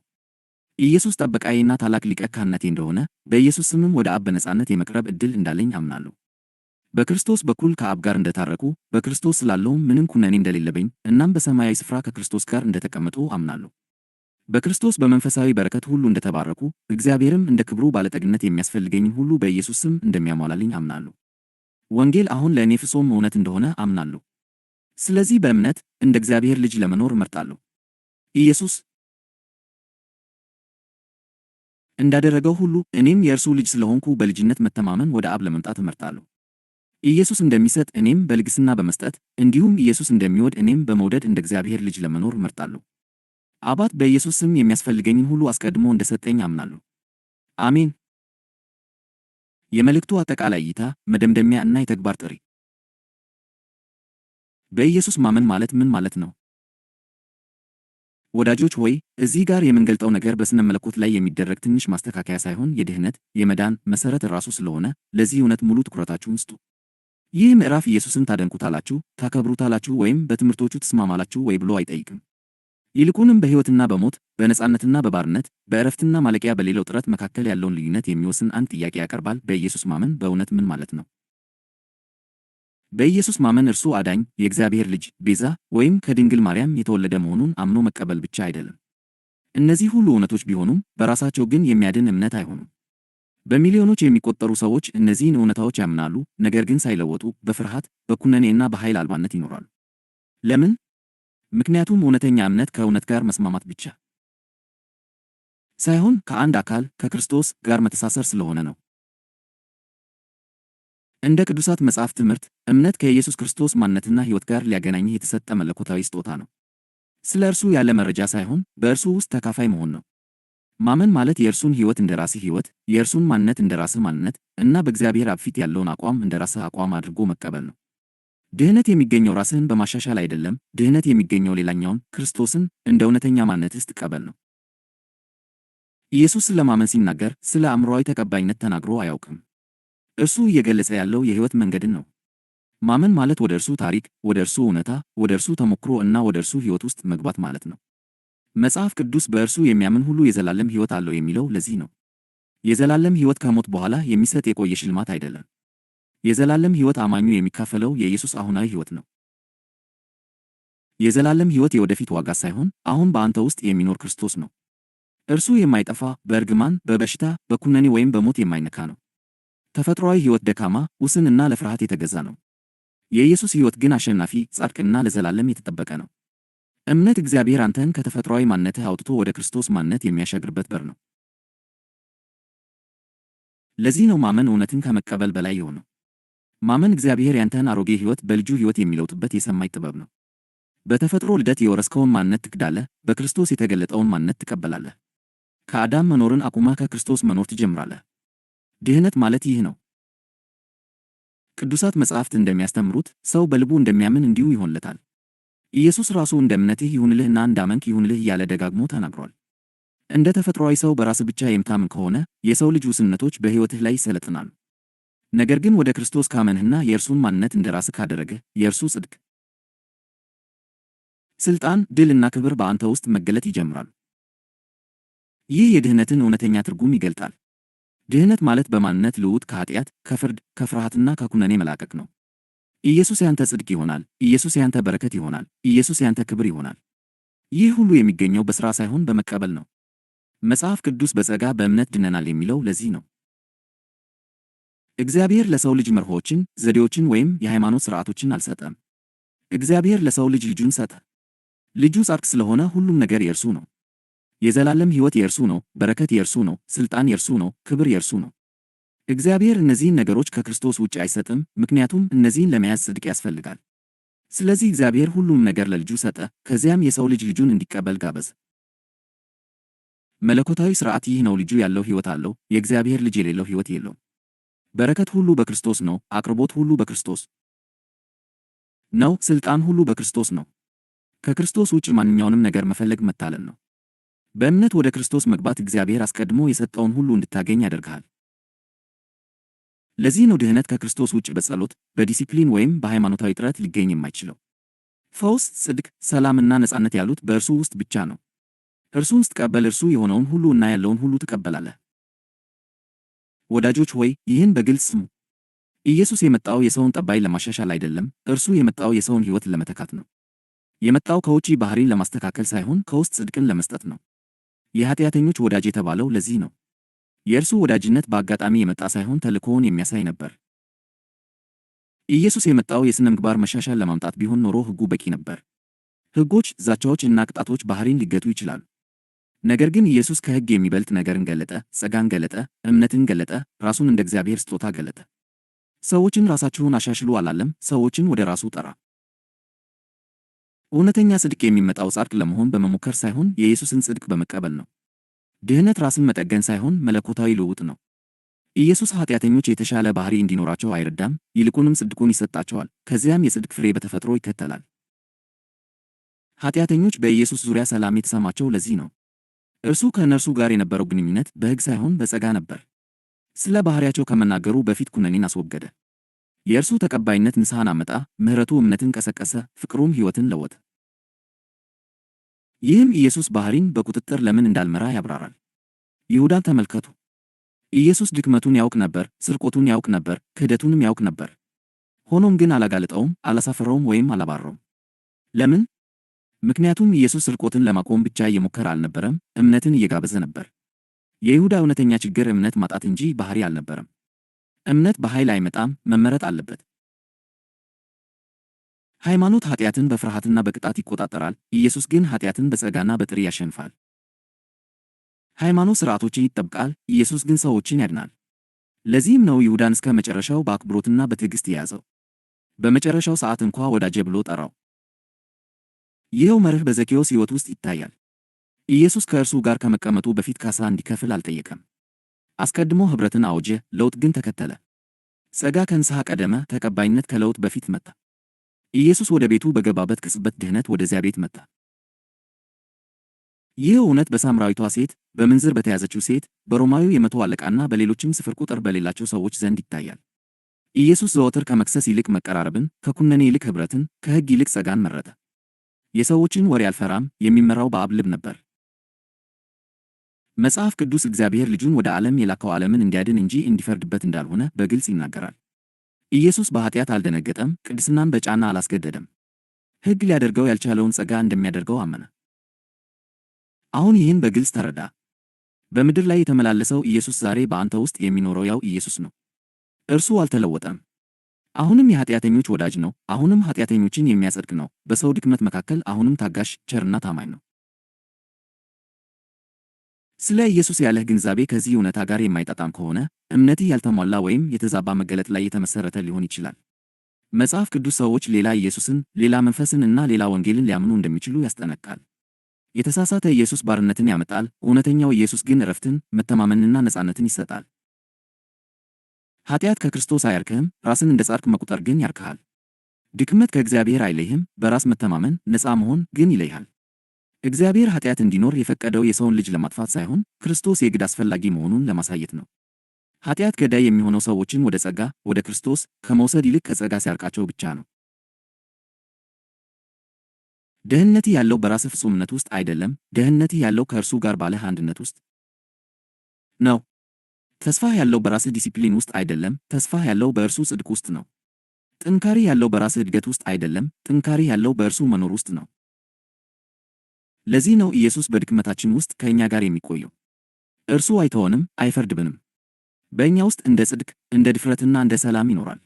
ኢየሱስ ጠበቃዬና ታላቅ ሊቀ ካህናቴ እንደሆነ፣ በኢየሱስ ስምም ወደ አብ በነጻነት የመቅረብ ዕድል እንዳለኝ አምናለሁ። በክርስቶስ በኩል ከአብ ጋር እንደታረቁ፣ በክርስቶስ ስላለውም ምንም ኩነኔ እንደሌለብኝ፣ እናም በሰማያዊ ስፍራ ከክርስቶስ ጋር እንደተቀመጡ አምናለሁ። በክርስቶስ በመንፈሳዊ በረከት ሁሉ እንደተባረኩ፣ እግዚአብሔርም እንደ ክብሩ ባለጠግነት የሚያስፈልገኝን ሁሉ በኢየሱስ ስም እንደሚያሟላልኝ አምናለሁ። ወንጌል አሁን ለእኔ ፍጹም እውነት እንደሆነ አምናለሁ። ስለዚህ በእምነት እንደ እግዚአብሔር ልጅ ለመኖር እመርጣለሁ። ኢየሱስ እንዳደረገው ሁሉ እኔም የእርሱ ልጅ ስለሆንኩ በልጅነት መተማመን ወደ አብ ለመምጣት እመርጣለሁ። ኢየሱስ እንደሚሰጥ እኔም በልግስና በመስጠት እንዲሁም ኢየሱስ እንደሚወድ እኔም በመውደድ እንደ እግዚአብሔር ልጅ ለመኖር እመርጣለሁ። አባት በኢየሱስ ስም የሚያስፈልገኝን ሁሉ አስቀድሞ እንደሰጠኝ አምናለሁ። አሜን። የመልእክቱ አጠቃላይ እይታ፣ መደምደሚያ እና የተግባር ጥሪ። በኢየሱስ ማመን ማለት ምን ማለት ነው? ወዳጆች ሆይ፣ እዚህ ጋር የምንገልጠው ነገር በስነ መለኮት ላይ የሚደረግ ትንሽ ማስተካከያ ሳይሆን የድህነት የመዳን መሠረት ራሱ ስለሆነ ለዚህ እውነት ሙሉ ትኩረታችሁን ስጡ። ይህ ምዕራፍ ኢየሱስን ታደንቁታላችሁ፣ ታከብሩታላችሁ ወይም በትምህርቶቹ ትስማማላችሁ ወይ ብሎ አይጠይቅም። ይልቁንም በሕይወትና በሞት፣ በነጻነትና በባርነት፣ በዕረፍትና ማለቂያ በሌለው ጥረት መካከል ያለውን ልዩነት የሚወስን አንድ ጥያቄ ያቀርባል። በኢየሱስ ማመን በእውነት ምን ማለት ነው? በኢየሱስ ማመን እርሱ አዳኝ፣ የእግዚአብሔር ልጅ፣ ቤዛ ወይም ከድንግል ማርያም የተወለደ መሆኑን አምኖ መቀበል ብቻ አይደለም። እነዚህ ሁሉ እውነቶች ቢሆኑም በራሳቸው ግን የሚያድን እምነት አይሆኑም። በሚሊዮኖች የሚቆጠሩ ሰዎች እነዚህን እውነታዎች ያምናሉ፣ ነገር ግን ሳይለወጡ በፍርሃት፣ በኩነኔና በኃይል አልባነት ይኖራሉ። ለምን? ምክንያቱም እውነተኛ እምነት ከእውነት ጋር መስማማት ብቻ ሳይሆን ከአንድ አካል ከክርስቶስ ጋር መተሳሰር ስለሆነ ነው። እንደ ቅዱሳት መጻሕፍት ትምህርት፣ እምነት ከኢየሱስ ክርስቶስ ማንነትና ሕይወት ጋር ሊያገናኝህ የተሰጠ መለኮታዊ ስጦታ ነው። ስለ እርሱ ያለ መረጃ ሳይሆን በእርሱ ውስጥ ተካፋይ መሆን ነው። ማመን ማለት የእርሱን ሕይወት እንደ ራስህ ሕይወት፣ የእርሱን ማንነት እንደ ራስህ ማንነት እና በእግዚአብሔር አብ ፊት ያለውን አቋም እንደ ራስህ አቋም አድርጎ መቀበል ነው። ድህነት የሚገኘው ራስህን በማሻሻል አይደለም። ድህነት የሚገኘው ሌላኛውን ክርስቶስን እንደ እውነተኛ ማንነትህ ስትቀበል ነው። ኢየሱስ ስለ ማመን ሲናገር ስለ አእምሮአዊ ተቀባይነት ተናግሮ አያውቅም። እርሱ እየገለጸ ያለው የሕይወት መንገድን ነው። ማመን ማለት ወደ እርሱ ታሪክ፣ ወደ እርሱ እውነታ፣ ወደ እርሱ ተሞክሮ እና ወደ እርሱ ሕይወት ውስጥ መግባት ማለት ነው። መጽሐፍ ቅዱስ በእርሱ የሚያምን ሁሉ የዘላለም ሕይወት አለው የሚለው ለዚህ ነው። የዘላለም ሕይወት ከሞት በኋላ የሚሰጥ የቆየ ሽልማት አይደለም። የዘላለም ሕይወት አማኙ የሚካፈለው የኢየሱስ አሁናዊ ሕይወት ነው። የዘላለም ሕይወት የወደፊት ዋጋ ሳይሆን አሁን በአንተ ውስጥ የሚኖር ክርስቶስ ነው። እርሱ የማይጠፋ፣ በእርግማን፣ በበሽታ፣ በኩነኔ ወይም በሞት የማይነካ ነው። ተፈጥሯዊ ሕይወት ደካማ፣ ውስን እና ለፍርሃት የተገዛ ነው። የኢየሱስ ሕይወት ግን አሸናፊ፣ ጻድቅና ለዘላለም የተጠበቀ ነው። እምነት እግዚአብሔር አንተን ከተፈጥሯዊ ማንነትህ አውጥቶ ወደ ክርስቶስ ማንነት የሚያሻግርበት በር ነው። ለዚህ ነው ማመን እውነትን ከመቀበል በላይ የሆነው። ማመን እግዚአብሔር ያንተን አሮጌ ሕይወት በልጁ ሕይወት የሚለውጥበት የሰማይ ጥበብ ነው። በተፈጥሮ ልደት የወረስከውን ማንነት ትክዳለህ፣ በክርስቶስ የተገለጠውን ማንነት ትቀበላለህ። ከአዳም መኖርን አቁመህ ከክርስቶስ መኖር ትጀምራለህ። ድህነት ማለት ይህ ነው። ቅዱሳት መጻሕፍት እንደሚያስተምሩት ሰው በልቡ እንደሚያምን እንዲሁ ይሆንለታል። ኢየሱስ ራሱ እንደ እምነትህ ይሁንልህና እንዳመንክ ይሁንልህ እያለ ደጋግሞ ተናግሯል። እንደ ተፈጥሯዊ ሰው በራስህ ብቻ የምታምን ከሆነ የሰው ልጅ ውስንነቶች በሕይወትህ ላይ ይሰለጥናሉ። ነገር ግን ወደ ክርስቶስ ካመንህና የእርሱን ማንነት እንደ ራስህ ካደረግህ የእርሱ ጽድቅ፣ ሥልጣን፣ ድል እና ክብር በአንተ ውስጥ መገለጥ ይጀምራሉ። ይህ የድህነትን እውነተኛ ትርጉም ይገልጣል። ድህነት ማለት በማንነት ልውውጥ ከኃጢአት፣ ከፍርድ፣ ከፍርሃትና ከኩነኔ መላቀቅ ነው። ኢየሱስ ያንተ ጽድቅ ይሆናል። ኢየሱስ ያንተ በረከት ይሆናል። ኢየሱስ ያንተ ክብር ይሆናል። ይህ ሁሉ የሚገኘው በሥራ ሳይሆን በመቀበል ነው። መጽሐፍ ቅዱስ በጸጋ በእምነት ድነናል የሚለው ለዚህ ነው። እግዚአብሔር ለሰው ልጅ መርሆችን፣ ዘዴዎችን ወይም የሃይማኖት ሥርዓቶችን አልሰጠም። እግዚአብሔር ለሰው ልጅ ልጁን ሰጠ። ልጁ ጻድቅ ስለሆነ ሁሉም ነገር የእርሱ ነው። የዘላለም ሕይወት የእርሱ ነው። በረከት የእርሱ ነው። ሥልጣን የእርሱ ነው። ክብር የእርሱ ነው። እግዚአብሔር እነዚህን ነገሮች ከክርስቶስ ውጭ አይሰጥም፣ ምክንያቱም እነዚህን ለመያዝ ጽድቅ ያስፈልጋል። ስለዚህ እግዚአብሔር ሁሉም ነገር ለልጁ ሰጠ፣ ከዚያም የሰው ልጅ ልጁን እንዲቀበል ጋበዘ። መለኮታዊ ሥርዓት ይህ ነው። ልጁ ያለው ሕይወት አለው፣ የእግዚአብሔር ልጅ የሌለው ሕይወት የለውም። በረከት ሁሉ በክርስቶስ ነው። አቅርቦት ሁሉ በክርስቶስ ነው። ሥልጣን ሁሉ በክርስቶስ ነው። ከክርስቶስ ውጭ ማንኛውንም ነገር መፈለግ መታለል ነው። በእምነት ወደ ክርስቶስ መግባት እግዚአብሔር አስቀድሞ የሰጠውን ሁሉ እንድታገኝ ያደርግሃል። ለዚህ ነው ድህነት ከክርስቶስ ውጭ በጸሎት፣ በዲሲፕሊን ወይም በሃይማኖታዊ ጥረት ሊገኝ የማይችለው። ፈውስ፣ ጽድቅ፣ ሰላምና ነጻነት ያሉት በእርሱ ውስጥ ብቻ ነው። እርሱን ስትቀበል እርሱ የሆነውን ሁሉ እና ያለውን ሁሉ ትቀበላለህ። ወዳጆች ሆይ ይህን በግልጽ ስሙ። ኢየሱስ የመጣው የሰውን ጠባይ ለማሻሻል አይደለም። እርሱ የመጣው የሰውን ሕይወት ለመተካት ነው። የመጣው ከውጪ ባህሪን ለማስተካከል ሳይሆን ከውስጥ ጽድቅን ለመስጠት ነው። የኃጢአተኞች ወዳጅ የተባለው ለዚህ ነው። የእርሱ ወዳጅነት በአጋጣሚ የመጣ ሳይሆን ተልእኮውን የሚያሳይ ነበር። ኢየሱስ የመጣው የሥነ ምግባር መሻሻል ለማምጣት ቢሆን ኖሮ ሕጉ በቂ ነበር። ሕጎች፣ ዛቻዎች እና ቅጣቶች ባህሪን ሊገቱ ይችላሉ። ነገር ግን ኢየሱስ ከሕግ የሚበልጥ ነገርን ገለጠ፣ ጸጋን ገለጠ፣ እምነትን ገለጠ፣ ራሱን እንደ እግዚአብሔር ስጦታ ገለጠ። ሰዎችን ራሳችሁን አሻሽሉ አላለም፣ ሰዎችን ወደ ራሱ ጠራ። እውነተኛ ጽድቅ የሚመጣው ጻድቅ ለመሆን በመሞከር ሳይሆን የኢየሱስን ጽድቅ በመቀበል ነው። ድህነት ራስን መጠገን ሳይሆን መለኮታዊ ልውውጥ ነው። ኢየሱስ ኃጢአተኞች የተሻለ ባህሪ እንዲኖራቸው አይረዳም፣ ይልቁንም ጽድቁን ይሰጣቸዋል። ከዚያም የጽድቅ ፍሬ በተፈጥሮ ይከተላል። ኃጢአተኞች በኢየሱስ ዙሪያ ሰላም የተሰማቸው ለዚህ ነው። እርሱ ከእነርሱ ጋር የነበረው ግንኙነት በሕግ ሳይሆን በጸጋ ነበር። ስለ ባህሪያቸው ከመናገሩ በፊት ኩነኔን አስወገደ። የእርሱ ተቀባይነት ንስሐን አመጣ፣ ምሕረቱ እምነትን ቀሰቀሰ፣ ፍቅሩም ሕይወትን ለወጠ። ይህም ኢየሱስ ባሕሪን በቁጥጥር ለምን እንዳልመራ ያብራራል። ይሁዳን ተመልከቱ። ኢየሱስ ድክመቱን ያውቅ ነበር፣ ስርቆቱን ያውቅ ነበር፣ ክህደቱንም ያውቅ ነበር። ሆኖም ግን አላጋለጠውም፣ አላሳፈረውም ወይም አላባረረውም። ለምን? ምክንያቱም ኢየሱስ ስርቆትን ለማቆም ብቻ እየሞከረ አልነበረም፣ እምነትን እየጋበዘ ነበር። የይሁዳ እውነተኛ ችግር እምነት ማጣት እንጂ ባሕሪ አልነበረም። እምነት በኃይል አይመጣም፣ መመረጥ አለበት። ሃይማኖት ኃጢአትን በፍርሃትና በቅጣት ይቆጣጠራል፣ ኢየሱስ ግን ኃጢአትን በጸጋና በጥሪ ያሸንፋል። ሃይማኖት ሥርዓቶችን ይጠብቃል፣ ኢየሱስ ግን ሰዎችን ያድናል። ለዚህም ነው ይሁዳን እስከ መጨረሻው በአክብሮትና በትዕግሥት የያዘው። በመጨረሻው ሰዓት እንኳ ወዳጄ ብሎ ጠራው። ይኸው መርህ በዘኬዎስ ሕይወት ውስጥ ይታያል። ኢየሱስ ከእርሱ ጋር ከመቀመጡ በፊት ካሳ እንዲከፍል አልጠየቀም። አስቀድሞ ኅብረትን አወጀ፣ ለውጥ ግን ተከተለ። ጸጋ ከንስሐ ቀደመ፣ ተቀባይነት ከለውጥ በፊት መጣ። ኢየሱስ ወደ ቤቱ በገባበት ቅጽበት ድኅነት ወደዚያ ቤት መጣ። ይህ እውነት በሳምራዊቷ ሴት፣ በምንዝር በተያዘችው ሴት፣ በሮማዊው የመቶ አለቃና በሌሎችም ስፍር ቁጥር በሌላቸው ሰዎች ዘንድ ይታያል። ኢየሱስ ዘወትር ከመክሰስ ይልቅ መቀራረብን፣ ከኩነኔ ይልቅ ኅብረትን፣ ከሕግ ይልቅ ጸጋን መረጠ። የሰዎችን ወሬ አልፈራም፣ የሚመራው በአብ ልብ ነበር። መጽሐፍ ቅዱስ እግዚአብሔር ልጁን ወደ ዓለም የላከው ዓለምን እንዲያድን እንጂ እንዲፈርድበት እንዳልሆነ በግልጽ ይናገራል። ኢየሱስ በኃጢአት አልደነገጠም፣ ቅድስናን በጫና አላስገደደም። ሕግ ሊያደርገው ያልቻለውን ጸጋ እንደሚያደርገው አመነ። አሁን ይህን በግልጽ ተረዳ። በምድር ላይ የተመላለሰው ኢየሱስ ዛሬ በአንተ ውስጥ የሚኖረው ያው ኢየሱስ ነው። እርሱ አልተለወጠም። አሁንም የኃጢአተኞች ወዳጅ ነው። አሁንም ኃጢአተኞችን የሚያጸድቅ ነው። በሰው ድክመት መካከል አሁንም ታጋሽ፣ ቸርና ታማኝ ነው። ስለ ኢየሱስ ያለህ ግንዛቤ ከዚህ እውነታ ጋር የማይጣጣም ከሆነ እምነትህ ያልተሟላ ወይም የተዛባ መገለጥ ላይ የተመሠረተ ሊሆን ይችላል። መጽሐፍ ቅዱስ ሰዎች ሌላ ኢየሱስን፣ ሌላ መንፈስን እና ሌላ ወንጌልን ሊያምኑ እንደሚችሉ ያስጠነቅቃል። የተሳሳተ ኢየሱስ ባርነትን ያመጣል፣ እውነተኛው ኢየሱስ ግን ዕረፍትን፣ መተማመንና ነፃነትን ይሰጣል። ኃጢአት ከክርስቶስ አያርክህም፣ ራስን እንደ ጻድቅ መቁጠር ግን ያርክሃል። ድክመት ከእግዚአብሔር አይለይህም፣ በራስ መተማመን፣ ነፃ መሆን ግን ይለይሃል። እግዚአብሔር ኃጢአት እንዲኖር የፈቀደው የሰውን ልጅ ለማጥፋት ሳይሆን ክርስቶስ የግድ አስፈላጊ መሆኑን ለማሳየት ነው። ኃጢአት ገዳይ የሚሆነው ሰዎችን ወደ ጸጋ፣ ወደ ክርስቶስ ከመውሰድ ይልቅ ከጸጋ ሲያርቃቸው ብቻ ነው። ደህንነትህ ያለው በራስህ ፍጹምነት ውስጥ አይደለም። ደህንነትህ ያለው ከእርሱ ጋር ባለህ አንድነት ውስጥ ነው። ተስፋህ ያለው በራስህ ዲሲፕሊን ውስጥ አይደለም። ተስፋህ ያለው በእርሱ ጽድቅ ውስጥ ነው። ጥንካሬ ያለው በራስህ እድገት ውስጥ አይደለም። ጥንካሬ ያለው በእርሱ መኖር ውስጥ ነው። ለዚህ ነው ኢየሱስ በድክመታችን ውስጥ ከእኛ ጋር የሚቆየው። እርሱ አይተወንም፣ አይፈርድብንም። በእኛ ውስጥ እንደ ጽድቅ፣ እንደ ድፍረትና እንደ ሰላም ይኖራል።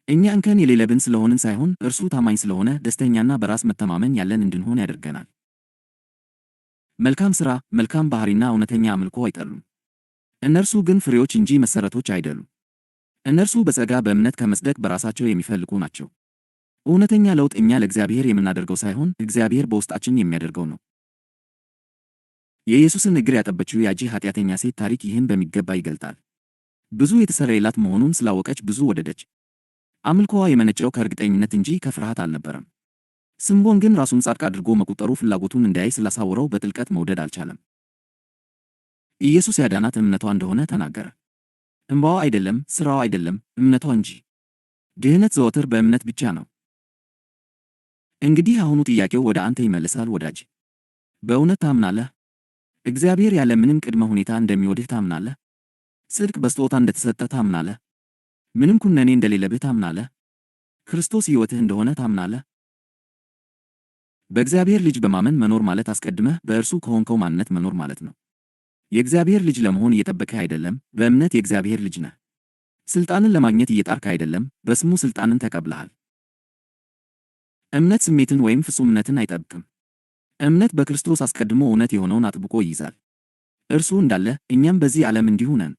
እኛ እንከን የሌለብን ስለሆንን ሳይሆን እርሱ ታማኝ ስለሆነ ደስተኛና በራስ መተማመን ያለን እንድንሆን ያደርገናል። መልካም ሥራ፣ መልካም ባሕሪና እውነተኛ አምልኮ አይጠሉም። እነርሱ ግን ፍሬዎች እንጂ መሠረቶች አይደሉም። እነርሱ በጸጋ በእምነት ከመጽደቅ በራሳቸው የሚፈልቁ ናቸው። እውነተኛ ለውጥ እኛ ለእግዚአብሔር የምናደርገው ሳይሆን እግዚአብሔር በውስጣችን የሚያደርገው ነው። የኢየሱስን እግር ያጠበችው ያቺ ኃጢአተኛ ሴት ታሪክ ይህን በሚገባ ይገልጣል። ብዙ የተሰረየላት መሆኑን ስላወቀች ብዙ ወደደች። አምልኮዋ የመነጨው ከእርግጠኝነት እንጂ ከፍርሃት አልነበረም። ስምዖን ግን ራሱን ጻድቅ አድርጎ መቁጠሩ ፍላጎቱን እንዳያይ ስላሳወረው በጥልቀት መውደድ አልቻለም። ኢየሱስ ያዳናት እምነቷ እንደሆነ ተናገረ። እንባዋ አይደለም፣ ሥራዋ አይደለም፣ እምነቷ እንጂ። ድህነት ዘወትር በእምነት ብቻ ነው። እንግዲህ አሁኑ ጥያቄው ወደ አንተ ይመለሳል ወዳጅ። በእውነት ታምናለህ? እግዚአብሔር ያለ ምንም ቅድመ ሁኔታ እንደሚወድህ ታምናለህ? ጽድቅ በስጦታ እንደተሰጠህ ታምናለህ? ምንም ኩነኔ እንደሌለብህ ታምናለህ? ክርስቶስ ሕይወትህ እንደሆነ ታምናለህ? በእግዚአብሔር ልጅ በማመን መኖር ማለት አስቀድመህ በእርሱ ከሆንከው ማንነት መኖር ማለት ነው። የእግዚአብሔር ልጅ ለመሆን እየጠበቅህ አይደለም፣ በእምነት የእግዚአብሔር ልጅ ነህ። ሥልጣንን ለማግኘት እየጣርክ አይደለም፣ በስሙ ሥልጣንን ተቀብለሃል። እምነት ስሜትን ወይም ፍጹምነትን አይጠብቅም። እምነት በክርስቶስ አስቀድሞ እውነት የሆነውን አጥብቆ ይይዛል። እርሱ እንዳለ እኛም በዚህ ዓለም እንዲሁ ነን።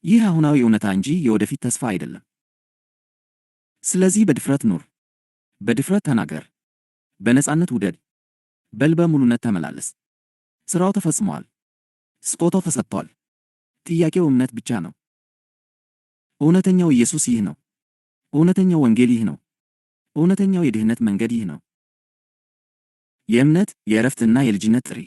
ይህ አሁናዊ እውነታ እንጂ የወደፊት ተስፋ አይደለም። ስለዚህ በድፍረት ኑር፣ በድፍረት ተናገር፣ በነፃነት ውደድ፣ በልበ ሙሉነት ተመላለስ። ሥራው ተፈጽሟል፣ ስጦታው ተሰጥቷል። ጥያቄው እምነት ብቻ ነው። እውነተኛው ኢየሱስ ይህ ነው። እውነተኛው ወንጌል ይህ ነው። እውነተኛው የድህነት መንገድ ይህ ነው። የእምነት፣ የዕረፍትና የልጅነት ጥሪ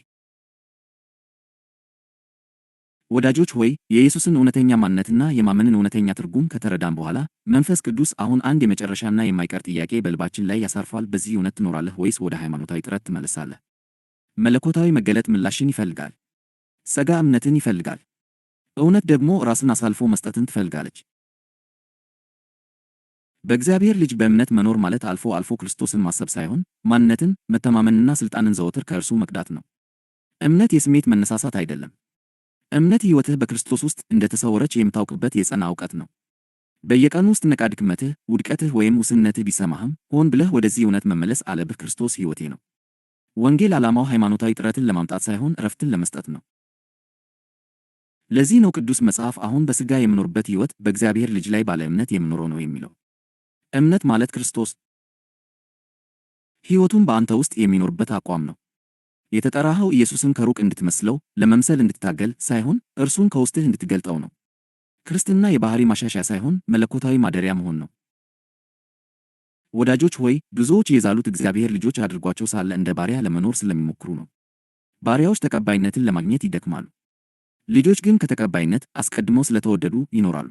ወዳጆች ሆይ የኢየሱስን እውነተኛ ማንነትና የማመንን እውነተኛ ትርጉም ከተረዳን በኋላ መንፈስ ቅዱስ አሁን አንድ የመጨረሻና የማይቀር ጥያቄ በልባችን ላይ ያሳርፋል። በዚህ እውነት ትኖራለህ ወይስ ወደ ሃይማኖታዊ ጥረት ትመለሳለህ? መለኮታዊ መገለጥ ምላሽን ይፈልጋል። ጸጋ እምነትን ይፈልጋል። እውነት ደግሞ ራስን አሳልፎ መስጠትን ትፈልጋለች። በእግዚአብሔር ልጅ በእምነት መኖር ማለት አልፎ አልፎ ክርስቶስን ማሰብ ሳይሆን ማንነትን፣ መተማመንና ሥልጣንን ዘወትር ከእርሱ መቅዳት ነው። እምነት የስሜት መነሳሳት አይደለም። እምነት ሕይወትህ በክርስቶስ ውስጥ እንደተሰወረች የምታውቅበት የጸና እውቀት ነው። በየቀኑ ውስጥ ነቃ ድክመትህ፣ ውድቀትህ ወይም ውስንነትህ ቢሰማህም ሆን ብለህ ወደዚህ እውነት መመለስ አለብህ። ክርስቶስ ሕይወቴ ነው። ወንጌል ዓላማው ሃይማኖታዊ ጥረትን ለማምጣት ሳይሆን ዕረፍትን ለመስጠት ነው። ለዚህ ነው ቅዱስ መጽሐፍ አሁን በሥጋ የምኖርበት ሕይወት በእግዚአብሔር ልጅ ላይ ባለ እምነት የምኖረው ነው የሚለው። እምነት ማለት ክርስቶስ ሕይወቱን በአንተ ውስጥ የሚኖርበት አቋም ነው። የተጠራኸው ኢየሱስን ከሩቅ እንድትመስለው ለመምሰል እንድትታገል ሳይሆን እርሱን ከውስጥህ እንድትገልጠው ነው። ክርስትና የባህሪ ማሻሻያ ሳይሆን መለኮታዊ ማደሪያ መሆን ነው። ወዳጆች ሆይ ብዙዎች የዛሉት እግዚአብሔር ልጆች አድርጓቸው ሳለ እንደ ባሪያ ለመኖር ስለሚሞክሩ ነው። ባሪያዎች ተቀባይነትን ለማግኘት ይደክማሉ። ልጆች ግን ከተቀባይነት አስቀድመው ስለተወደዱ ይኖራሉ።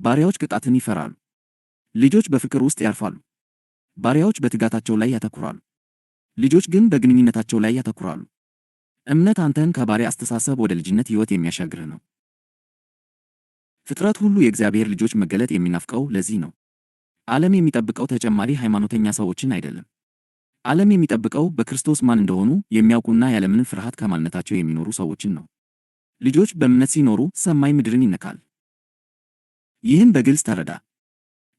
ባሪያዎች ቅጣትን ይፈራሉ። ልጆች በፍቅር ውስጥ ያርፋሉ። ባሪያዎች በትጋታቸው ላይ ያተኩራሉ። ልጆች ግን በግንኙነታቸው ላይ ያተኩራሉ። እምነት አንተን ከባሪያ አስተሳሰብ ወደ ልጅነት ሕይወት የሚያሻግርህ ነው። ፍጥረት ሁሉ የእግዚአብሔር ልጆች መገለጥ የሚናፍቀው ለዚህ ነው። ዓለም የሚጠብቀው ተጨማሪ ሃይማኖተኛ ሰዎችን አይደለም። ዓለም የሚጠብቀው በክርስቶስ ማን እንደሆኑ የሚያውቁና ያለምንም ፍርሃት ከማንነታቸው የሚኖሩ ሰዎችን ነው። ልጆች በእምነት ሲኖሩ ሰማይ ምድርን ይነካል። ይህን በግልጽ ተረዳ።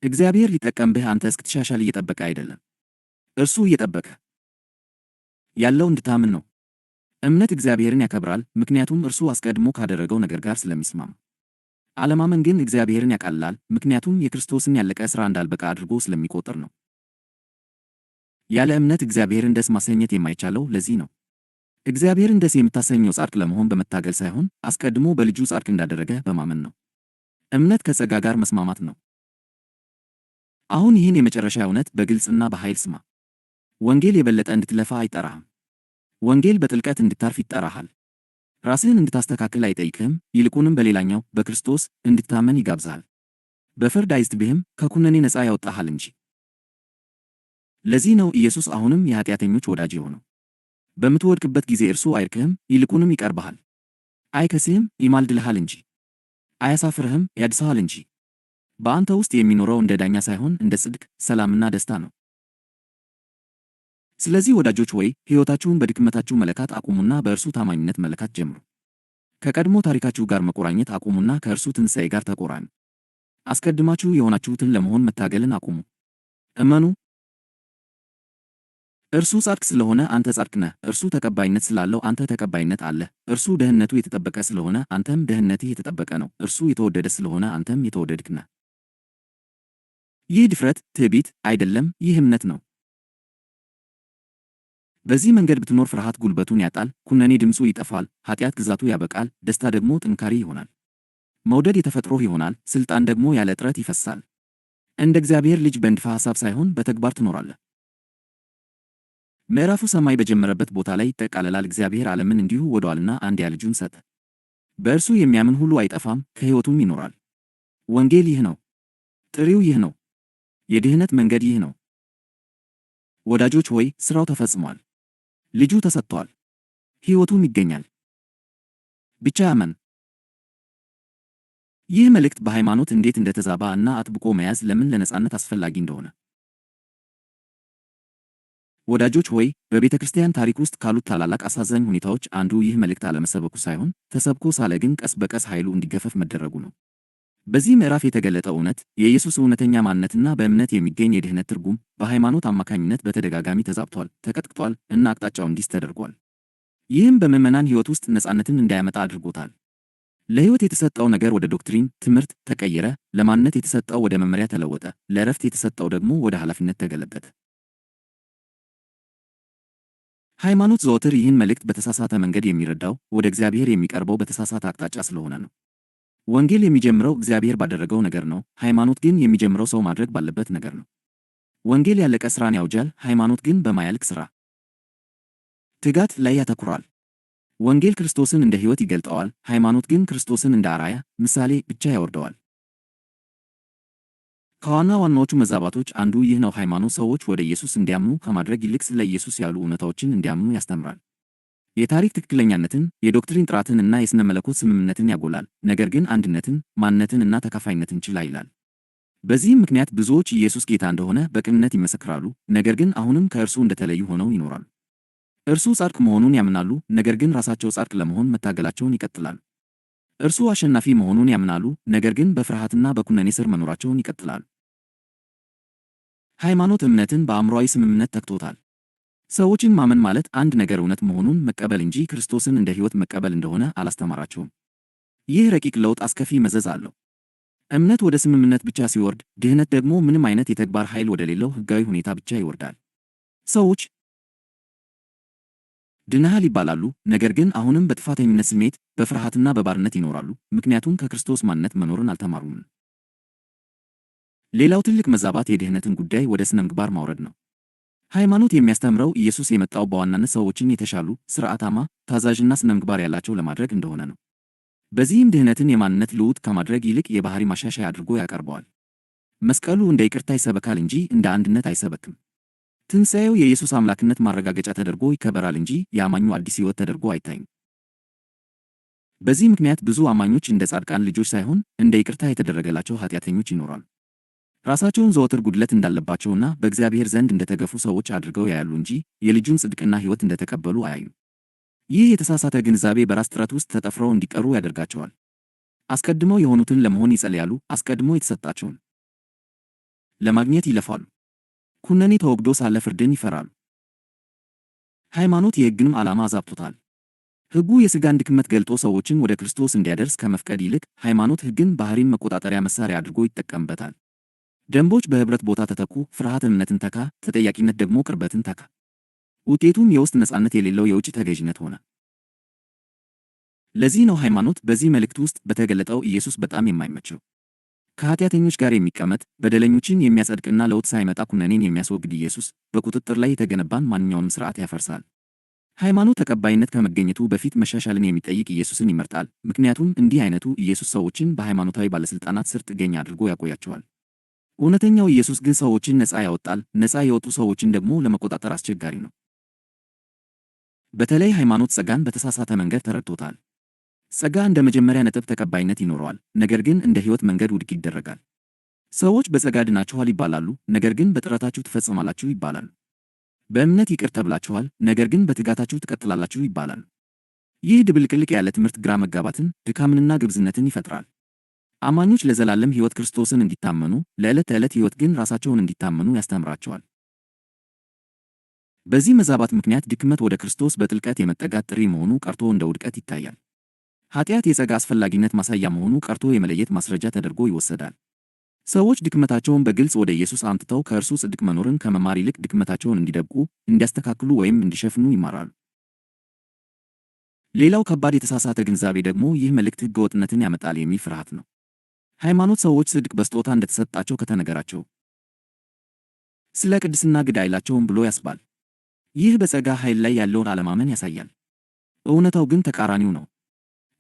እግዚአብሔር ሊጠቀምብህ አንተ እስክትሻሻል እየጠበቀ አይደለም። እርሱ እየጠበቀ ያለው እንድታምን ነው። እምነት እግዚአብሔርን ያከብራል፣ ምክንያቱም እርሱ አስቀድሞ ካደረገው ነገር ጋር ስለሚስማማ። አለማመን ግን እግዚአብሔርን ያቃልላል፣ ምክንያቱም የክርስቶስን ያለቀ ሥራ እንዳልበቃ አድርጎ ስለሚቆጥር ነው። ያለ እምነት እግዚአብሔርን ደስ ማሰኘት የማይቻለው ለዚህ ነው። እግዚአብሔርን ደስ የምታሰኘው ጻድቅ ለመሆን በመታገል ሳይሆን አስቀድሞ በልጁ ጻድቅ እንዳደረገ በማመን ነው። እምነት ከጸጋ ጋር መስማማት ነው። አሁን ይህን የመጨረሻ እውነት በግልጽና በኃይል ስማ። ወንጌል የበለጠ እንድትለፋ አይጠራህም። ወንጌል በጥልቀት እንድታርፍ ይጠራሃል። ራስህን እንድታስተካክል አይጠይቅህም፣ ይልቁንም በሌላኛው በክርስቶስ እንድታመን ይጋብዝሃል። በፍርድ አይዝትብህም፣ ከኩነኔ ነፃ ያወጣሃል እንጂ። ለዚህ ነው ኢየሱስ አሁንም የኃጢአተኞች ወዳጅ የሆነው። በምትወድቅበት ጊዜ እርሱ አይርክህም፣ ይልቁንም ይቀርብሃል። አይከስህም፣ ይማልድልሃል እንጂ። አያሳፍርህም፣ ያድስሃል እንጂ። በአንተ ውስጥ የሚኖረው እንደ ዳኛ ሳይሆን እንደ ጽድቅ፣ ሰላምና ደስታ ነው። ስለዚህ ወዳጆች ሆይ ሕይወታችሁን በድክመታችሁ መለካት አቁሙና በእርሱ ታማኝነት መለካት ጀምሩ። ከቀድሞ ታሪካችሁ ጋር መቆራኘት አቁሙና ከእርሱ ትንሣኤ ጋር ተቆራኙ። አስቀድማችሁ የሆናችሁትን ለመሆን መታገልን አቁሙ። እመኑ። እርሱ ጻድቅ ስለሆነ አንተ ጻድቅ ነህ። እርሱ ተቀባይነት ስላለው አንተ ተቀባይነት አለህ። እርሱ ደህንነቱ የተጠበቀ ስለሆነ አንተም ደህንነትህ የተጠበቀ ነው። እርሱ የተወደደ ስለሆነ አንተም የተወደድክ ነህ። ይህ ድፍረት፣ ትዕቢት አይደለም፣ ይህ እምነት ነው። በዚህ መንገድ ብትኖር ፍርሃት ጉልበቱን ያጣል፣ ኩነኔ ድምፁ ይጠፋል፣ ኃጢአት ግዛቱ ያበቃል፣ ደስታ ደግሞ ጥንካሬ ይሆናል። መውደድ የተፈጥሮህ ይሆናል፣ ሥልጣን ደግሞ ያለ ጥረት ይፈሳል። እንደ እግዚአብሔር ልጅ በንድፈ ሐሳብ ሳይሆን በተግባር ትኖራለህ። ምዕራፉ ሰማይ በጀመረበት ቦታ ላይ ይጠቃለላል። እግዚአብሔር ዓለምን እንዲሁ ወዶአልና አንድያ ልጁን ሰጠ። በእርሱ የሚያምን ሁሉ አይጠፋም፣ ከሕይወቱም ይኖራል። ወንጌል ይህ ነው። ጥሪው ይህ ነው። የድኅነት መንገድ ይህ ነው። ወዳጆች ሆይ ሥራው ተፈጽሟል። ልጁ ተሰጥቷል። ሕይወቱም ይገኛል። ብቻ አመን። ይህ መልእክት በሃይማኖት እንዴት እንደተዛባ እና አጥብቆ መያዝ ለምን ለነጻነት አስፈላጊ እንደሆነ። ወዳጆች ሆይ በቤተ ክርስቲያን ታሪክ ውስጥ ካሉት ታላላቅ አሳዛኝ ሁኔታዎች አንዱ ይህ መልእክት አለመሰበኩ ሳይሆን ተሰብኮ ሳለ ግን ቀስ በቀስ ኃይሉ እንዲገፈፍ መደረጉ ነው። በዚህ ምዕራፍ የተገለጠው እውነት የኢየሱስ እውነተኛ ማንነትና በእምነት የሚገኝ የድኅነት ትርጉም በሃይማኖት አማካኝነት በተደጋጋሚ ተዛብቷል፣ ተቀጥቅጧል እና አቅጣጫው እንዲስት ተደርጓል። ይህም በምዕመናን ሕይወት ውስጥ ነጻነትን እንዳያመጣ አድርጎታል። ለሕይወት የተሰጠው ነገር ወደ ዶክትሪን ትምህርት ተቀየረ፣ ለማንነት የተሰጠው ወደ መመሪያ ተለወጠ፣ ለዕረፍት የተሰጠው ደግሞ ወደ ኃላፊነት ተገለበጠ። ሃይማኖት ዘወትር ይህን መልእክት በተሳሳተ መንገድ የሚረዳው ወደ እግዚአብሔር የሚቀርበው በተሳሳተ አቅጣጫ ስለሆነ ነው። ወንጌል የሚጀምረው እግዚአብሔር ባደረገው ነገር ነው። ሃይማኖት ግን የሚጀምረው ሰው ማድረግ ባለበት ነገር ነው። ወንጌል ያለቀ ሥራን ያውጃል፣ ሃይማኖት ግን በማያልቅ ሥራ ትጋት ላይ ያተኩራል። ወንጌል ክርስቶስን እንደ ሕይወት ይገልጠዋል፣ ሃይማኖት ግን ክርስቶስን እንደ አርአያ ምሳሌ ብቻ ያወርደዋል። ከዋና ዋናዎቹ መዛባቶች አንዱ ይህ ነው። ሃይማኖት ሰዎች ወደ ኢየሱስ እንዲያምኑ ከማድረግ ይልቅ ስለ ኢየሱስ ያሉ እውነታዎችን እንዲያምኑ ያስተምራል። የታሪክ ትክክለኛነትን፣ የዶክትሪን ጥራትን እና የሥነ መለኮት ስምምነትን ያጎላል፣ ነገር ግን አንድነትን፣ ማንነትን እና ተካፋይነትን ችላ ይላል። በዚህም ምክንያት ብዙዎች ኢየሱስ ጌታ እንደሆነ በቅንነት ይመሰክራሉ፣ ነገር ግን አሁንም ከእርሱ እንደተለዩ ሆነው ይኖራሉ። እርሱ ጻድቅ መሆኑን ያምናሉ፣ ነገር ግን ራሳቸው ጻድቅ ለመሆን መታገላቸውን ይቀጥላሉ። እርሱ አሸናፊ መሆኑን ያምናሉ፣ ነገር ግን በፍርሃትና በኩነኔ ስር መኖራቸውን ይቀጥላሉ። ሃይማኖት እምነትን በአእምሮአዊ ስምምነት ተክቶታል። ሰዎችን ማመን ማለት አንድ ነገር እውነት መሆኑን መቀበል እንጂ ክርስቶስን እንደ ሕይወት መቀበል እንደሆነ አላስተማራቸውም። ይህ ረቂቅ ለውጥ አስከፊ መዘዝ አለው። እምነት ወደ ስምምነት ብቻ ሲወርድ፣ ድህነት ደግሞ ምንም አይነት የተግባር ኃይል ወደሌለው ሕጋዊ ሁኔታ ብቻ ይወርዳል። ሰዎች ድነሃል ይባላሉ፣ ነገር ግን አሁንም በጥፋተኝነት ስሜት፣ በፍርሃትና በባርነት ይኖራሉ፣ ምክንያቱም ከክርስቶስ ማንነት መኖርን አልተማሩም። ሌላው ትልቅ መዛባት የድህነትን ጉዳይ ወደ ስነ ምግባር ማውረድ ነው። ሃይማኖት የሚያስተምረው ኢየሱስ የመጣው በዋናነት ሰዎችን የተሻሉ፣ ሥርዓታማ፣ ታዛዥና ስነ ምግባር ያላቸው ለማድረግ እንደሆነ ነው። በዚህም ድህነትን የማንነት ልውውጥ ከማድረግ ይልቅ የባህሪ ማሻሻያ አድርጎ ያቀርበዋል። መስቀሉ እንደ ይቅርታ ይሰበካል እንጂ እንደ አንድነት አይሰበክም። ትንሣኤው የኢየሱስ አምላክነት ማረጋገጫ ተደርጎ ይከበራል እንጂ የአማኙ አዲስ ሕይወት ተደርጎ አይታይም። በዚህ ምክንያት ብዙ አማኞች እንደ ጻድቃን ልጆች ሳይሆን እንደ ይቅርታ የተደረገላቸው ኃጢአተኞች ይኖራሉ። ራሳቸውን ዘወትር ጉድለት እንዳለባቸውና በእግዚአብሔር ዘንድ እንደተገፉ ሰዎች አድርገው ያያሉ እንጂ የልጁን ጽድቅና ሕይወት እንደተቀበሉ አያዩም። ይህ የተሳሳተ ግንዛቤ በራስ ጥረት ውስጥ ተጠፍረው እንዲቀሩ ያደርጋቸዋል። አስቀድመው የሆኑትን ለመሆን ይጸልያሉ፣ አስቀድሞ የተሰጣቸውን ለማግኘት ይለፋሉ። ኩነኔ ተወግዶ ሳለ ፍርድን ይፈራሉ። ሃይማኖት የሕግንም ዓላማ አዛብቶታል። ሕጉ የሥጋን ድክመት ገልጦ ሰዎችን ወደ ክርስቶስ እንዲያደርስ ከመፍቀድ ይልቅ ሃይማኖት ሕግን ባህሪን መቆጣጠሪያ መሳሪያ አድርጎ ይጠቀምበታል። ደንቦች በኅብረት ቦታ ተተኩ፣ ፍርሃት እምነትን ተካ፣ ተጠያቂነት ደግሞ ቅርበትን ተካ። ውጤቱም የውስጥ ነፃነት የሌለው የውጭ ተገዥነት ሆነ። ለዚህ ነው ሃይማኖት በዚህ መልእክት ውስጥ በተገለጠው ኢየሱስ በጣም የማይመቸው። ከኃጢአተኞች ጋር የሚቀመጥ በደለኞችን የሚያጸድቅና ለውጥ ሳይመጣ ኩነኔን የሚያስወግድ ኢየሱስ በቁጥጥር ላይ የተገነባን ማንኛውንም ሥርዓት ያፈርሳል። ሃይማኖት ተቀባይነት ከመገኘቱ በፊት መሻሻልን የሚጠይቅ ኢየሱስን ይመርጣል፣ ምክንያቱም እንዲህ አይነቱ ኢየሱስ ሰዎችን በሃይማኖታዊ ባለሥልጣናት ስር ጥገኛ አድርጎ ያቆያቸዋል። እውነተኛው ኢየሱስ ግን ሰዎችን ነፃ ያወጣል፣ ነፃ የወጡ ሰዎችን ደግሞ ለመቆጣጠር አስቸጋሪ ነው። በተለይ ሃይማኖት ጸጋን በተሳሳተ መንገድ ተረድቶታል። ጸጋ እንደ መጀመሪያ ነጥብ ተቀባይነት ይኖረዋል፣ ነገር ግን እንደ ሕይወት መንገድ ውድቅ ይደረጋል። ሰዎች በጸጋ ድናችኋል ይባላሉ፣ ነገር ግን በጥረታችሁ ትፈጽማላችሁ ይባላሉ። በእምነት ይቅር ተብላችኋል፣ ነገር ግን በትጋታችሁ ትቀጥላላችሁ ይባላሉ። ይህ ድብልቅልቅ ያለ ትምህርት ግራ መጋባትን፣ ድካምንና ግብዝነትን ይፈጥራል። አማኞች ለዘላለም ሕይወት ክርስቶስን እንዲታመኑ፣ ለዕለት ተዕለት ሕይወት ግን ራሳቸውን እንዲታመኑ ያስተምራቸዋል። በዚህ መዛባት ምክንያት ድክመት ወደ ክርስቶስ በጥልቀት የመጠጋት ጥሪ መሆኑ ቀርቶ እንደ ውድቀት ይታያል። ኃጢአት የጸጋ አስፈላጊነት ማሳያ መሆኑ ቀርቶ የመለየት ማስረጃ ተደርጎ ይወሰዳል። ሰዎች ድክመታቸውን በግልጽ ወደ ኢየሱስ አምጥተው ከእርሱ ጽድቅ መኖርን ከመማር ይልቅ ድክመታቸውን እንዲደብቁ፣ እንዲያስተካክሉ ወይም እንዲሸፍኑ ይማራሉ። ሌላው ከባድ የተሳሳተ ግንዛቤ ደግሞ ይህ መልእክት ሕገወጥነትን ያመጣል የሚል ፍርሃት ነው። ሃይማኖት ሰዎች ጽድቅ በስጦታ እንደተሰጣቸው ከተነገራቸው ስለ ቅድስና ግድ አይላቸውም ብሎ ያስባል። ይህ በጸጋ ኃይል ላይ ያለውን አለማመን ያሳያል። እውነታው ግን ተቃራኒው ነው።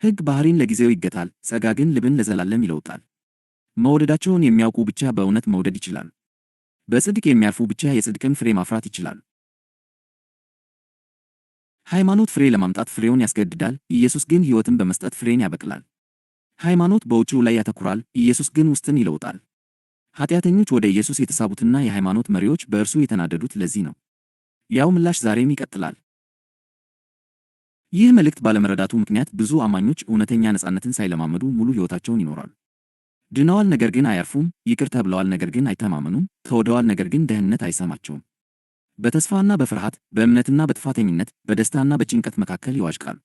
ሕግ ባህሪን ለጊዜው ይገታል፣ ጸጋ ግን ልብን ለዘላለም ይለውጣል። መውደዳቸውን የሚያውቁ ብቻ በእውነት መውደድ ይችላሉ። በጽድቅ የሚያርፉ ብቻ የጽድቅን ፍሬ ማፍራት ይችላሉ። ሃይማኖት ፍሬ ለማምጣት ፍሬውን ያስገድዳል፣ ኢየሱስ ግን ሕይወትን በመስጠት ፍሬን ያበቅላል። ሃይማኖት በውጭው ላይ ያተኩራል፣ ኢየሱስ ግን ውስጥን ይለውጣል። ኃጢአተኞች ወደ ኢየሱስ የተሳቡትና የሃይማኖት መሪዎች በእርሱ የተናደዱት ለዚህ ነው። ያው ምላሽ ዛሬም ይቀጥላል። ይህ መልእክት ባለመረዳቱ ምክንያት ብዙ አማኞች እውነተኛ ነፃነትን ሳይለማመዱ ሙሉ ሕይወታቸውን ይኖራሉ። ድነዋል፣ ነገር ግን አያርፉም። ይቅር ተብለዋል፣ ነገር ግን አይተማመኑም። ተወደዋል፣ ነገር ግን ደህንነት አይሰማቸውም። በተስፋና በፍርሃት፣ በእምነትና በጥፋተኝነት፣ በደስታና በጭንቀት መካከል ይዋዥቃሉ።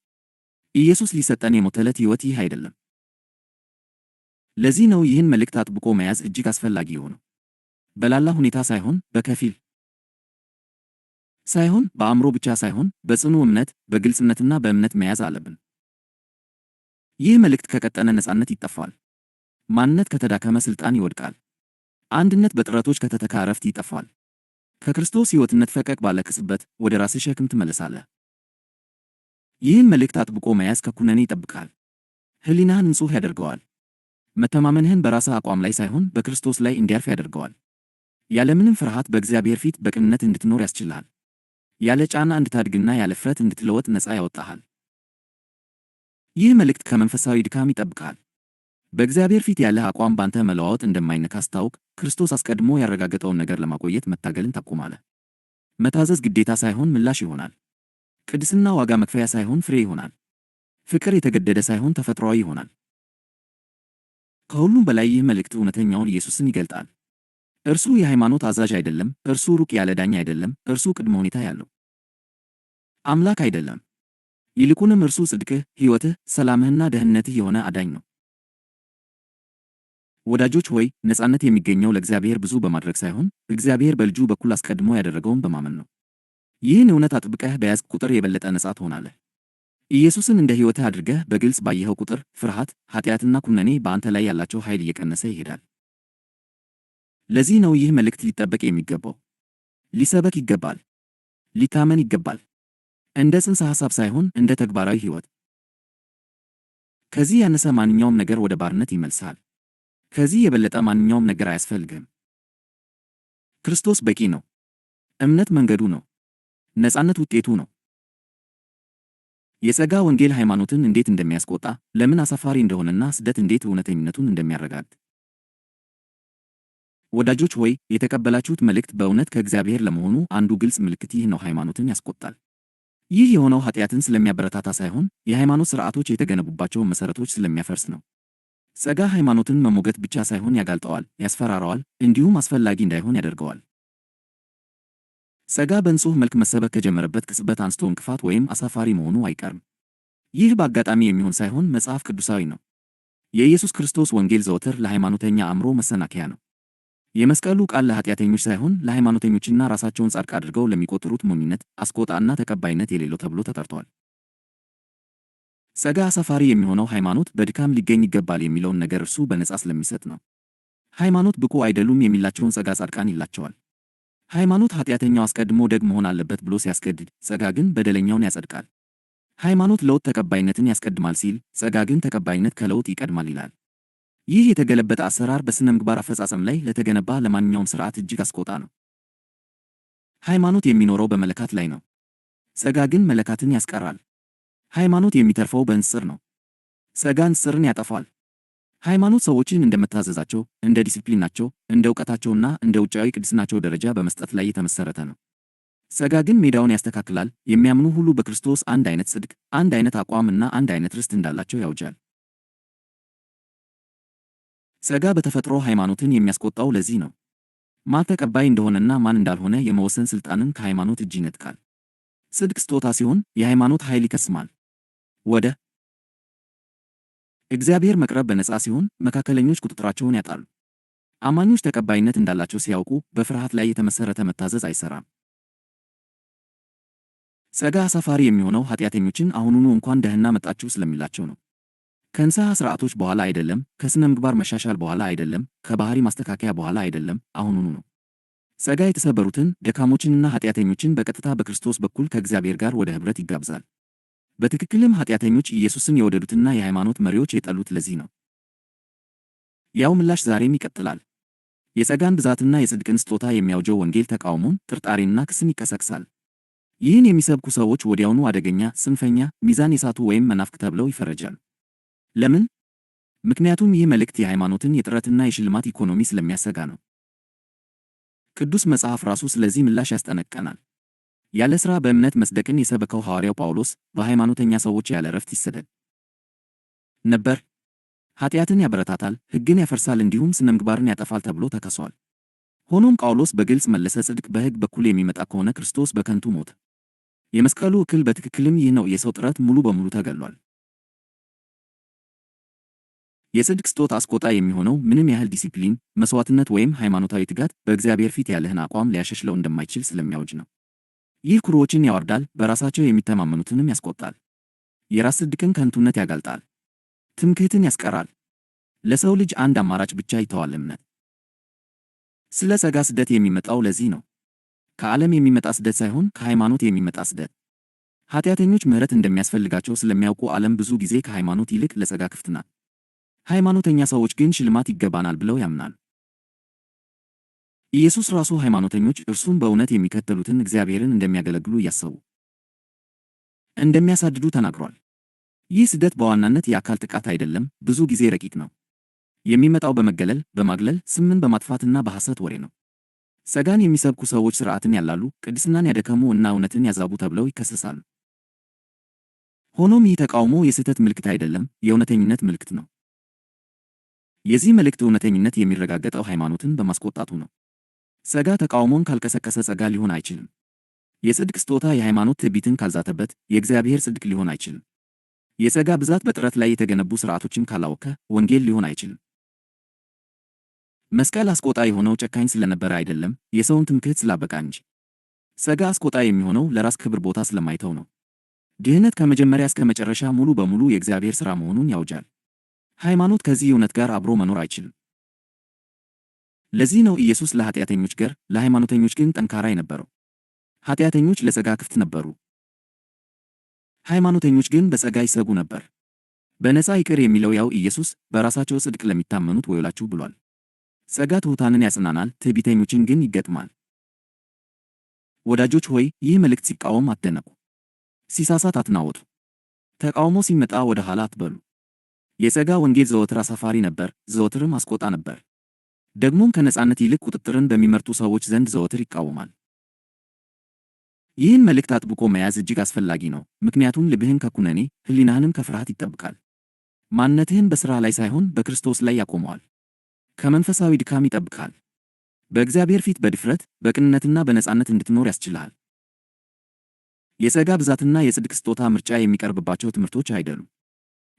ኢየሱስ ሊሰጠን የሞተለት ሕይወት ይህ አይደለም። ለዚህ ነው ይህን መልእክት አጥብቆ መያዝ እጅግ አስፈላጊ የሆነው። በላላ ሁኔታ ሳይሆን፣ በከፊል ሳይሆን፣ በአእምሮ ብቻ ሳይሆን፣ በጽኑ እምነት፣ በግልጽነትና በእምነት መያዝ አለብን። ይህ መልእክት ከቀጠነ ነፃነት ይጠፋል። ማንነት ከተዳከመ ሥልጣን ይወድቃል። አንድነት በጥረቶች ከተተካ ዕረፍት ይጠፋል። ከክርስቶስ ሕይወትነት ፈቀቅ ባለ ቅጽበት ወደ ራስህ ሸክም ትመለሳለህ። ይህን መልእክት አጥብቆ መያዝ ከኩነኔ ይጠብቃል። ሕሊናህን ንጹሕ ያደርገዋል። መተማመንህን በራስህ አቋም ላይ ሳይሆን በክርስቶስ ላይ እንዲያርፍ ያደርገዋል። ያለምንም ፍርሃት በእግዚአብሔር ፊት በቅንነት እንድትኖር ያስችልሃል። ያለ ጫና እንድታድግና ያለ እፍረት እንድትለወጥ ነፃ ያወጣሃል። ይህ መልእክት ከመንፈሳዊ ድካም ይጠብቃል። በእግዚአብሔር ፊት ያለህ አቋም ባንተ መለዋወጥ እንደማይነካ ስታውቅ፣ ክርስቶስ አስቀድሞ ያረጋገጠውን ነገር ለማቆየት መታገልን ታቆማለህ። መታዘዝ ግዴታ ሳይሆን ምላሽ ይሆናል። ቅድስና ዋጋ መክፈያ ሳይሆን ፍሬ ይሆናል። ፍቅር የተገደደ ሳይሆን ተፈጥሯዊ ይሆናል። ከሁሉም በላይ ይህ መልእክት እውነተኛውን ኢየሱስን ይገልጣል። እርሱ የሃይማኖት አዛዥ አይደለም። እርሱ ሩቅ ያለ ዳኛ አይደለም። እርሱ ቅድመ ሁኔታ ያለው አምላክ አይደለም። ይልቁንም እርሱ ጽድቅህ፣ ሕይወትህ፣ ሰላምህና ደህንነትህ የሆነ አዳኝ ነው። ወዳጆች ሆይ፣ ነፃነት የሚገኘው ለእግዚአብሔር ብዙ በማድረግ ሳይሆን እግዚአብሔር በልጁ በኩል አስቀድሞ ያደረገውን በማመን ነው። ይህን እውነት አጥብቀህ በያዝክ ቁጥር የበለጠ ነፃ ትሆናለህ። ኢየሱስን እንደ ሕይወትህ አድርገህ በግልጽ ባየኸው ቁጥር ፍርሃት፣ ኃጢአትና ኩነኔ በአንተ ላይ ያላቸው ኃይል እየቀነሰ ይሄዳል። ለዚህ ነው ይህ መልእክት ሊጠበቅ የሚገባው። ሊሰበክ ይገባል። ሊታመን ይገባል። እንደ ጽንሰ ሐሳብ ሳይሆን እንደ ተግባራዊ ሕይወት። ከዚህ ያነሰ ማንኛውም ነገር ወደ ባርነት ይመልስሃል። ከዚህ የበለጠ ማንኛውም ነገር አያስፈልግም። ክርስቶስ በቂ ነው። እምነት መንገዱ ነው። ነፃነት ውጤቱ ነው። የጸጋ ወንጌል ሃይማኖትን እንዴት እንደሚያስቆጣ፣ ለምን አሳፋሪ እንደሆነና ስደት እንዴት እውነተኝነቱን እንደሚያረጋግጥ። ወዳጆች ሆይ፣ የተቀበላችሁት መልእክት በእውነት ከእግዚአብሔር ለመሆኑ አንዱ ግልጽ ምልክት ይህ ነው። ሃይማኖትን ያስቆጣል። ይህ የሆነው ኃጢአትን ስለሚያበረታታ ሳይሆን የሃይማኖት ሥርዓቶች የተገነቡባቸውን መሠረቶች ስለሚያፈርስ ነው። ጸጋ ሃይማኖትን መሞገት ብቻ ሳይሆን ያጋልጠዋል፣ ያስፈራራዋል፣ እንዲሁም አስፈላጊ እንዳይሆን ያደርገዋል። ጸጋ በንጹሕ መልክ መሰበክ ከጀመረበት ቅጽበት አንስቶ እንቅፋት ወይም አሳፋሪ መሆኑ አይቀርም። ይህ በአጋጣሚ የሚሆን ሳይሆን መጽሐፍ ቅዱሳዊ ነው። የኢየሱስ ክርስቶስ ወንጌል ዘወትር ለሃይማኖተኛ አእምሮ መሰናከያ ነው። የመስቀሉ ቃል ለኃጢአተኞች ሳይሆን ለሃይማኖተኞችና ራሳቸውን ጻድቅ አድርገው ለሚቆጥሩት ሞኝነት፣ አስቆጣና ተቀባይነት የሌለው ተብሎ ተጠርቷል። ጸጋ አሳፋሪ የሚሆነው ሃይማኖት በድካም ሊገኝ ይገባል የሚለውን ነገር እርሱ በነጻ ስለሚሰጥ ነው። ሃይማኖት ብቁ አይደሉም የሚላቸውን ጸጋ ጻድቃን ይላቸዋል። ሃይማኖት ኃጢአተኛው አስቀድሞ ደግ መሆን አለበት ብሎ ሲያስገድድ፣ ጸጋ ግን በደለኛውን ያጸድቃል። ሃይማኖት ለውጥ ተቀባይነትን ያስቀድማል ሲል፣ ጸጋ ግን ተቀባይነት ከለውጥ ይቀድማል ይላል። ይህ የተገለበጠ አሰራር በሥነ ምግባር አፈጻጸም ላይ ለተገነባ ለማንኛውም ሥርዓት እጅግ አስቆጣ ነው። ሃይማኖት የሚኖረው በመለካት ላይ ነው። ጸጋ ግን መለካትን ያስቀራል። ሃይማኖት የሚተርፈው በንጽጽር ነው። ጸጋ ንጽጽርን ያጠፋል። ሃይማኖት ሰዎችን እንደመታዘዛቸው፣ እንደ ዲሲፕሊናቸው፣ እንደ ዕውቀታቸውና እንደ ውጫዊ ቅድስናቸው ደረጃ በመስጠት ላይ የተመሠረተ ነው። ጸጋ ግን ሜዳውን ያስተካክላል። የሚያምኑ ሁሉ በክርስቶስ አንድ አይነት ጽድቅ፣ አንድ አይነት አቋም እና አንድ አይነት ርስት እንዳላቸው ያውጃል። ጸጋ በተፈጥሮ ሃይማኖትን የሚያስቆጣው ለዚህ ነው። ማን ተቀባይ እንደሆነና ማን እንዳልሆነ የመወሰን ሥልጣንን ከሃይማኖት እጅ ይነጥቃል። ጽድቅ ስጦታ ሲሆን የሃይማኖት ኃይል ይከስማል። ወደ እግዚአብሔር መቅረብ በነጻ ሲሆን መካከለኞች ቁጥጥራቸውን ያጣሉ። አማኞች ተቀባይነት እንዳላቸው ሲያውቁ በፍርሃት ላይ የተመሠረተ መታዘዝ አይሠራም። ጸጋ አሳፋሪ የሚሆነው ኃጢአተኞችን አሁኑኑ እንኳን ደህና መጣችሁ ስለሚላቸው ነው። ከንስሐ ሥርዓቶች በኋላ አይደለም፣ ከሥነ ምግባር መሻሻል በኋላ አይደለም፣ ከባህሪ ማስተካከያ በኋላ አይደለም፣ አሁኑኑ ነው። ጸጋ የተሰበሩትን ደካሞችንና ኃጢአተኞችን በቀጥታ በክርስቶስ በኩል ከእግዚአብሔር ጋር ወደ ኅብረት ይጋብዛል። በትክክልም ኃጢአተኞች ኢየሱስን የወደዱትና የሃይማኖት መሪዎች የጠሉት ለዚህ ነው። ያው ምላሽ ዛሬም ይቀጥላል። የጸጋን ብዛትና የጽድቅን ስጦታ የሚያውጀው ወንጌል ተቃውሞን፣ ጥርጣሬንና ክስን ይቀሰቅሳል። ይህን የሚሰብኩ ሰዎች ወዲያውኑ አደገኛ፣ ጽንፈኛ፣ ሚዛን የሳቱ ወይም መናፍቅ ተብለው ይፈረጃሉ። ለምን? ምክንያቱም ይህ መልእክት የሃይማኖትን የጥረትና የሽልማት ኢኮኖሚ ስለሚያሰጋ ነው። ቅዱስ መጽሐፍ ራሱ ስለዚህ ምላሽ ያስጠነቅቀናል። ያለ ሥራ በእምነት መጽደቅን የሰበከው ሐዋርያው ጳውሎስ በሃይማኖተኛ ሰዎች ያለ ዕረፍት ይሰደድ ነበር። ኃጢአትን ያበረታታል፣ ሕግን ያፈርሳል፣ እንዲሁም ሥነ ምግባርን ያጠፋል ተብሎ ተከሷል። ሆኖም ጳውሎስ በግልጽ መለሰ። ጽድቅ በሕግ በኩል የሚመጣ ከሆነ ክርስቶስ በከንቱ ሞተ። የመስቀሉ እክል በትክክልም ይህ ነው። የሰው ጥረት ሙሉ በሙሉ ተገሏል። የጽድቅ ስጦታ አስቆጣ የሚሆነው ምንም ያህል ዲሲፕሊን፣ መሥዋዕትነት ወይም ሃይማኖታዊ ትጋት በእግዚአብሔር ፊት ያለህን አቋም ሊያሻሽለው እንደማይችል ስለሚያውጅ ነው። ይህ ኩሩዎችን ያወርዳል፣ በራሳቸው የሚተማመኑትንም ያስቆጣል። የራስ ጽድቅን ከንቱነት ያጋልጣል፣ ትምክህትን ያስቀራል። ለሰው ልጅ አንድ አማራጭ ብቻ ይተዋል፣ እምነት። ስለ ጸጋ ስደት የሚመጣው ለዚህ ነው። ከዓለም የሚመጣ ስደት ሳይሆን ከሃይማኖት የሚመጣ ስደት። ኃጢአተኞች ምሕረት እንደሚያስፈልጋቸው ስለሚያውቁ ዓለም ብዙ ጊዜ ከሃይማኖት ይልቅ ለጸጋ ክፍት ናት። ሃይማኖተኛ ሰዎች ግን ሽልማት ይገባናል ብለው ያምናሉ። ኢየሱስ ራሱ ሃይማኖተኞች እርሱን በእውነት የሚከተሉትን እግዚአብሔርን እንደሚያገለግሉ እያሰቡ እንደሚያሳድዱ ተናግሯል። ይህ ስደት በዋናነት የአካል ጥቃት አይደለም፣ ብዙ ጊዜ ረቂቅ ነው። የሚመጣው በመገለል፣ በማግለል፣ ስምን በማጥፋትና በሐሰት ወሬ ነው። ጸጋን የሚሰብኩ ሰዎች ሥርዓትን ያላሉ፣ ቅድስናን ያደከሙ እና እውነትን ያዛቡ ተብለው ይከሰሳሉ። ሆኖም ይህ ተቃውሞ የስህተት ምልክት አይደለም፣ የእውነተኝነት ምልክት ነው። የዚህ መልእክት እውነተኝነት የሚረጋገጠው ሃይማኖትን በማስቆጣቱ ነው። ጸጋ ተቃውሞን ካልቀሰቀሰ ጸጋ ሊሆን አይችልም። የጽድቅ ስጦታ የሃይማኖት ትዕቢትን ካልዛተበት የእግዚአብሔር ጽድቅ ሊሆን አይችልም። የጸጋ ብዛት በጥረት ላይ የተገነቡ ሥርዓቶችን ካላወከ ወንጌል ሊሆን አይችልም። መስቀል አስቆጣ የሆነው ጨካኝ ስለነበረ አይደለም፣ የሰውን ትምክህት ስላበቃ እንጂ። ጸጋ አስቆጣ የሚሆነው ለራስ ክብር ቦታ ስለማይተው ነው። ድህነት ከመጀመሪያ እስከ መጨረሻ ሙሉ በሙሉ የእግዚአብሔር ሥራ መሆኑን ያውጃል። ሃይማኖት ከዚህ እውነት ጋር አብሮ መኖር አይችልም። ለዚህ ነው ኢየሱስ ለኃጢአተኞች ገር፣ ለሃይማኖተኞች ግን ጠንካራ የነበረው። ኃጢአተኞች ለጸጋ ክፍት ነበሩ፣ ሃይማኖተኞች ግን በጸጋ ይሰጉ ነበር። በነፃ ይቅር የሚለው ያው ኢየሱስ በራሳቸው ጽድቅ ለሚታመኑት ወዮላችሁ ብሏል። ጸጋ ትሑታንን ያጽናናል፣ ትዕቢተኞችን ግን ይገጥማል። ወዳጆች ሆይ ይህ መልእክት ሲቃወም አትደነቁ፣ ሲሳሳት አትናወጡ፣ ተቃውሞ ሲመጣ ወደ ኋላ አትበሉ። የጸጋ ወንጌል ዘወትር አሳፋሪ ነበር፣ ዘወትርም አስቆጣ ነበር። ደግሞም ከነፃነት ይልቅ ቁጥጥርን በሚመርጡ ሰዎች ዘንድ ዘወትር ይቃወማል። ይህን መልእክት አጥብቆ መያዝ እጅግ አስፈላጊ ነው፣ ምክንያቱም ልብህን ከኩነኔ ሕሊናህንም ከፍርሃት ይጠብቃል። ማንነትህን በሥራ ላይ ሳይሆን በክርስቶስ ላይ ያቆመዋል። ከመንፈሳዊ ድካም ይጠብቃል። በእግዚአብሔር ፊት በድፍረት በቅንነትና በነፃነት እንድትኖር ያስችልሃል። የጸጋ ብዛትና የጽድቅ ስጦታ ምርጫ የሚቀርብባቸው ትምህርቶች አይደሉም።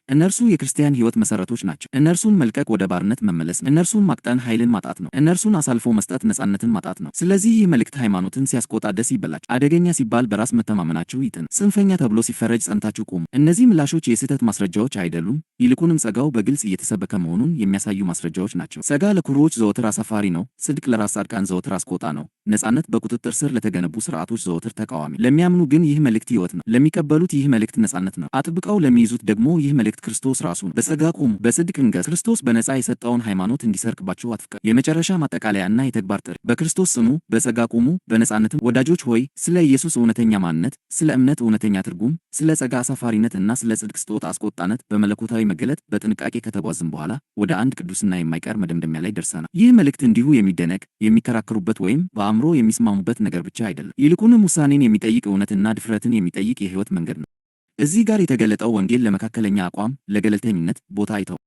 እነርሱ የክርስቲያን ሕይወት መሠረቶች ናቸው። እነርሱን መልቀቅ ወደ ባርነት መመለስ ነው። እነርሱን ማቅጠን ኃይልን ማጣት ነው። እነርሱን አሳልፎ መስጠት ነፃነትን ማጣት ነው። ስለዚህ ይህ መልእክት ሃይማኖትን ሲያስቆጣ ደስ ይበላችሁ፣ አደገኛ ሲባል በራስ መተማመናችሁ ይጥን፣ ጽንፈኛ ተብሎ ሲፈረጅ ጸንታችሁ ቁሙ። እነዚህ ምላሾች የስህተት ማስረጃዎች አይደሉም፣ ይልቁንም ጸጋው በግልጽ እየተሰበከ መሆኑን የሚያሳዩ ማስረጃዎች ናቸው። ጸጋ ለኩሩዎች ዘወትር አሳፋሪ ነው። ጽድቅ ለራስ ጻድቃን ዘወትር አስቆጣ ነው። ነፃነት በቁጥጥር ስር ለተገነቡ ሥርዓቶች ዘወትር ተቃዋሚ። ለሚያምኑ ግን ይህ መልእክት ሕይወት ነው። ለሚቀበሉት ይህ መልእክት ነፃነት ነው። አጥብቀው ለሚይዙት ደግሞ ይህ መልእክት ክርስቶስ ራሱ ነው። በጸጋ ቁሙ፣ በጽድቅ እንገሥ። ክርስቶስ በነፃ የሰጠውን ሃይማኖት እንዲሰርቅባችሁ አትፍቀዱ። የመጨረሻ ማጠቃለያና የተግባር ጥሪ። በክርስቶስ ጽኑ፣ በጸጋ ቁሙ፣ በነፃነትም። ወዳጆች ሆይ ስለ ኢየሱስ እውነተኛ ማንነት፣ ስለ እምነት እውነተኛ ትርጉም፣ ስለ ጸጋ አሳፋሪነት እና ስለ ጽድቅ ስጦታ አስቆጣነት በመለኮታዊ መገለጥ በጥንቃቄ ከተጓዝን በኋላ ወደ አንድ ቅዱስና የማይቀር መደምደሚያ ላይ ደርሰናል። ይህ መልእክት እንዲሁ የሚደነቅ የሚከራከሩበት ወይም በአእምሮ የሚስማሙበት ነገር ብቻ አይደለም። ይልቁንም ውሳኔን የሚጠይቅ እውነትና ድፍረትን የሚጠይቅ የሕይወት መንገድ ነው። እዚህ ጋር የተገለጠው ወንጌል ለመካከለኛ አቋም፣ ለገለልተኝነት ቦታ አይተው።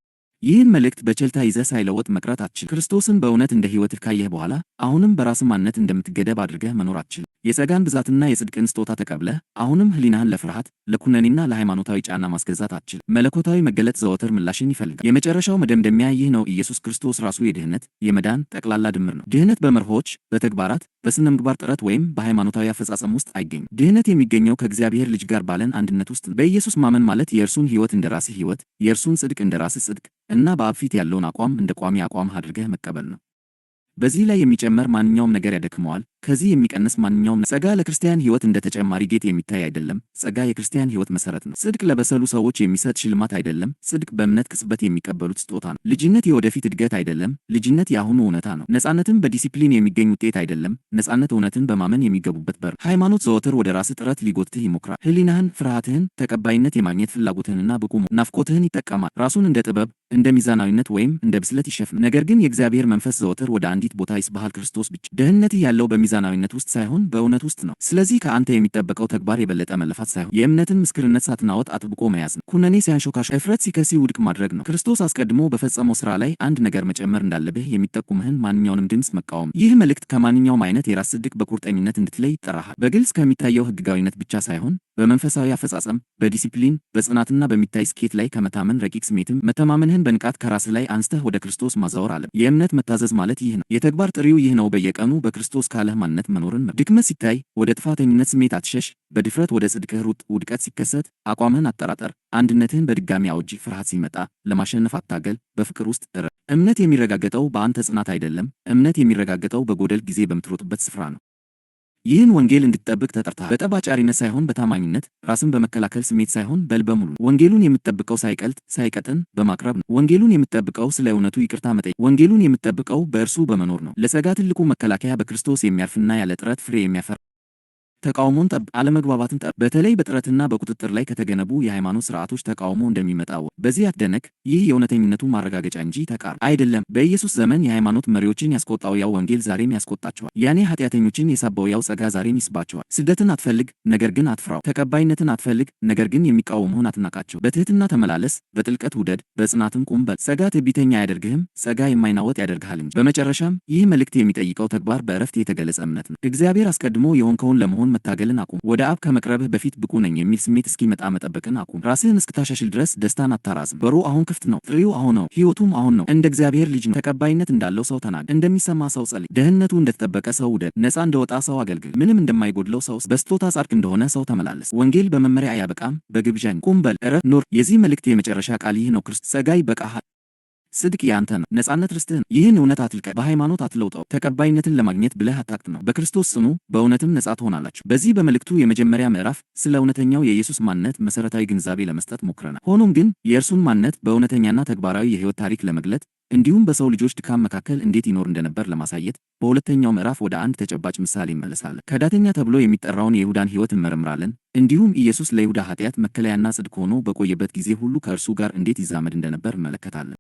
ይህን መልእክት በቸልታ ይዘህ ሳይለወጥ መቅረት አትችልም። ክርስቶስን በእውነት እንደ ሕይወትህ ካየህ በኋላ አሁንም በራስህ ማንነት እንደምትገደብ አድርገህ መኖር አትችልም። የጸጋን ብዛትና የጽድቅን ስጦታ ተቀብለህ አሁንም ሕሊናህን ለፍርሃት፣ ለኩነኔና ለሃይማኖታዊ ጫና ማስገዛት አትችልም። መለኮታዊ መገለጥ ዘወትር ምላሽን ይፈልጋል። የመጨረሻው መደምደሚያ ይህ ነው። ኢየሱስ ክርስቶስ ራሱ የድህነት የመዳን ጠቅላላ ድምር ነው። ድህነት በመርሆች፣ በተግባራት፣ በሥነ ምግባር ጥረት ወይም በሃይማኖታዊ አፈጻጸም ውስጥ አይገኝም። ድህነት የሚገኘው ከእግዚአብሔር ልጅ ጋር ባለን አንድነት ውስጥ ነው። በኢየሱስ ማመን ማለት የእርሱን ሕይወት እንደ ራስህ ሕይወት፣ የእርሱን ጽድቅ እንደ ራስህ ጽድቅ እና በአብ ፊት ያለውን አቋም እንደ ቋሚ አቋም አድርገህ መቀበል ነው። በዚህ ላይ የሚጨመር ማንኛውም ነገር ያደክመዋል። ከዚህ የሚቀንስ ማንኛውም ጸጋ ለክርስቲያን ሕይወት እንደ ተጨማሪ ጌጥ የሚታይ አይደለም። ጸጋ የክርስቲያን ሕይወት መሠረት ነው። ጽድቅ ለበሰሉ ሰዎች የሚሰጥ ሽልማት አይደለም። ጽድቅ በእምነት ቅጽበት የሚቀበሉት ስጦታ ነው። ልጅነት የወደፊት እድገት አይደለም። ልጅነት የአሁኑ እውነታ ነው። ነፃነትም በዲሲፕሊን የሚገኝ ውጤት አይደለም። ነፃነት እውነትን በማመን የሚገቡበት በር። ሃይማኖት ዘወትር ወደ ራስህ ጥረት ሊጎትትህ ይሞክራል። ሕሊናህን፣ ፍርሃትህን፣ ተቀባይነት የማግኘት ፍላጎትህንና ብቁ ናፍቆትህን ይጠቀማል። ራሱን እንደ ጥበብ፣ እንደ ሚዛናዊነት ወይም እንደ ብስለት ይሸፍናል። ነገር ግን የእግዚአብሔር መንፈስ ዘወትር ወደ አንዲት ቦታ ይስብሃል፣ ክርስቶስ ብቻ። ደህንነትህ ያለው በሚዛናዊነት ውስጥ ሳይሆን በእውነት ውስጥ ነው። ስለዚህ ከአንተ የሚጠበቀው ተግባር የበለጠ መለፋት ሳይሆን የእምነትን ምስክርነት ሳትናወጥ አጥብቆ መያዝ ነው። ኩነኔ ሲያንሾካሽ፣ እፍረት ሲከሲ ውድቅ ማድረግ ነው። ክርስቶስ አስቀድሞ በፈጸመው ሥራ ላይ አንድ ነገር መጨመር እንዳለብህ የሚጠቁምህን ማንኛውንም ድምፅ መቃወም። ይህ መልእክት ከማንኛውም አይነት የራስ ጽድቅ በቁርጠኝነት እንድትለይ ይጠራሃል። በግልጽ ከሚታየው ሕጋዊነት ብቻ ሳይሆን በመንፈሳዊ አፈጻጸም፣ በዲሲፕሊን፣ በጽናትና በሚታይ ስኬት ላይ ከመታመን ረቂቅ ስሜትም መተማመንህን በንቃት ከራስህ ላይ አንስተህ ወደ ክርስቶስ ማዛወር አለ። የእምነት መታዘዝ ማለት ይህ ነው። የተግባር ጥሪው ይህ ነው። በየቀኑ በክርስቶስ ካለህ ማንነት መኖርን ድክመት ሲታይ ወደ ጥፋተኝነት ስሜት አትሸሽ። በድፍረት ወደ ጽድቅህ ሩጥ። ውድቀት ሲከሰት አቋምህን አጠራጠር። አንድነትህን በድጋሚ አውጅ። ፍርሃት ሲመጣ ለማሸነፍ አታገል። በፍቅር ውስጥ እረፍ። እምነት የሚረጋገጠው በአንተ ጽናት አይደለም። እምነት የሚረጋገጠው በጎደል ጊዜ በምትሮጥበት ስፍራ ነው። ይህን ወንጌል እንድትጠብቅ ተጠርተሃል። በጠብ አጫሪነት ሳይሆን በታማኝነት፣ ራስን በመከላከል ስሜት ሳይሆን በልበ ሙሉ። ወንጌሉን የምትጠብቀው ሳይቀልጥ ሳይቀጥን በማቅረብ ነው። ወንጌሉን የምትጠብቀው ስለ እውነቱ ይቅርታ መጠየቅ። ወንጌሉን የምትጠብቀው በእርሱ በመኖር ነው። ለጸጋ ትልቁ መከላከያ በክርስቶስ የሚያርፍና ያለ ጥረት ፍሬ የሚያፈራ ተቃውሞን ጠብቅ። አለመግባባትን ጠብቅ። በተለይ በጥረትና በቁጥጥር ላይ ከተገነቡ የሃይማኖት ስርዓቶች ተቃውሞ እንደሚመጣው በዚህ አትደነቅ። ይህ የእውነተኝነቱ ማረጋገጫ እንጂ ተቃር አይደለም። በኢየሱስ ዘመን የሃይማኖት መሪዎችን ያስቆጣው ያው ወንጌል ዛሬም ያስቆጣቸዋል። ያኔ ኃጢአተኞችን የሳበው ያው ጸጋ ዛሬም ይስባቸዋል። ስደትን አትፈልግ፣ ነገር ግን አትፍራው። ተቀባይነትን አትፈልግ፣ ነገር ግን የሚቃወሙህን አትናቃቸው። በትህትና ተመላለስ፣ በጥልቀት ውደድ፣ በጽናትም ቁም በል። ጸጋ ትዕቢተኛ አያደርግህም፣ ጸጋ የማይናወጥ ያደርግሃል እንጂ። በመጨረሻም ይህ መልእክት የሚጠይቀው ተግባር በእረፍት የተገለጸ እምነት ነው። እግዚአብሔር አስቀድሞ የሆንከውን ለመሆን መታገልን አቁም። ወደ አብ ከመቅረብህ በፊት ብቁ ነኝ የሚል ስሜት እስኪመጣ መጠበቅን አቁም። ራስህን እስክታሻሽል ድረስ ደስታን አታራዝም። በሩ አሁን ክፍት ነው። ጥሪው አሁን ነው። ሕይወቱም አሁን ነው። እንደ እግዚአብሔር ልጅ ነው። ተቀባይነት እንዳለው ሰው ተናገር። እንደሚሰማ ሰው ጸልይ። ደህንነቱ እንደተጠበቀ ሰው ውደድ። ነፃ እንደወጣ ሰው አገልግል። ምንም እንደማይጎድለው ሰው በስጦታ ጻድቅ እንደሆነ ሰው ተመላለስ። ወንጌል በመመሪያ አያበቃም፣ በግብዣ ቁም በል፣ እረፍ፣ ኑር። የዚህ መልእክት የመጨረሻ ቃል ይህ ነው። ክርስቶስ ጸጋ ይበቃሃል። ጽድቅ ያንተ ነው። ነፃነት ርስትህ ነው። ይህን እውነት አትልቀቅ። በሃይማኖት አትለውጠው። ተቀባይነትን ለማግኘት ብለህ አታክት ነው። በክርስቶስ ጽኑ፣ በእውነትም ነፃ ትሆናላችሁ። በዚህ በመልእክቱ የመጀመሪያ ምዕራፍ ስለ እውነተኛው የኢየሱስ ማንነት መሰረታዊ ግንዛቤ ለመስጠት ሞክረናል። ሆኖም ግን የእርሱን ማንነት በእውነተኛና ተግባራዊ የህይወት ታሪክ ለመግለጥ እንዲሁም በሰው ልጆች ድካም መካከል እንዴት ይኖር እንደነበር ለማሳየት በሁለተኛው ምዕራፍ ወደ አንድ ተጨባጭ ምሳሌ እንመለሳለን። ከዳተኛ ተብሎ የሚጠራውን የይሁዳን ህይወት እንመረምራለን። እንዲሁም ኢየሱስ ለይሁዳ ኃጢአት መከለያና ጽድቅ ሆኖ በቆየበት ጊዜ ሁሉ ከእርሱ ጋር እንዴት ይዛመድ እንደነበር እንመለከታለን።